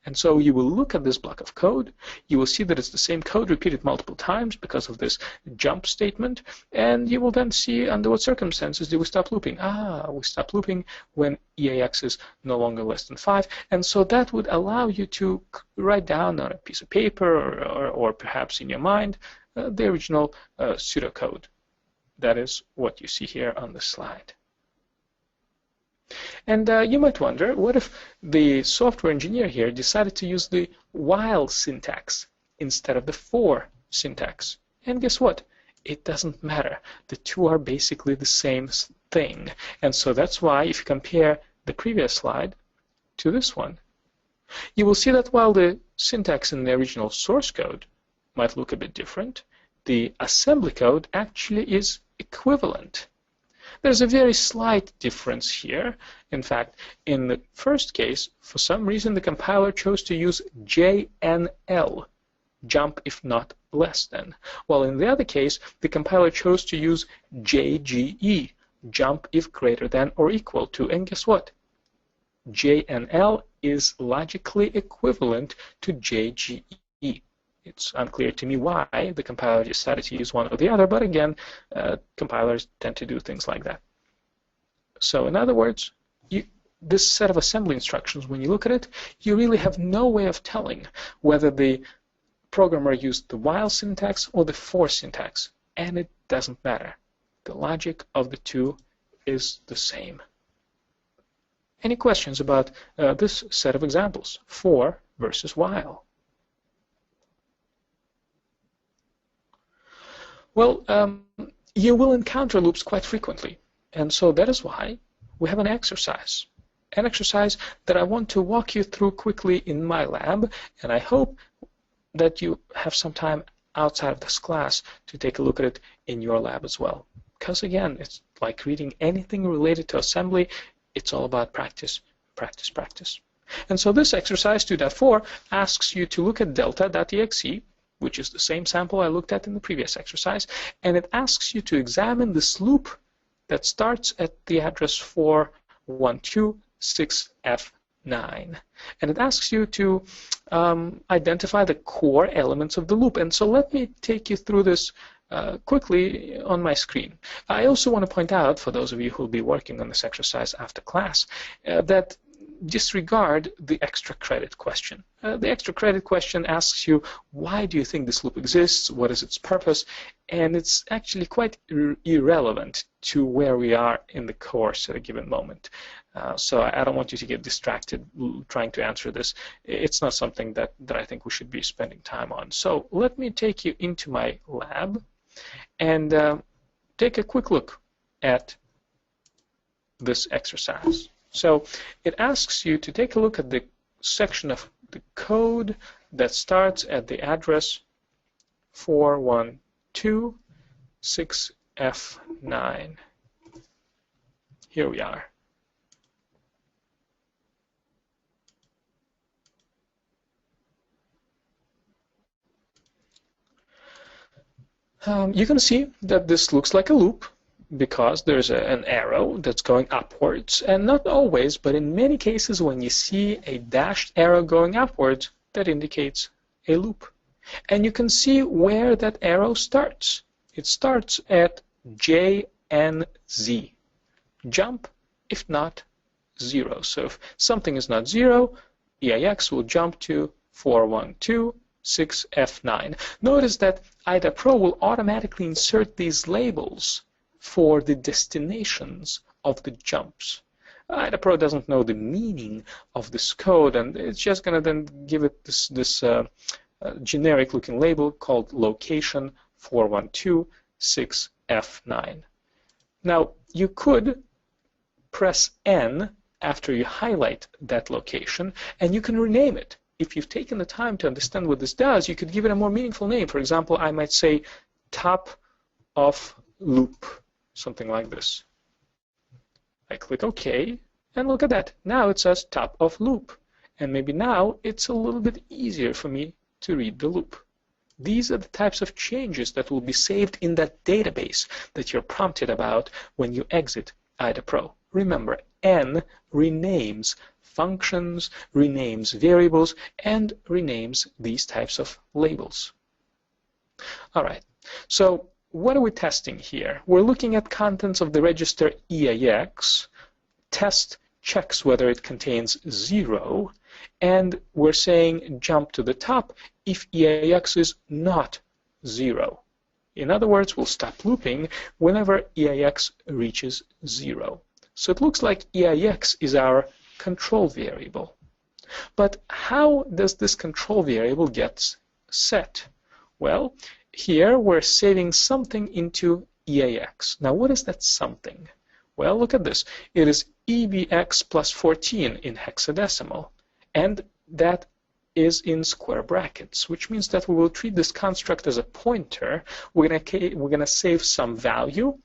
And so you will look at this block of code, you will see that it's the same code repeated multiple times because of this jump statement, and you will then see under what circumstances do we stop looping. We stop looping when EAX is no longer less than 5, and so that would allow you to write down on a piece of paper or perhaps in your mind the original pseudocode. That is what you see here on the slide. And you might wonder, what if the software engineer here decided to use the while syntax instead of the for syntax? And guess what? It doesn't matter. The two are basically the same thing. And so that's why if you compare the previous slide to this one, you will see that while the syntax in the original source code might look a bit different, the assembly code actually is equivalent. There's a very slight difference here. In fact, in the first case, for some reason, the compiler chose to use JNL, jump if not less than, while in the other case, the compiler chose to use JGE, jump if greater than or equal to. And guess what? JNL is logically equivalent to JGE. It's unclear to me why the compiler decided to use one or the other, but again, compilers tend to do things like that. So in other words, this set of assembly instructions, when you look at it, you really have no way of telling whether the programmer used the while syntax or the for syntax, and it doesn't matter. The logic of the two is the same. Any questions about this set of examples, for versus while? Well, you will encounter loops quite frequently, and so that is why we have an exercise that I want to walk you through quickly in my lab, and I hope that you have some time outside of this class to take a look at it in your lab as well. Because again, it's like reading anything related to assembly, it's all about practice, practice, practice. And so this exercise 2.4 asks you to look at delta.exe, which is the same sample I looked at in the previous exercise, and it asks you to examine this loop that starts at the address 4126F9. And it asks you to identify the core elements of the loop. And so let me take you through this quickly on my screen. I also want to point out, for those of you who will be working on this exercise after class, that disregard the extra credit question. The extra credit question asks you, why do you think this loop exists? What is its purpose? And it's actually quite irrelevant to where we are in the course at a given moment. So I don't want you to get distracted trying to answer this. It's not something that I think we should be spending time on. So let me take you into my lab and take a quick look at this exercise. So it asks you to take a look at the section of the code that starts at the address 4126F9. Here we are. You can see that this looks like a loop because there's an arrow that's going upwards, and not always, but in many cases when you see a dashed arrow going upwards, that indicates a loop. And you can see where that arrow starts. It starts at JNZ. Jump, if not 0. So if something is not 0, EIX will jump to 412.6F9. Notice that IDA Pro will automatically insert these labels for the destinations of the jumps. IDA Pro doesn't know the meaning of this code, and it's just going to then give it this generic looking label called location 412.6F9. Now, you could press N after you highlight that location, and you can rename it. If you've taken the time to understand what this does, you could give it a more meaningful name. For example, I might say top of loop, something like this. I click OK, and look at that. Now it says top of loop. And maybe now it's a little bit easier for me to read the loop. These are the types of changes that will be saved in that database that you're prompted about when you exit IDA Pro. Remember, N renames functions, renames variables, and renames these types of labels. All right, so what are we testing here? We're looking at contents of the register EAX. Test checks whether it contains 0, and we're saying jump to the top if EAX is not 0. In other words, we'll stop looping whenever EAX reaches 0. So it looks like EAX is our control variable. But how does this control variable get set? Well, here we're saving something into EAX. Now, what is that something? Well, look at this. It is EBX plus 14 in hexadecimal, and that is in square brackets, which means that we will treat this construct as a pointer. We're going to save some value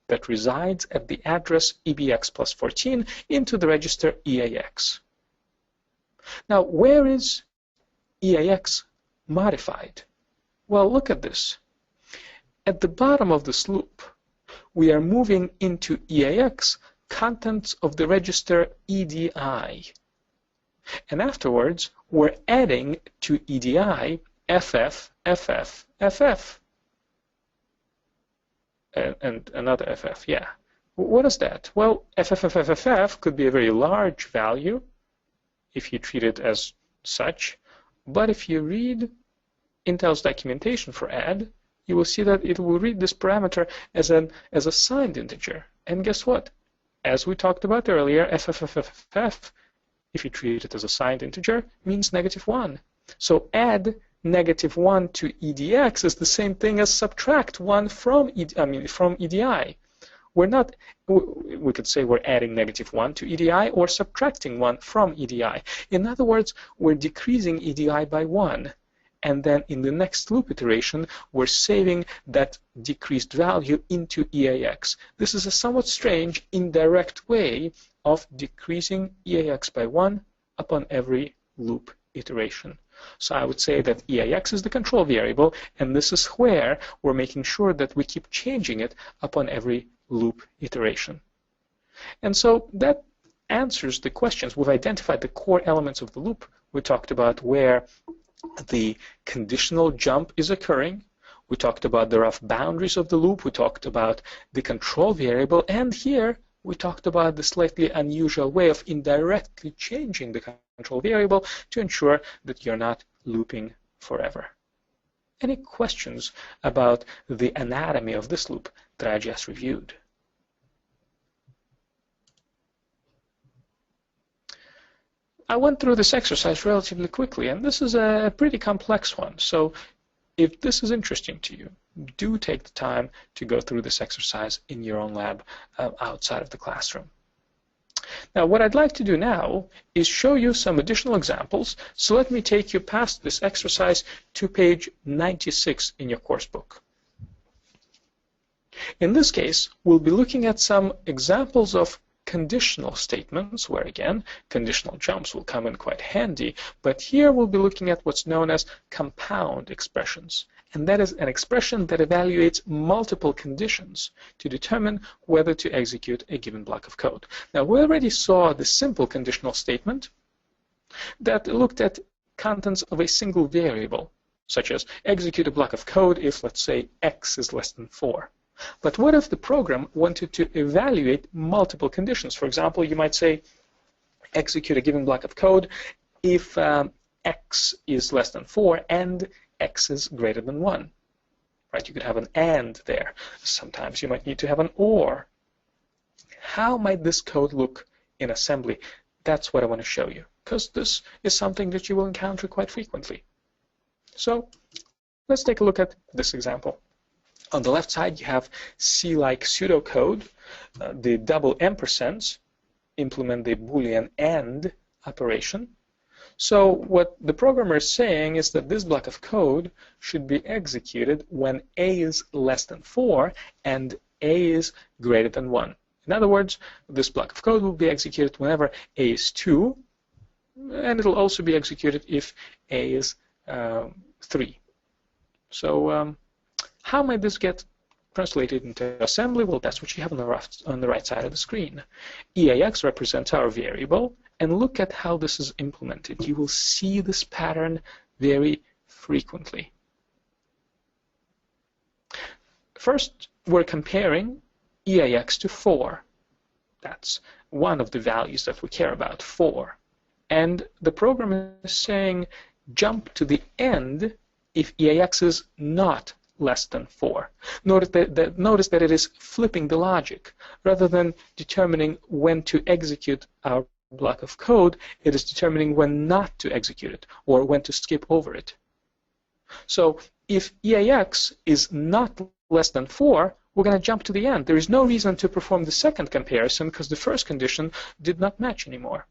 that resides at the address EBX plus 14 into the register EAX. Now, where is EAX modified? Well, look at this. At the bottom of this loop, we are moving into EAX contents of the register EDI. And afterwards, we're adding to EDI FF, FF, FF. And another FF, yeah. What is that? Well, FFFFF could be a very large value if you treat it as such. But if you read Intel's documentation for add, you will see that it will read this parameter as a signed integer. And guess what? As we talked about earlier, FFFFF, if you treat it as a signed integer, means -1. So add -1 to EDX is the same thing as subtract 1 from EDI. We could say we're adding -1 to EDI or subtracting 1 from EDI. In other words, we're decreasing EDI by 1. And then in the next loop iteration, we're saving that decreased value into EAX. This is a somewhat strange, indirect way of decreasing EAX by 1 upon every loop iteration. So I would say that EAX is the control variable, and this is where we're making sure that we keep changing it upon every loop iteration. And so that answers the questions. We've identified the core elements of the loop. We talked about where the conditional jump is occurring. We talked about the rough boundaries of the loop. We talked about the control variable. And here we talked about the slightly unusual way of indirectly changing the control variable to ensure that you're not looping forever. Any questions about the anatomy of this loop that I just reviewed? I went through this exercise relatively quickly, and this is a pretty complex one. So if this is interesting to you, do take the time to go through this exercise in your own lab outside of the classroom. Now, what I'd like to do now is show you some additional examples. So let me take you past this exercise to page 96 in your course book. In this case, we'll be looking at some examples of conditional statements, where again, conditional jumps will come in quite handy, but here we'll be looking at what's known as compound expressions. And that is an expression that evaluates multiple conditions to determine whether to execute a given block of code. Now, we already saw the simple conditional statement that looked at contents of a single variable, such as execute a block of code if, let's say, x is less than 4. But what if the program wanted to evaluate multiple conditions? For example, you might say execute a given block of code if x is less than 4 and x is greater than 1. Right? You could have an and there. Sometimes you might need to have an or. How might this code look in assembly? That's what I want to show you, because this is something that you will encounter quite frequently. So let's take a look at this example. On the left side, you have C-like pseudocode. The double ampersands implement the Boolean AND operation. So what the programmer is saying is that this block of code should be executed when a is less than 4 and a is greater than 1. In other words, this block of code will be executed whenever a is 2, and it'll also be executed if a is 3. So how might this get translated into assembly? Well, that's what you have on the right side of the screen. EAX represents our variable, and look at how this is implemented. You will see this pattern very frequently. First, we're comparing EAX to 4. That's one of the values that we care about, 4. And the program is saying jump to the end if EAX is not less than 4. Notice that it is flipping the logic. Rather than determining when to execute our block of code, it is determining when not to execute it or when to skip over it. So if EAX is not less than 4, we're going to jump to the end. There is no reason to perform the second comparison because the first condition did not match anymore.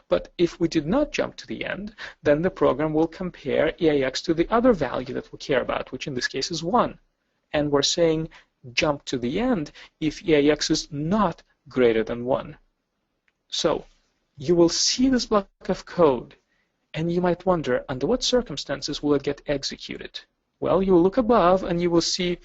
But if we did not jump to the end, then the program will compare EAX to the other value that we care about, which in this case is 1. And we're saying jump to the end if EAX is not greater than 1. So you will see this block of code, and you might wonder, under what circumstances will it get executed? Well, you will look above, and you will see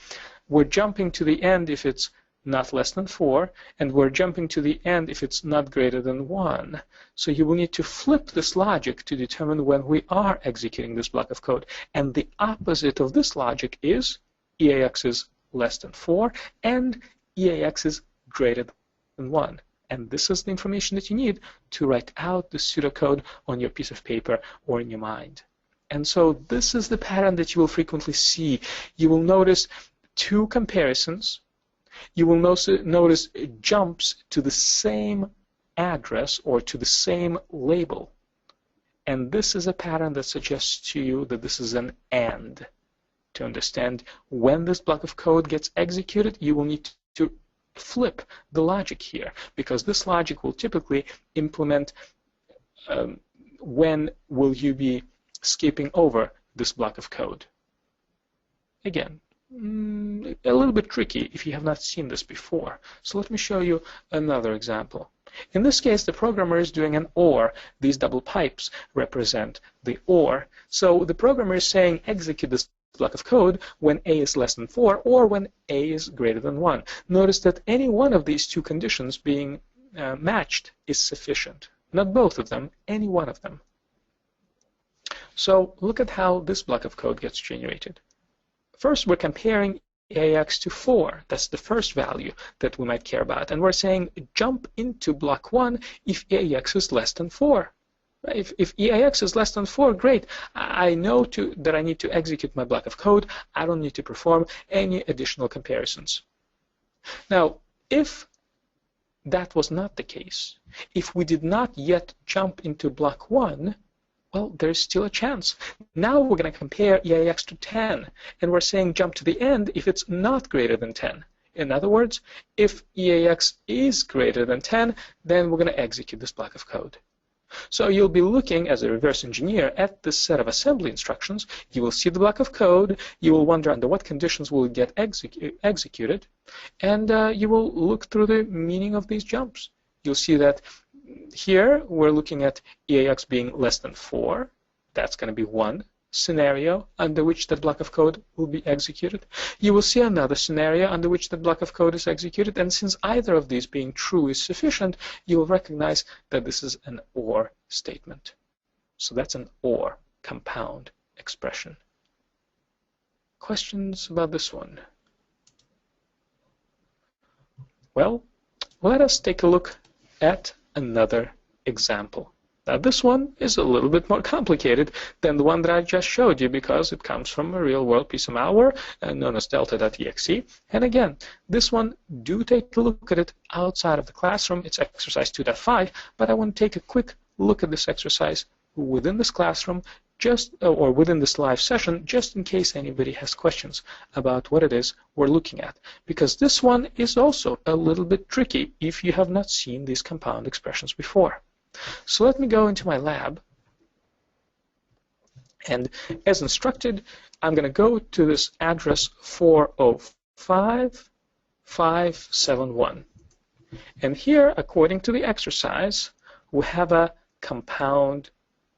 we're jumping to the end if it's not less than 4, and we're jumping to the end if it's not greater than 1. So you will need to flip this logic to determine when we are executing this block of code. And the opposite of this logic is EAX is less than 4 and EAX is greater than 1. And this is the information that you need to write out the pseudocode on your piece of paper or in your mind. And so this is the pattern that you will frequently see. You will notice two comparisons. You will notice jumps to the same address or to the same label. And this is a pattern that suggests to you that this is an AND. To understand when this block of code gets executed, you will need to flip the logic here, because this logic will typically implement when will you be skipping over this block of code. Again, a little bit tricky if you have not seen this before. So let me show you another example. In this case, the programmer is doing an OR. These double pipes represent the OR. So the programmer is saying execute this block of code when a is less than 4 or when a is greater than 1. Notice that any one of these two conditions being matched is sufficient. Not both of them, any one of them. So look at how this block of code gets generated. First, we're comparing EAX to 4. That's the first value that we might care about. And we're saying jump into block 1 if EAX is less than 4. If EAX is less than 4, great. I know that I need to execute my block of code. I don't need to perform any additional comparisons. Now, if that was not the case, if we did not yet jump into block 1, well, there's still a chance. Now we're going to compare EAX to 10, and we're saying jump to the end if it's not greater than 10. In other words, if EAX is greater than 10, then we're going to execute this block of code. So you'll be looking as a reverse engineer at this set of assembly instructions. You will see the block of code. You will wonder under what conditions will it get executed. And you will look through the meaning of these jumps. You'll see that here we're looking at EAX being less than 4. That's going to be 1. scenario under which that block of code will be executed. You will see another scenario under which that block of code is executed, and since either of these being true is sufficient, you will recognize that this is an OR statement. So that's an OR, compound expression. Questions about this one? Well, let us take a look at another example. Now this one is a little bit more complicated than the one that I just showed you because it comes from a real-world piece of malware known as delta.exe. And again, this one, do take a look at it outside of the classroom. It's exercise 2.5, but I want to take a quick look at this exercise within this classroom, or within this live session, just in case anybody has questions about what it is we're looking at. Because this one is also a little bit tricky if you have not seen these compound expressions before. So let me go into my lab, and as instructed, I'm going to go to this address 405571. And here, according to the exercise, we have a compound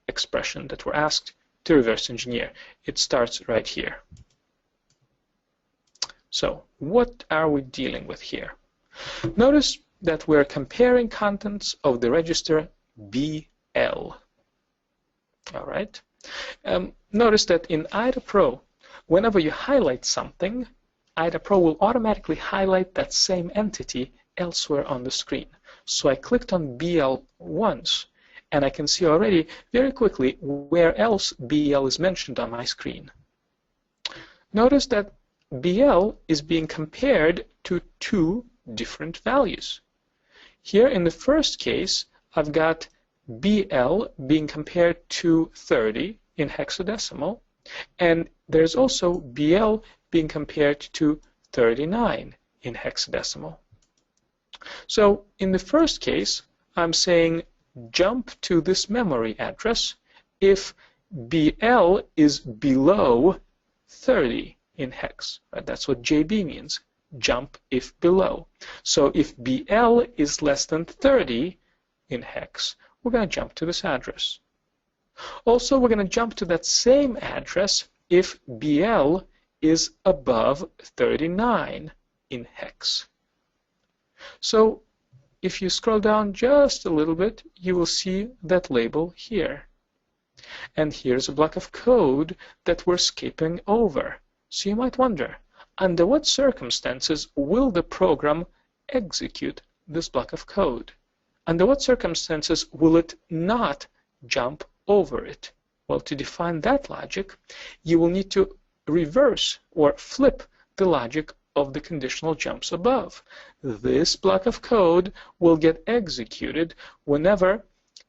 expression that we're asked to reverse engineer. It starts right here. So what are we dealing with here? Notice that we're comparing contents of the register BL. All right. Notice that in IDA-Pro, whenever you highlight something, IDA-Pro will automatically highlight that same entity elsewhere on the screen. So I clicked on BL once, and I can see already very quickly where else BL is mentioned on my screen. Notice that BL is being compared to two different values. Here in the first case, I've got BL being compared to 30 in hexadecimal, and there's also BL being compared to 39 in hexadecimal. So in the first case, I'm saying jump to this memory address if BL is below 30 in hex. Right? That's what JB means, jump if below. So if BL is less than 30 in hex, we're going to jump to this address. Also, we're going to jump to that same address if BL is above 39 in hex. So if you scroll down just a little bit, you will see that label here. And here's a block of code that we're skipping over. So you might wonder, under what circumstances will the program execute this block of code? Under what circumstances will it not jump over it? Well, to define that logic, you will need to reverse or flip the logic of the conditional jumps above. This block of code will get executed whenever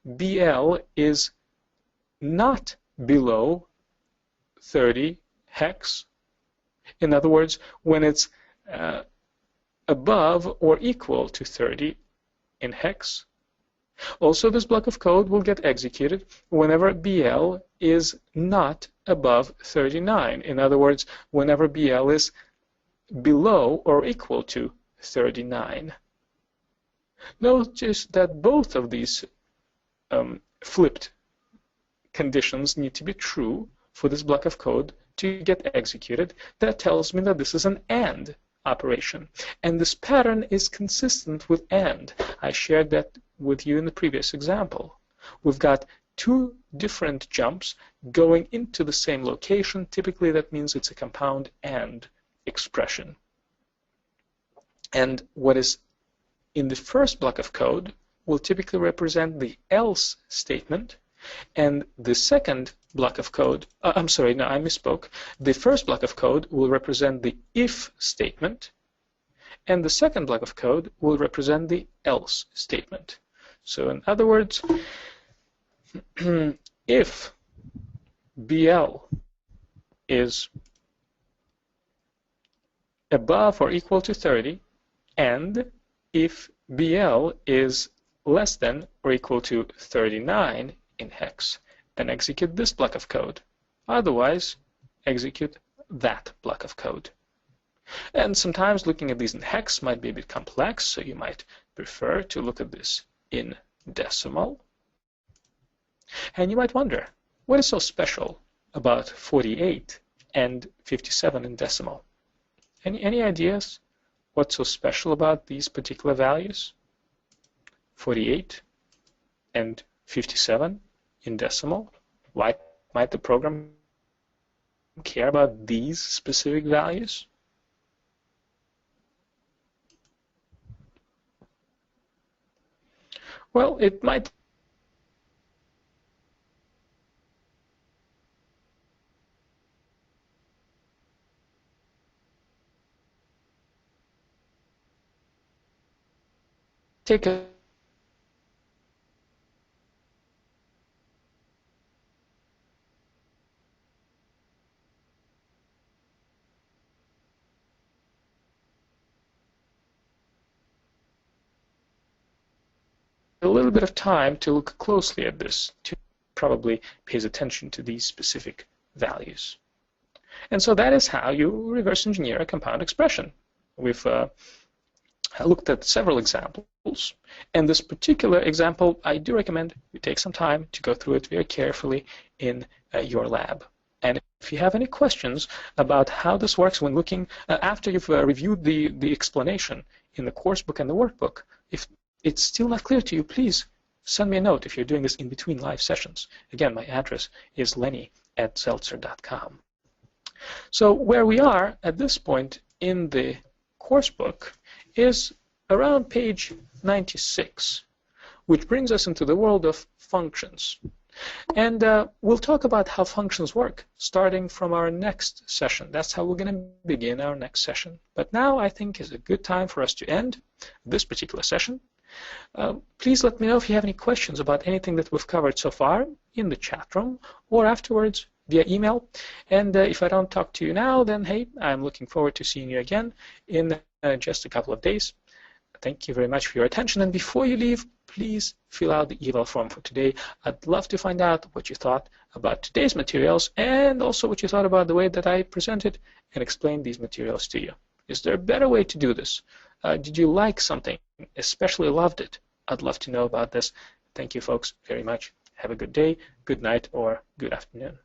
BL is not below 30 hex. In other words, when it's above or equal to 30 in hex. Also, this block of code will get executed whenever BL is not above 39. In other words, whenever BL is below or equal to 39. Notice that both of these flipped conditions need to be true for this block of code to get executed. That tells me that this is an AND operation. And this pattern is consistent with AND. I shared that with you in the previous example. We've got two different jumps going into the same location. Typically, that means it's a compound AND expression. And what is in the first block of code will typically represent the else statement, and the second block of code, I'm sorry, no, I misspoke. The first block of code will represent the if statement, and the second block of code will represent the else statement. So in other words, if BL is above or equal to 30, and if BL is less than or equal to 39 in hex, then execute this block of code. Otherwise, execute that block of code. And sometimes looking at these in hex might be a bit complex, so you might prefer to look at this in decimal. And you might wonder, what is so special about 48 and 57 in decimal? Any ideas what's so special about these particular values? 48 and 57 in decimal. Why might the program care about these specific values? Well, it might take a little bit of time to look closely at this, to probably pays attention to these specific values. And so that is how you reverse engineer a compound expression. We've looked at several examples, and this particular example, I do recommend you take some time to go through it very carefully in your lab. And if you have any questions about how this works when looking, after you've reviewed the explanation in the course book and the workbook, if it's still not clear to you, please send me a note if you're doing this in between live sessions. Again, my address is lenny@zeltzer.com. So where we are at this point in the course book is around page 96, which brings us into the world of functions. And we'll talk about how functions work starting from our next session. That's how we're going to begin our next session. But now I think is a good time for us to end this particular session. Please let me know if you have any questions about anything that we've covered so far in the chat room or afterwards via email. And if I don't talk to you now, then hey, I'm looking forward to seeing you again in just a couple of days. Thank you very much for your attention. And before you leave, please fill out the eval form for today. I'd love to find out what you thought about today's materials and also what you thought about the way that I presented and explained these materials to you. Is there a better way to do this? Did you like something, especially loved it? I'd love to know about this. Thank you, folks, very much. Have a good day, good night, or good afternoon.